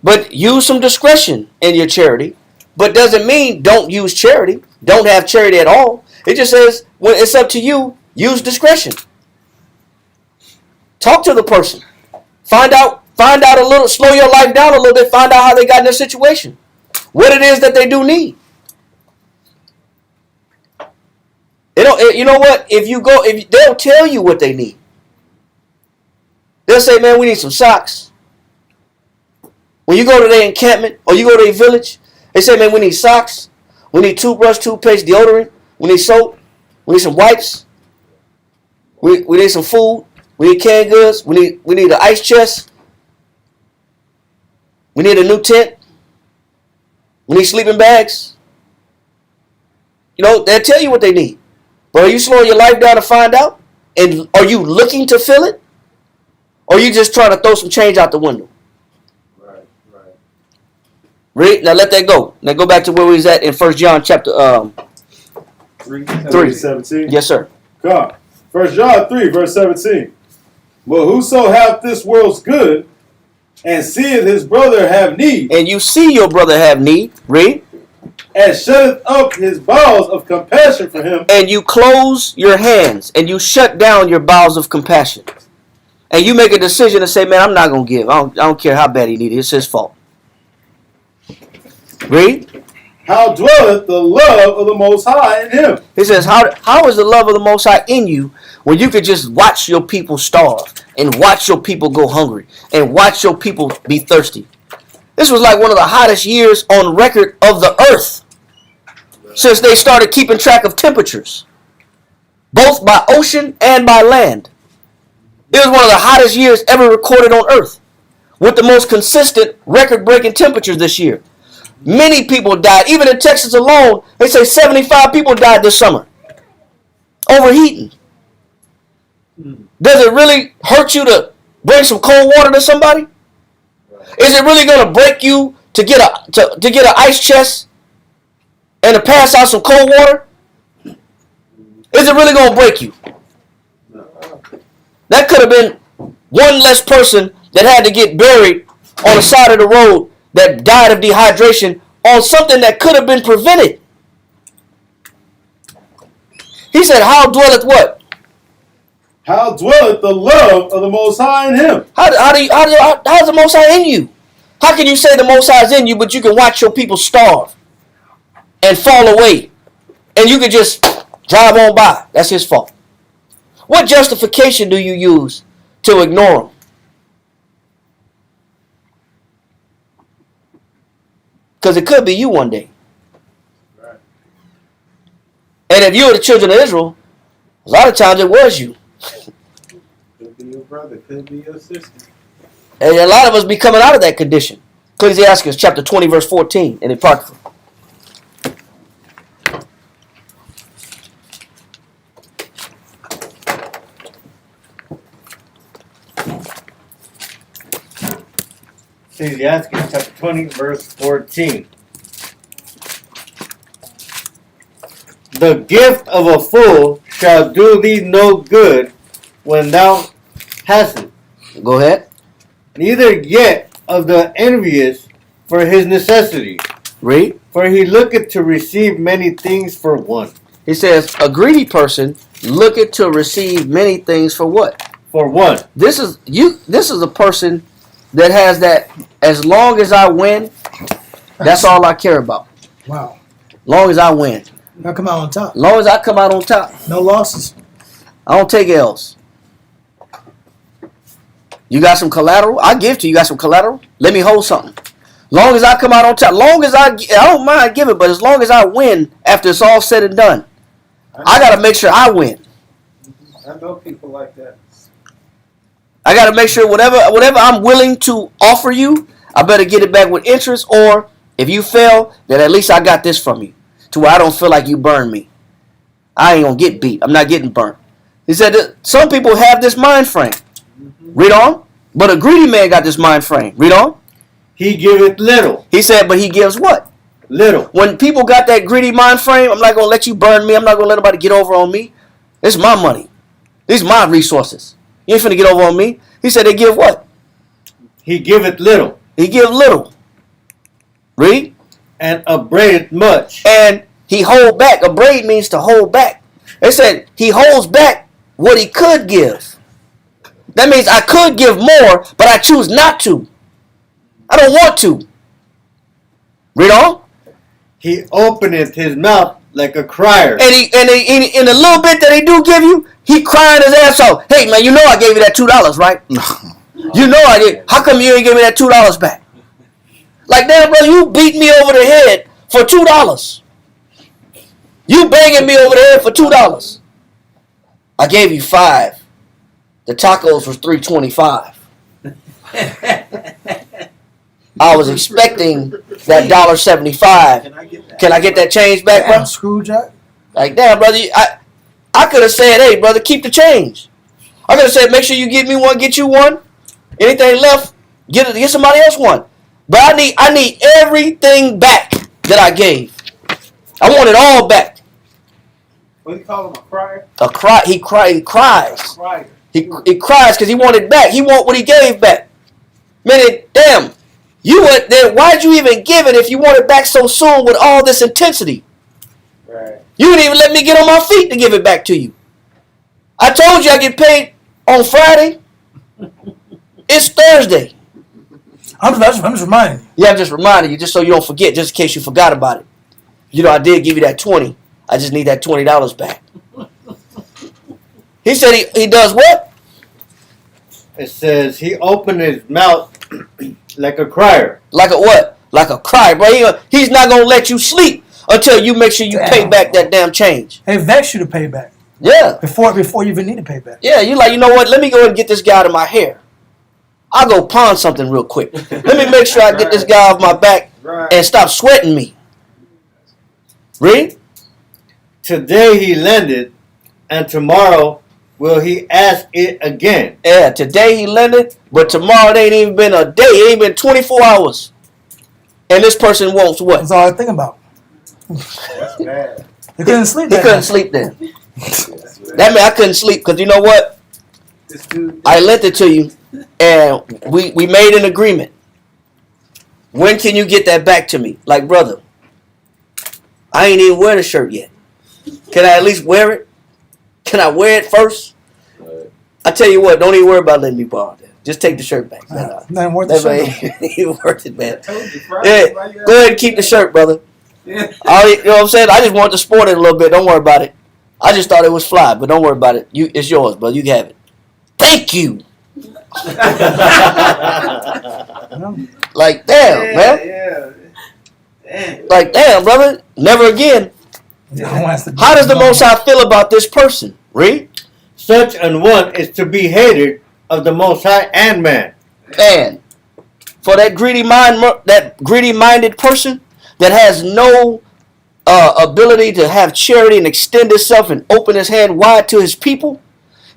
But use some discretion in your charity. But doesn't mean don't use charity. Don't have charity at all. It just says when it's up to you, use discretion. Talk to the person. Find out a little, slow your life down a little bit, find out how they got in their situation. What it is that they do need. You know what? If they'll tell you what they need. They'll say, man, we need some socks. When you go to their encampment or you go to their village, they say, man, we need socks. We need toothbrush, toothpaste, deodorant. We need soap. We need some wipes. We need some food. We need canned goods. We need an ice chest. We need a new tent. We need sleeping bags. They'll tell you what they need. But are you slowing your life down to find out? And are you looking to fill it? Or are you just trying to throw some change out the window? Right. Read. Now let that go. Now go back to where we was at in 1 John chapter 3. 17. Yes, sir. God. 1 John 3, verse 17. But whoso hath this world's good, and seeth his brother have need. And you see your brother have need. Read. And shutteth up his bowels of compassion for him. And you close your hands and you shut down your bowels of compassion. And you make a decision to say, man, I'm not going to give. I don't care how bad he needs it. It's his fault. Read. How dwelleth the love of the Most High in him? He says, how is the love of the Most High in you when you could just watch your people starve and watch your people go hungry and watch your people be thirsty? This was like one of the hottest years on record of the earth since they started keeping track of temperatures, both by ocean and by land. It was one of the hottest years ever recorded on earth with the most consistent record-breaking temperatures this year. Many people died. Even in Texas alone, they say 75 people died this summer. Overheating. Does it really hurt you to bring some cold water to somebody? Is it really going to break you to get an ice chest and to pass out some cold water? Is it really going to break you? That could have been one less person that had to get buried on the side of the road that died of dehydration on something that could have been prevented. He said, how dwelleth what? How dwelleth the love of the Most High in him? How's the Most High in you? How can you say the Most High is in you, but you can watch your people starve and fall away, and you can just drive on by? That's his fault. What justification do you use to ignore him? Because it could be you one day. Right. And if you were the children of Israel, a lot of times it was you. Could be your brother, could be your sister. And a lot of us be coming out of that condition. Ecclesiastes chapter 20, verse 14 in the Apocrypha. Ecclesiastes chapter 20, verse 14. The gift of a fool shall do thee no good when thou hast it. Go ahead. Neither yet of the envious for his necessity. Read. For he looketh to receive many things for one. He says, a greedy person looketh to receive many things for what? For one. This is a person that has that, as long as I win, that's all I care about. Wow. Long as I win. I come out on top. Long as I come out on top. No losses. I don't take L's. You got some collateral? I give to you. You got some collateral? Let me hold something. Long as I come out on top. Long as I don't mind giving, but as long as I win after it's all said and done, I got to make sure I win. I know people like that. I got to make sure whatever I'm willing to offer you, I better get it back with interest, or if you fail, then at least I got this from you to where I don't feel like you burned me. I ain't going to get beat. I'm not getting burnt. He said that some people have this mind frame. Read on. But a greedy man got this mind frame. Read on. He giveth little. He said, but he gives what? Little. When people got that greedy mind frame, I'm not going to let you burn me. I'm not going to let nobody get over on me. This is my money. These are my resources. You ain't finna get over on me. He said they give what? He giveth little. He give little. Read. And upbraideth much. And he hold back. Upbraid means to hold back. They said he holds back what he could give. That means I could give more, but I choose not to. I don't want to. Read on. He openeth his mouth like a crier. And in the little bit that he do give you, he crying his ass off. Hey man, you know I gave you that $2, right? You know I did. How come you ain't give me that $2 back? Like damn brother, you beat me over the head for $2. You banging me over the head for $2. I gave you $5. The tacos was $3.25. I was expecting that $1.75. Can I get that change back, bro? Screwjack. Like damn, brother, I could have said, hey, brother, keep the change. I could have said, make sure you give me one, get you one. Anything left, get somebody else one. But I need everything back that I gave. I want it all back. What do you call him, a crier? He cries. Crier. He cries because he wanted back. He want what he gave back. Meaning, damn, you went there. Why'd you even give it if you want it back so soon with all this intensity? Right. You didn't even let me get on my feet to give it back to you. I told you I get paid on Friday. It's Thursday. I'm just reminding you. Yeah, I'm just reminding you, just so you don't forget, just in case you forgot about it. You know, I did give you that 20. I just need that $20 back. He said he does what? It says he opened his mouth like a crier. Like a what? Like a cry, bro. He's not going to let you sleep until you make sure you pay back that damn change. They vex you to pay back. Yeah. Before you even need to pay back. Yeah, you like, you know what? Let me go and get this guy out of my hair. I'll go pawn something real quick. Let me make sure I get this guy off my back and stop sweating me. Read. Today he lended, and tomorrow will he ask it again. Yeah, today he lended, but tomorrow it ain't even been a day. It ain't been 24 hours. And this person wants what? That's all I think about. That's bad. He couldn't sleep. He couldn't sleep then. That meant I couldn't sleep because you know what? I lent it to you, and we made an agreement. When can you get that back to me? Like, brother, I ain't even wear the shirt yet. Can I at least wear it? Can I wear it first? I tell you what, don't even worry about letting me borrow that. Just take the shirt back. Not worth the shirt. Ain't worth it, man. Yeah, go ahead and keep the shirt, brother. Yeah. You know what I'm saying? I just wanted to sport it a little bit. Don't worry about it. I just thought it was fly, but don't worry about it. It's yours, brother. You can have it. Thank you. Like, damn, man. Yeah. Like, damn, brother. Never again. How does the Most High feel about this person? Read. Such an one is to be hated of the Most High and man. And for that greedy-minded person that has no ability to have charity and extend himself and open his hand wide to his people,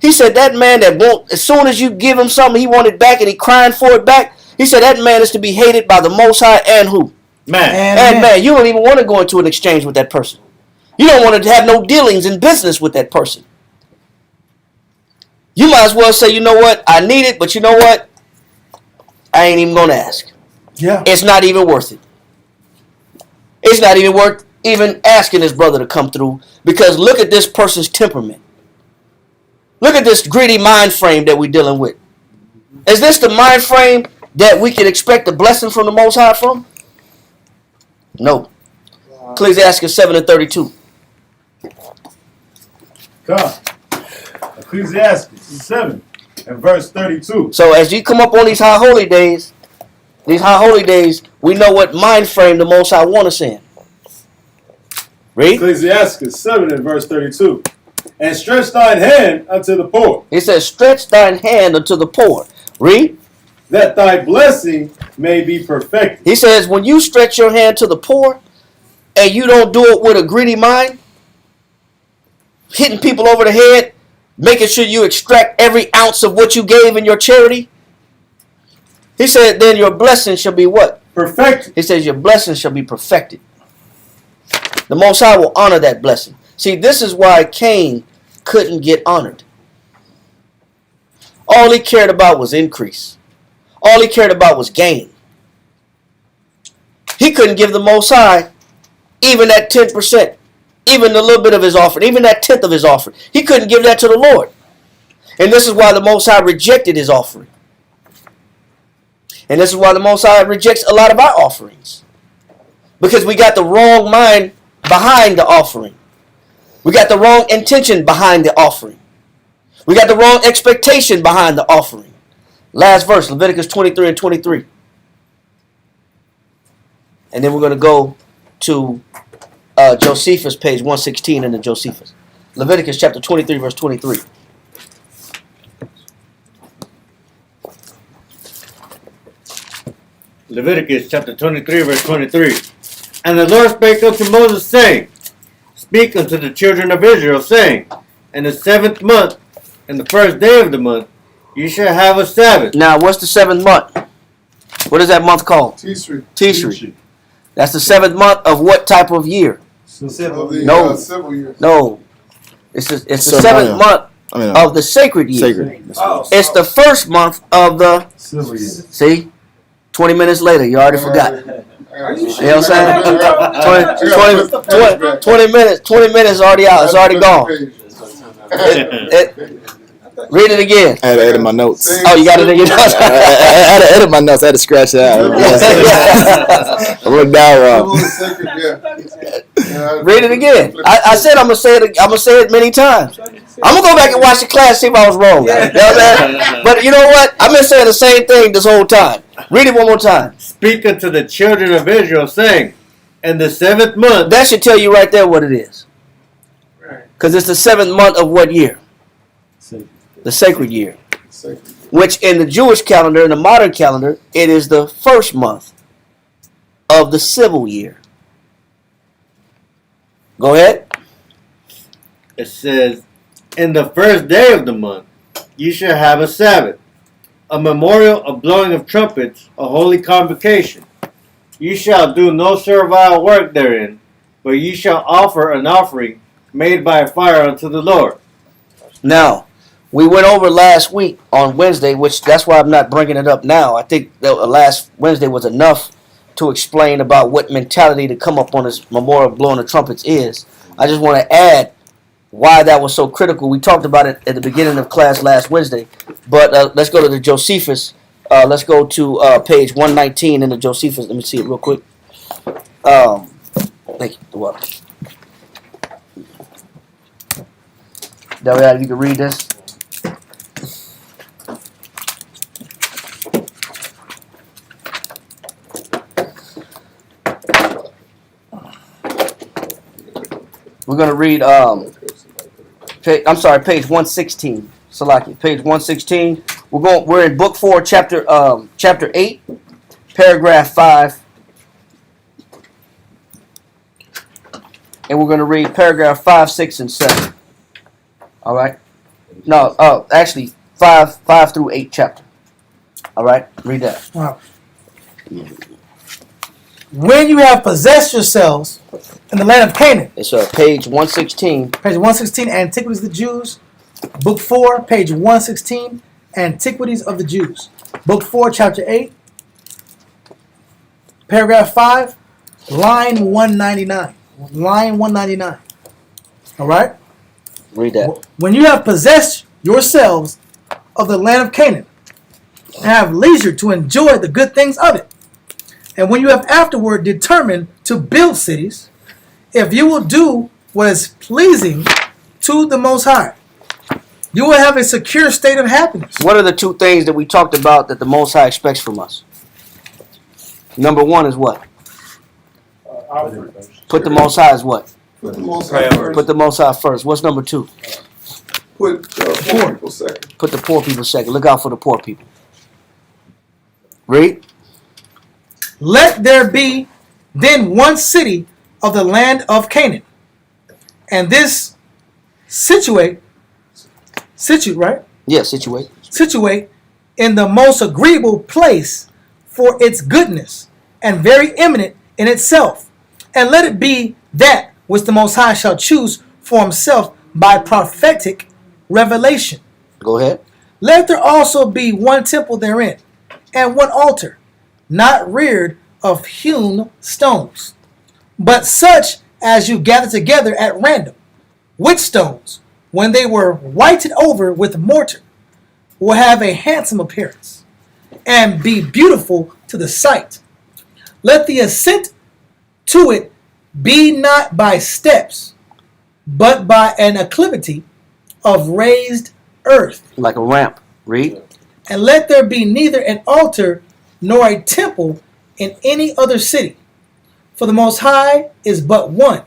he said that man that won't, as soon as you give him something, he want it back and he crying for it back. He said that man is to be hated by the Most High and who? Man. And man, you don't even want to go into an exchange with that person. You don't want to have no dealings in business with that person. You might as well say, you know what, I need it, but you know what, I ain't even going to ask. Yeah. It's not even worth it. It's not even worth even asking this brother to come through, because look at this person's temperament. Look at this greedy mind frame that we're dealing with. Is this the mind frame that we can expect a blessing from the Most High from? No. Ecclesiastes 7:32. Come. Ecclesiastes 7 and verse 32. So as you come up on these high holy days, we know what mind frame the Most High want us in. Read. Ecclesiastes 7 and verse 32. And stretch thine hand unto the poor. It says, stretch thine hand unto the poor. Read. That thy blessing may be perfected. He says, when you stretch your hand to the poor, and you don't do it with a greedy mind, hitting people over the head, making sure you extract every ounce of what you gave in your charity, he said, then your blessing shall be what? Perfected. He says, your blessing shall be perfected. The Most High will honor that blessing. See, this is why Cain couldn't get honored. All he cared about was increase. All he cared about was gain. He couldn't give the Most High even that 10%, even a little bit of his offering, even that 10th of his offering. He couldn't give that to the Lord. And this is why the Most High rejected his offering. And this is why the Most High rejects a lot of our offerings. Because we got the wrong mind behind the offering. We got the wrong intention behind the offering. We got the wrong expectation behind the offering. Last verse, Leviticus 23 and 23. And then we're going to go to Josephus, page 116 in the Josephus. Leviticus chapter 23, verse 23. Leviticus chapter 23, verse 23. And the Lord spake unto Moses, saying, Speak unto the children of Israel, saying, In the 7th month, in the first day of the month, you shall have a Sabbath. Now, what's the 7th month? What is that month called? Tishri. That's the 7th month of what type of year? Civil year. No. It's the 7th month of the sacred year. It's the first month of the civil year. See? 20 minutes later, you already forgot. You know what I'm saying? 20 minutes already out. It's already gone. Read it again. I had to edit my notes. Oh, you got it in your notes? I had to edit my notes. I had to scratch it out. I wrote down wrong. Read it again. I said I'm gonna say it. I'm gonna say it many times. I'm gonna go back and watch the class, see if I was wrong. You know what I'm saying? But you know what? I've been saying the same thing this whole time. Read it one more time. Speak unto the children of Israel, saying, In the 7th month. That should tell you right there what it is. Because it's the 7th month of what year? The sacred year. Which in the Jewish calendar, in the modern calendar, it is the first month of the civil year. Go ahead. It says, In the first day of the month, you shall have a Sabbath, a memorial of blowing of trumpets, a holy convocation. You shall do no servile work therein, but you shall offer an offering made by fire unto the Lord. Now, we went over last week on Wednesday, which that's why I'm not bringing it up now. I think last Wednesday was enough to explain about what mentality to come up on this memorial of blowing the trumpets is. I just want to add why that was so critical. We talked about it at the beginning of class last Wednesday, but let's go to the Josephus. Let's go to page 119 in the Josephus. Let me see it real quick. Thank you. Well, if you can read this. We're going to read, page 116. Salaki, page 116. We're in book 4, chapter 8, paragraph 5. And we're going to read paragraph 5, 6, and 7. All right? No, actually, 5 through 8 chapter. All right? Read that. Wow. When you have possessed yourselves in the land of Canaan. It's page 116. Page 116, Antiquities of the Jews. Book 4, page 116, Antiquities of the Jews. Book 4, chapter 8, paragraph 5, line 199. Line 199. All right? Read that. When you have possessed yourselves of the land of Canaan, and have leisure to enjoy the good things of it. And when you have afterward determined to build cities, if you will do what is pleasing to the Most High, you will have a secure state of happiness. What are the two things that we talked about that the Most High expects from us? Number one is what? Put the Most High as what? Put the Most High first. Put the Most High first. What's number two? Put poor people second. Put the poor people second. Look out for the poor people. Read. Let there be then one city of the land of Canaan, and this situate, right? Yeah, situate. Situate in the most agreeable place for its goodness, and very eminent in itself. And let it be that which the Most High shall choose for himself by prophetic revelation. Go ahead. Let there also be one temple therein, and one altar, not reared of hewn stones, but such as you gather together at random, which stones, when they were whited over with mortar, will have a handsome appearance, and be beautiful to the sight. Let the ascent to it be not by steps, but by an acclivity of raised earth. Like a ramp. Read. And let there be neither an altar nor a temple in any other city. For the Most High is but one,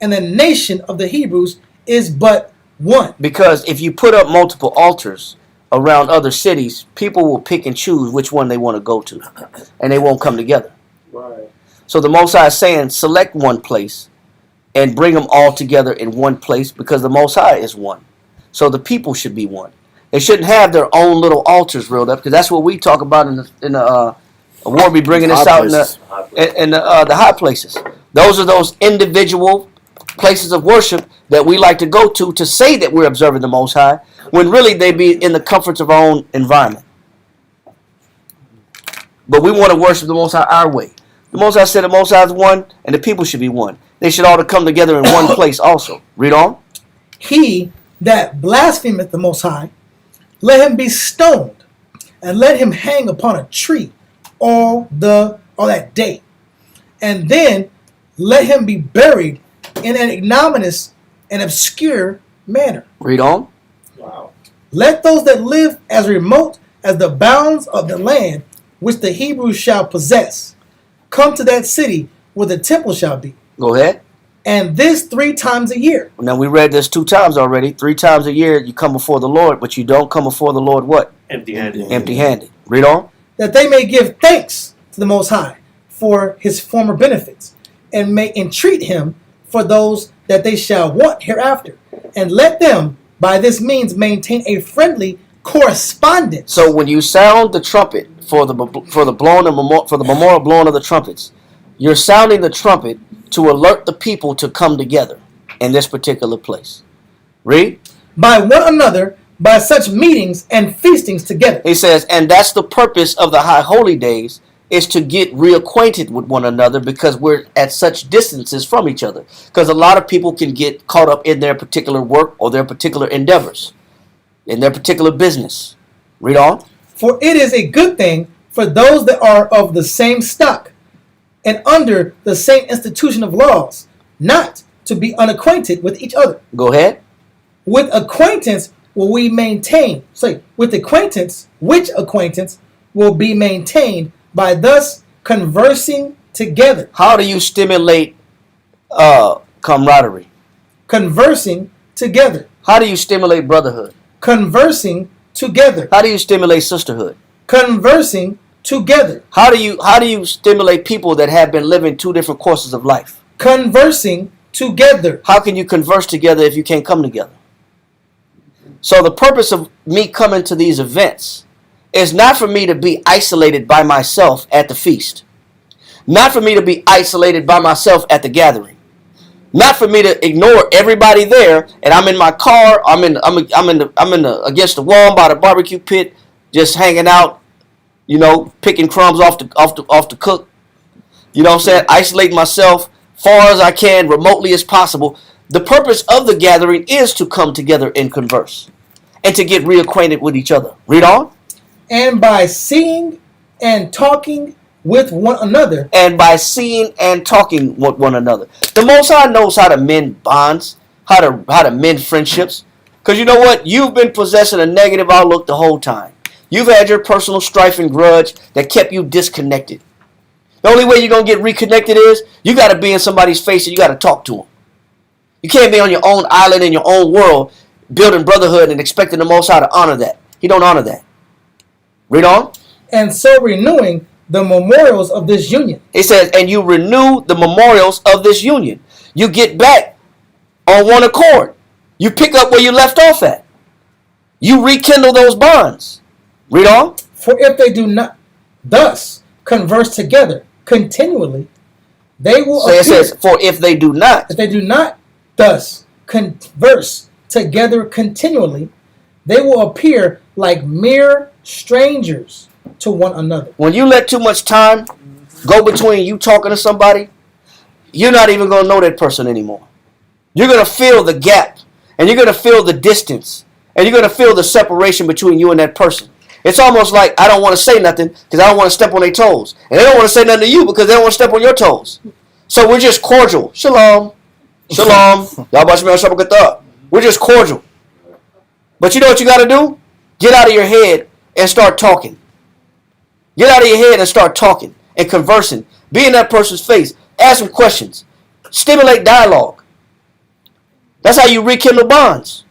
and the nation of the Hebrews is but one. Because if you put up multiple altars around other cities, people will pick and choose which one they want to go to, and they won't come together. Right. So the Most High is saying, select one place and bring them all together in one place, because the Most High is one. So the people should be one. They shouldn't have their own little altars reeled up, because that's what we talk about in the war. Be bringing this out in the high places. Those are those individual places of worship that we like to go to say that we're observing the Most High, when really they be in the comforts of our own environment. But we want to worship the Most High our way. The Most High said the Most High is one, and the people should be one. They should all come together in one place also. Read on. He that blasphemeth the Most High, let him be stoned, and let him hang upon a tree all that day. And then let him be buried in an ignominious and obscure manner. Read on. Wow. Let those that live as remote as the bounds of the land which the Hebrews shall possess come to that city where the temple shall be. Go ahead. And this 3 times a year. Now we read this 2 times already. 3 times a year you come before the Lord, but you don't come before the Lord what? Empty-handed. Empty-handed. Read on. That they may give thanks to the Most High for his former benefits, and may entreat him for those that they shall want hereafter. And let them by this means maintain a friendly correspondence. So when you sound the trumpet for the memorial blowing of the trumpets, you're sounding the trumpet to alert the people to come together in this particular place. Read. By one another, by such meetings and feastings together. He says, and that's the purpose of the high holy days, is to get reacquainted with one another, because we're at such distances from each other. Because a lot of people can get caught up in their particular work or their particular endeavors, in their particular business. Read on. For it is a good thing for those that are of the same stock and under the same institution of laws, not to be unacquainted with each other. Go ahead. With acquaintance will we maintain. With acquaintance, which acquaintance will be maintained by thus conversing together. How do you stimulate camaraderie? Conversing together. How do you stimulate brotherhood? Conversing together. How do you stimulate sisterhood? Conversing together. How do you stimulate people that have been living 2 different courses of life? Conversing together. How can you converse together if you can't come together? So the purpose of me coming to these events is not for me to be isolated by myself at the feast. Not for me to be isolated by myself at the gathering. Not for me to ignore everybody there, and I'm in my car, I'm in the against the wall by the barbecue pit, just hanging out, picking crumbs off the cook. You know what I'm saying? Isolating myself far as I can, remotely as possible. The purpose of the gathering is to come together and converse, and to get reacquainted with each other. Read on. And by seeing and talking with one another. And by seeing and talking with one another. The Most High knows how to mend bonds, how to mend friendships. Because you know what? You've been possessing a negative outlook the whole time. You've had your personal strife and grudge that kept you disconnected. The only way you're going to get reconnected is you got to be in somebody's face and you got to talk to them. You can't be on your own island in your own world building brotherhood and expecting the Most High to honor that. He don't honor that. Read on. And so renewing the memorials of this union. It says, and you renew the memorials of this union. You get back on one accord. You pick up where you left off at. You rekindle those bonds. Read on. For if they do not thus converse together continually, they will So it says, for if they do not. If they do not thus converse together continually, they will appear like mere strangers to one another. When you let too much time go between you talking to somebody, you're not even going to know that person anymore. You're going to feel the gap, and you're going to feel the distance, and you're going to feel the separation between you and that person. It's almost like I don't want to say nothing because I don't want to step on their toes. And they don't want to say nothing to you because they don't want to step on your toes. So we're just cordial. Shalom. Shalom. We're just cordial. But you know what you got to do? Get out of your head and start talking. Get out of your head and start talking and conversing. Be in that person's face. Ask them questions. Stimulate dialogue. That's how you rekindle bonds.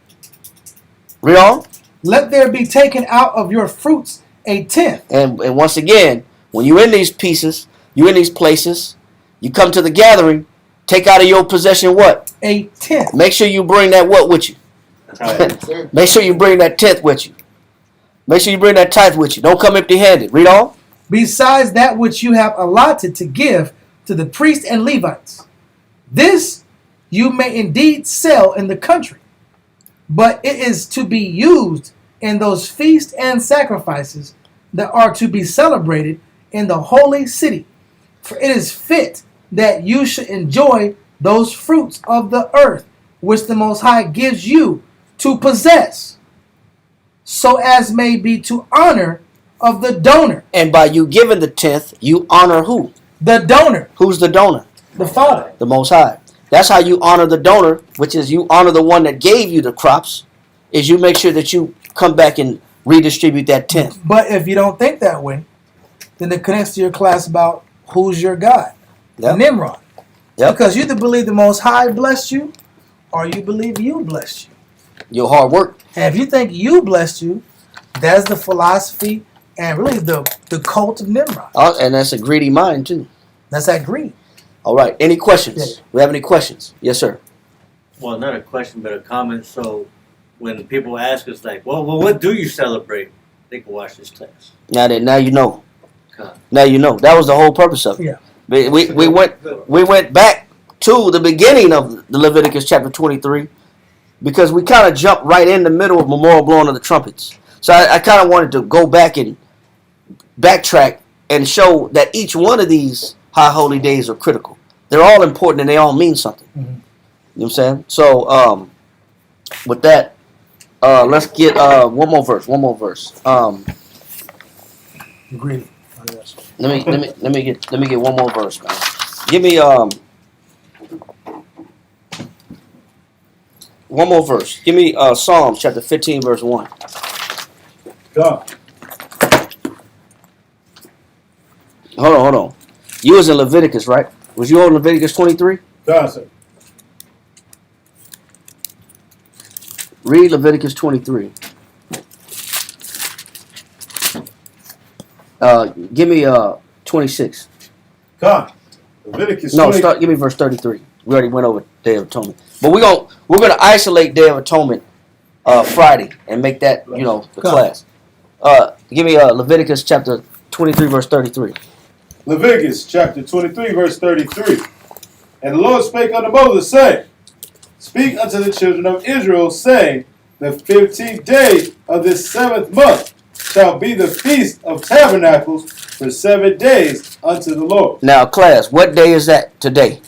Read on. Let there be taken out of your fruits a tenth. And once again, when you're in these pieces, you're in these places, you come to the gathering, take out of your possession what? A tenth. Make sure you bring that what with you? Make sure you bring that tenth with you. Make sure you bring that tithe with you. Don't come empty-handed. Read on. Besides that which you have allotted to give to the priests and Levites. This you may indeed sell in the country, but it is to be used in those feasts and sacrifices that are to be celebrated in the holy city. For it is fit that you should enjoy those fruits of the earth which the Most High gives you to possess, so as may be to honor of the donor. And by you giving the tenth, you honor who? The donor. Who's the donor? The Father. The Most High. That's how you honor the donor, which is you honor the one that gave you the crops, is you make sure that you come back and redistribute that tenth. But if you don't think that way, then it connects to your class about who's your God. Yep. Nimrod. Yep. Because you either believe the Most High blessed you, or you believe you blessed you. Your hard work. And if you think you blessed you, that's the philosophy and really the cult of Nimrod. And that's a greedy mind too. That's that greed. All right. Any questions? Yeah. We have any questions? Yes, sir. Well, not a question, but a comment. So, when people ask us, like, well, what do you celebrate? They can watch this class. Now you know. Okay. Now you know. That was the whole purpose of it. Yeah. We went back to the beginning of the Leviticus chapter 23 because we kind of jumped right in the middle of memorial blowing of the trumpets. So I kind of wanted to go back and backtrack and show that each one of these high holy days are critical. They're all important and they all mean something. Mm-hmm. You know what I'm saying? So with that, let's get one more verse. Agreed. Let me get one more verse, man. Give me one more verse. Give me Psalms chapter 15 verse 1. God. Hold on. You was in Leviticus, right? Was you on Leviticus 23? God, sir. Read Leviticus 23. Give me 26. God. Leviticus. No, give me verse 33. We already went over Day of Atonement, but we're gonna isolate Day of Atonement Friday and make that the class. Give me Leviticus chapter 23 verse 33. Leviticus chapter 23 verse 33. And the Lord spake unto Moses, saying, Speak unto the children of Israel, saying, The 15th day of this 7th month shall be the feast of tabernacles for 7 days unto the Lord. Now, class, what day is that today?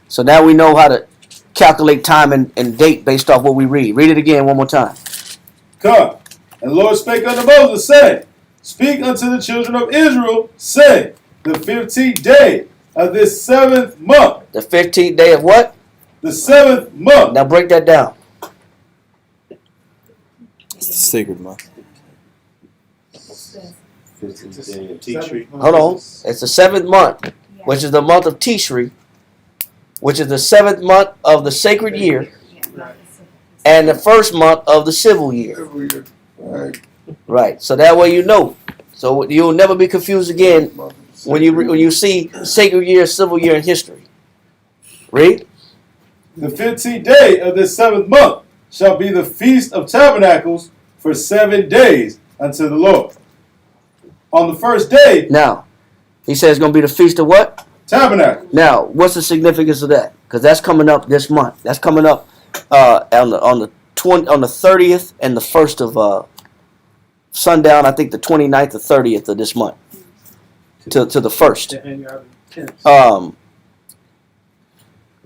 So now we know how to calculate time and date based off what we read. Read it again one more time. God. And the Lord spake unto Moses, saying, Speak unto the children of Israel, saying, The 15th day of this 7th month. The 15th day of what? The 7th month. Now break that down. It's the sacred month. 15th day of Tishri. Hold on. It's the 7th month, which is the month of Tishri, which is the 7th month of the sacred year, and the 1st month of the civil year. Right. So that way you know. So you'll never be confused again when you see sacred year, civil year in history. Read. The 15th day of this 7th month shall be the Feast of Tabernacles for 7 days unto the Lord. On the first day. Now, he says it's going to be the Feast of what? Tabernacle. Now, what's the significance of that? Because that's coming up this month. That's coming up on the 30th and the 1st of sundown. I think the 29th or 30th of this month to the 1st.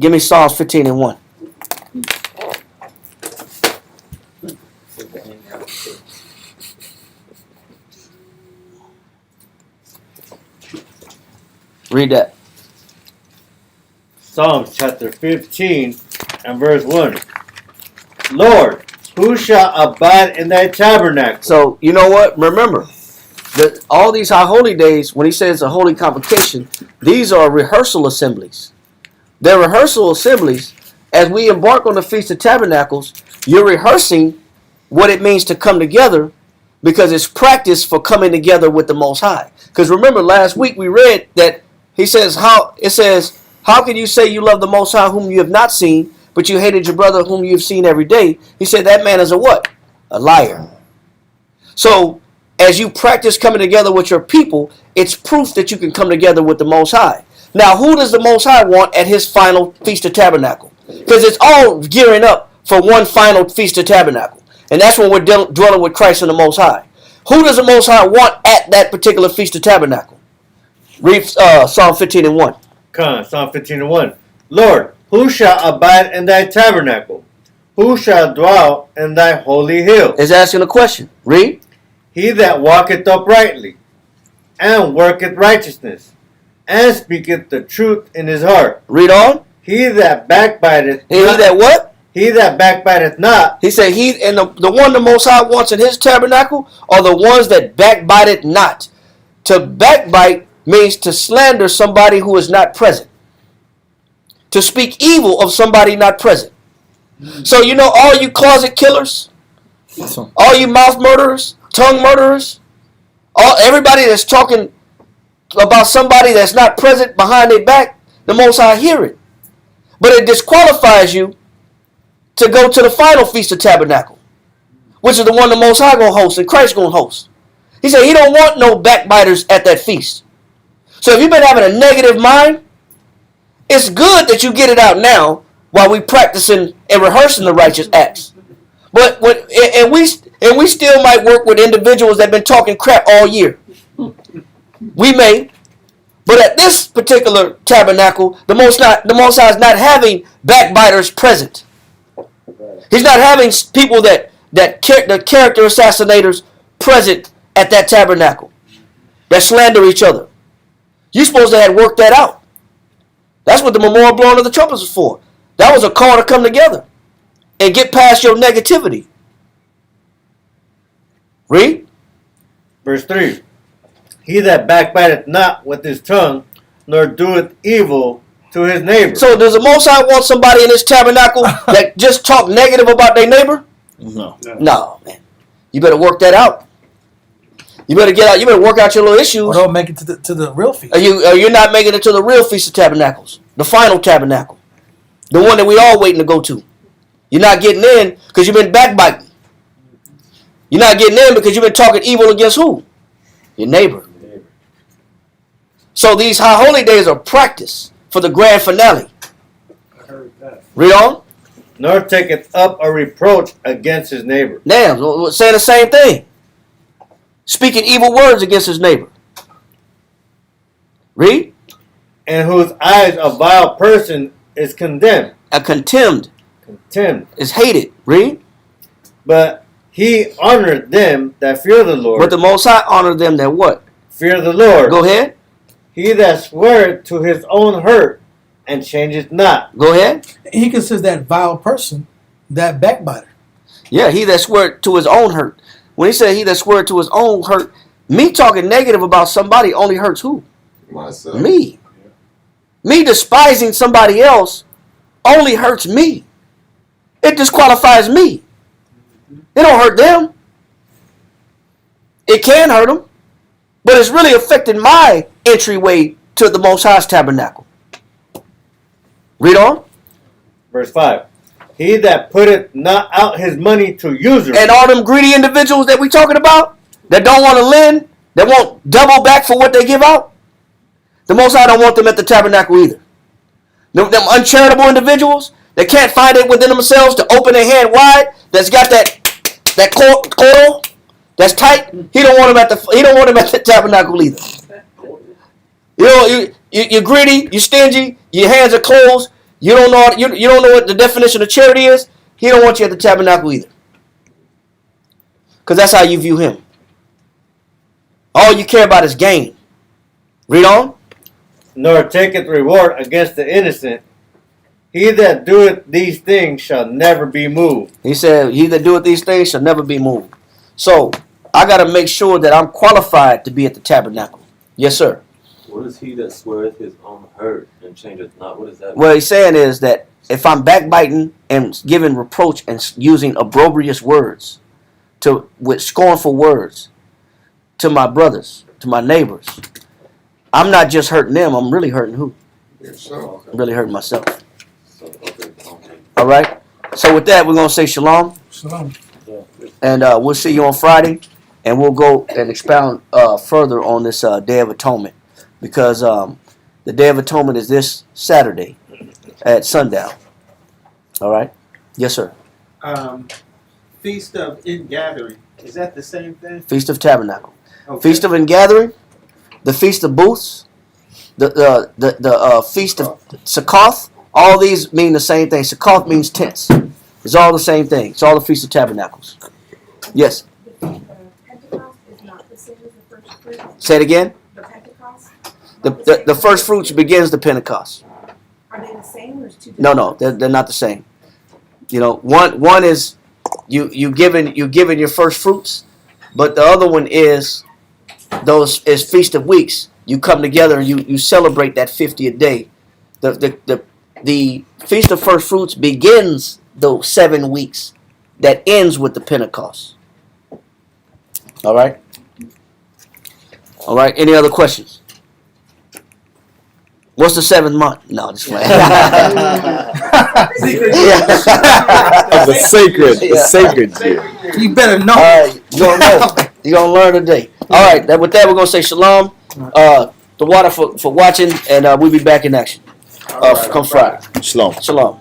Give me Psalms 15 and 1. Read that. Psalms chapter 15 and verse 1. Lord, who shall abide in thy tabernacle? So, you know what? Remember, that all these high holy days, when he says a holy convocation, these are rehearsal assemblies. They're rehearsal assemblies. As we embark on the Feast of Tabernacles, you're rehearsing what it means to come together, because it's practice for coming together with the Most High. Because remember, last week we read that he says, how can you say you love the Most High whom you have not seen, but you hated your brother whom you have seen every day? He said that man is a what? A liar. So as you practice coming together with your people, it's proof that you can come together with the Most High. Now, who does the Most High want at his final Feast of Tabernacle? Because it's all gearing up for one final Feast of Tabernacle. And that's when we're dwelling with Christ and the Most High. Who does the Most High want at that particular Feast of Tabernacle? Read Psalm 15 and 1. Come on, Psalm 15 and 1. Lord, who shall abide in thy tabernacle? Who shall dwell in thy holy hill? Is asking a question. Read. He that walketh uprightly, and worketh righteousness, and speaketh the truth in his heart. Read on. He that backbiteth. He that what? He that backbiteth not. He said he, and the one the Most High wants in his tabernacle are the ones that backbiteth not. To backbite means to slander somebody who is not present. To speak evil of somebody not present. So you know, all you closet killers, all you mouth murderers, tongue murderers, everybody that's talking about somebody that's not present behind their back, the Most High hear it. But it disqualifies you to go to the final Feast of Tabernacle, which is the one the Most High going to host and Christ going to host. He said he don't want no backbiters at that feast. So if you've been having a negative mind, it's good that you get it out now while we practicing and rehearsing the righteous acts. But we still might work with individuals that have been talking crap all year. We may. But at this particular tabernacle, the Most High is not having backbiters present. He's not having people the character assassinators present at that tabernacle that slander each other. You're supposed to have worked that out. That's what the memorial blowing of the trumpets was for. That was a call to come together and get past your negativity. Read. Verse 3. He that backbiteth not with his tongue, nor doeth evil to his neighbor. So does the Most High want somebody in this tabernacle that just talk negative about their neighbor? No. No, man. You better work that out. You better get out. You better work out your little issues. Or don't make it to the real feast. You're not making it to the real Feast of Tabernacles, the final tabernacle, the one that we all waiting to go to. You're not getting in because you've been backbiting. You're not getting in because you've been talking evil against who? Your neighbor. So these high holy days are practice for the grand finale. I heard that. Read on. Nor taketh up a reproach against his neighbor. Damn, saying the same thing. Speaking evil words against his neighbor. Read. And whose eyes a vile person is condemned. A contemned. Contemned. Is hated. Read. But He honored them that fear the Lord. But the Most High honored them that what? Fear the Lord. Go ahead. He that sweareth to his own hurt and changeth not. Go ahead. He considers that vile person, that backbiter. Yeah, he that swear to his own hurt. When he said he that swear to his own hurt, me talking negative about somebody only hurts who? Myself. Me. Me despising somebody else only hurts me. It disqualifies me. It don't hurt them. It can hurt them, but it's really affecting my entryway to the Most High's tabernacle. Read on. Verse 5. He that putteth not out his money to usury. And all them greedy individuals that we talking about, that don't want to lend, that won't double back for what they give out, the Most High don't want them at the tabernacle either. Them uncharitable individuals that can't find it within themselves to open their hand wide, that's got that coil that's tight. He don't want them at the tabernacle either. You know, you're greedy, you're stingy, your hands are closed. You don't know what the definition of charity is. He don't want you at the tabernacle either, because that's how you view him. All you care about is gain. Read on. Nor taketh reward against the innocent. He that doeth these things shall never be moved. He said, he that doeth these things shall never be moved. So, I got to make sure that I'm qualified to be at the tabernacle. Yes, sir. What is he that sweareth his own hurt and changeth not? What is that? What he's saying is that if I'm backbiting and giving reproach and using opprobrious words, with scornful words, to my brothers, to my neighbors, I'm not just hurting them, I'm really hurting who? Yourself. I'm really hurting myself. Okay. All right? So with that, we're going to say shalom. Shalom. And we'll see you on Friday. And we'll go and expound further on this Day of Atonement. Because the Day of Atonement is this Saturday at sundown. All right? Yes, sir. Feast of Ingathering. Is that the same thing? Feast of Tabernacle. Okay. Feast of Ingathering. The Feast of Booths. The Feast of Succoth. All these mean the same thing. Succoth means tents. It's all the same thing. It's all the Feast of Tabernacles. Yes. Pentecost is not the same as the first fruit. Say it again. The Pentecost. The first fruits begins the Pentecost. Are they the same or is two? No, they're not the same. You know, one is you giving your first fruits, but the other one is Feast of Weeks. You come together and you celebrate that 50th day. The Feast of First Fruits begins those 7 weeks that ends with the Pentecost. All right. All right. Any other questions? What's the 7th month? No, just playing. The sacred year. You better know. All right, you're gonna know. You're gonna learn today. All right. With that, we're gonna say shalom. The water for watching, and we'll be back in action. Come Friday. Shalom. Shalom.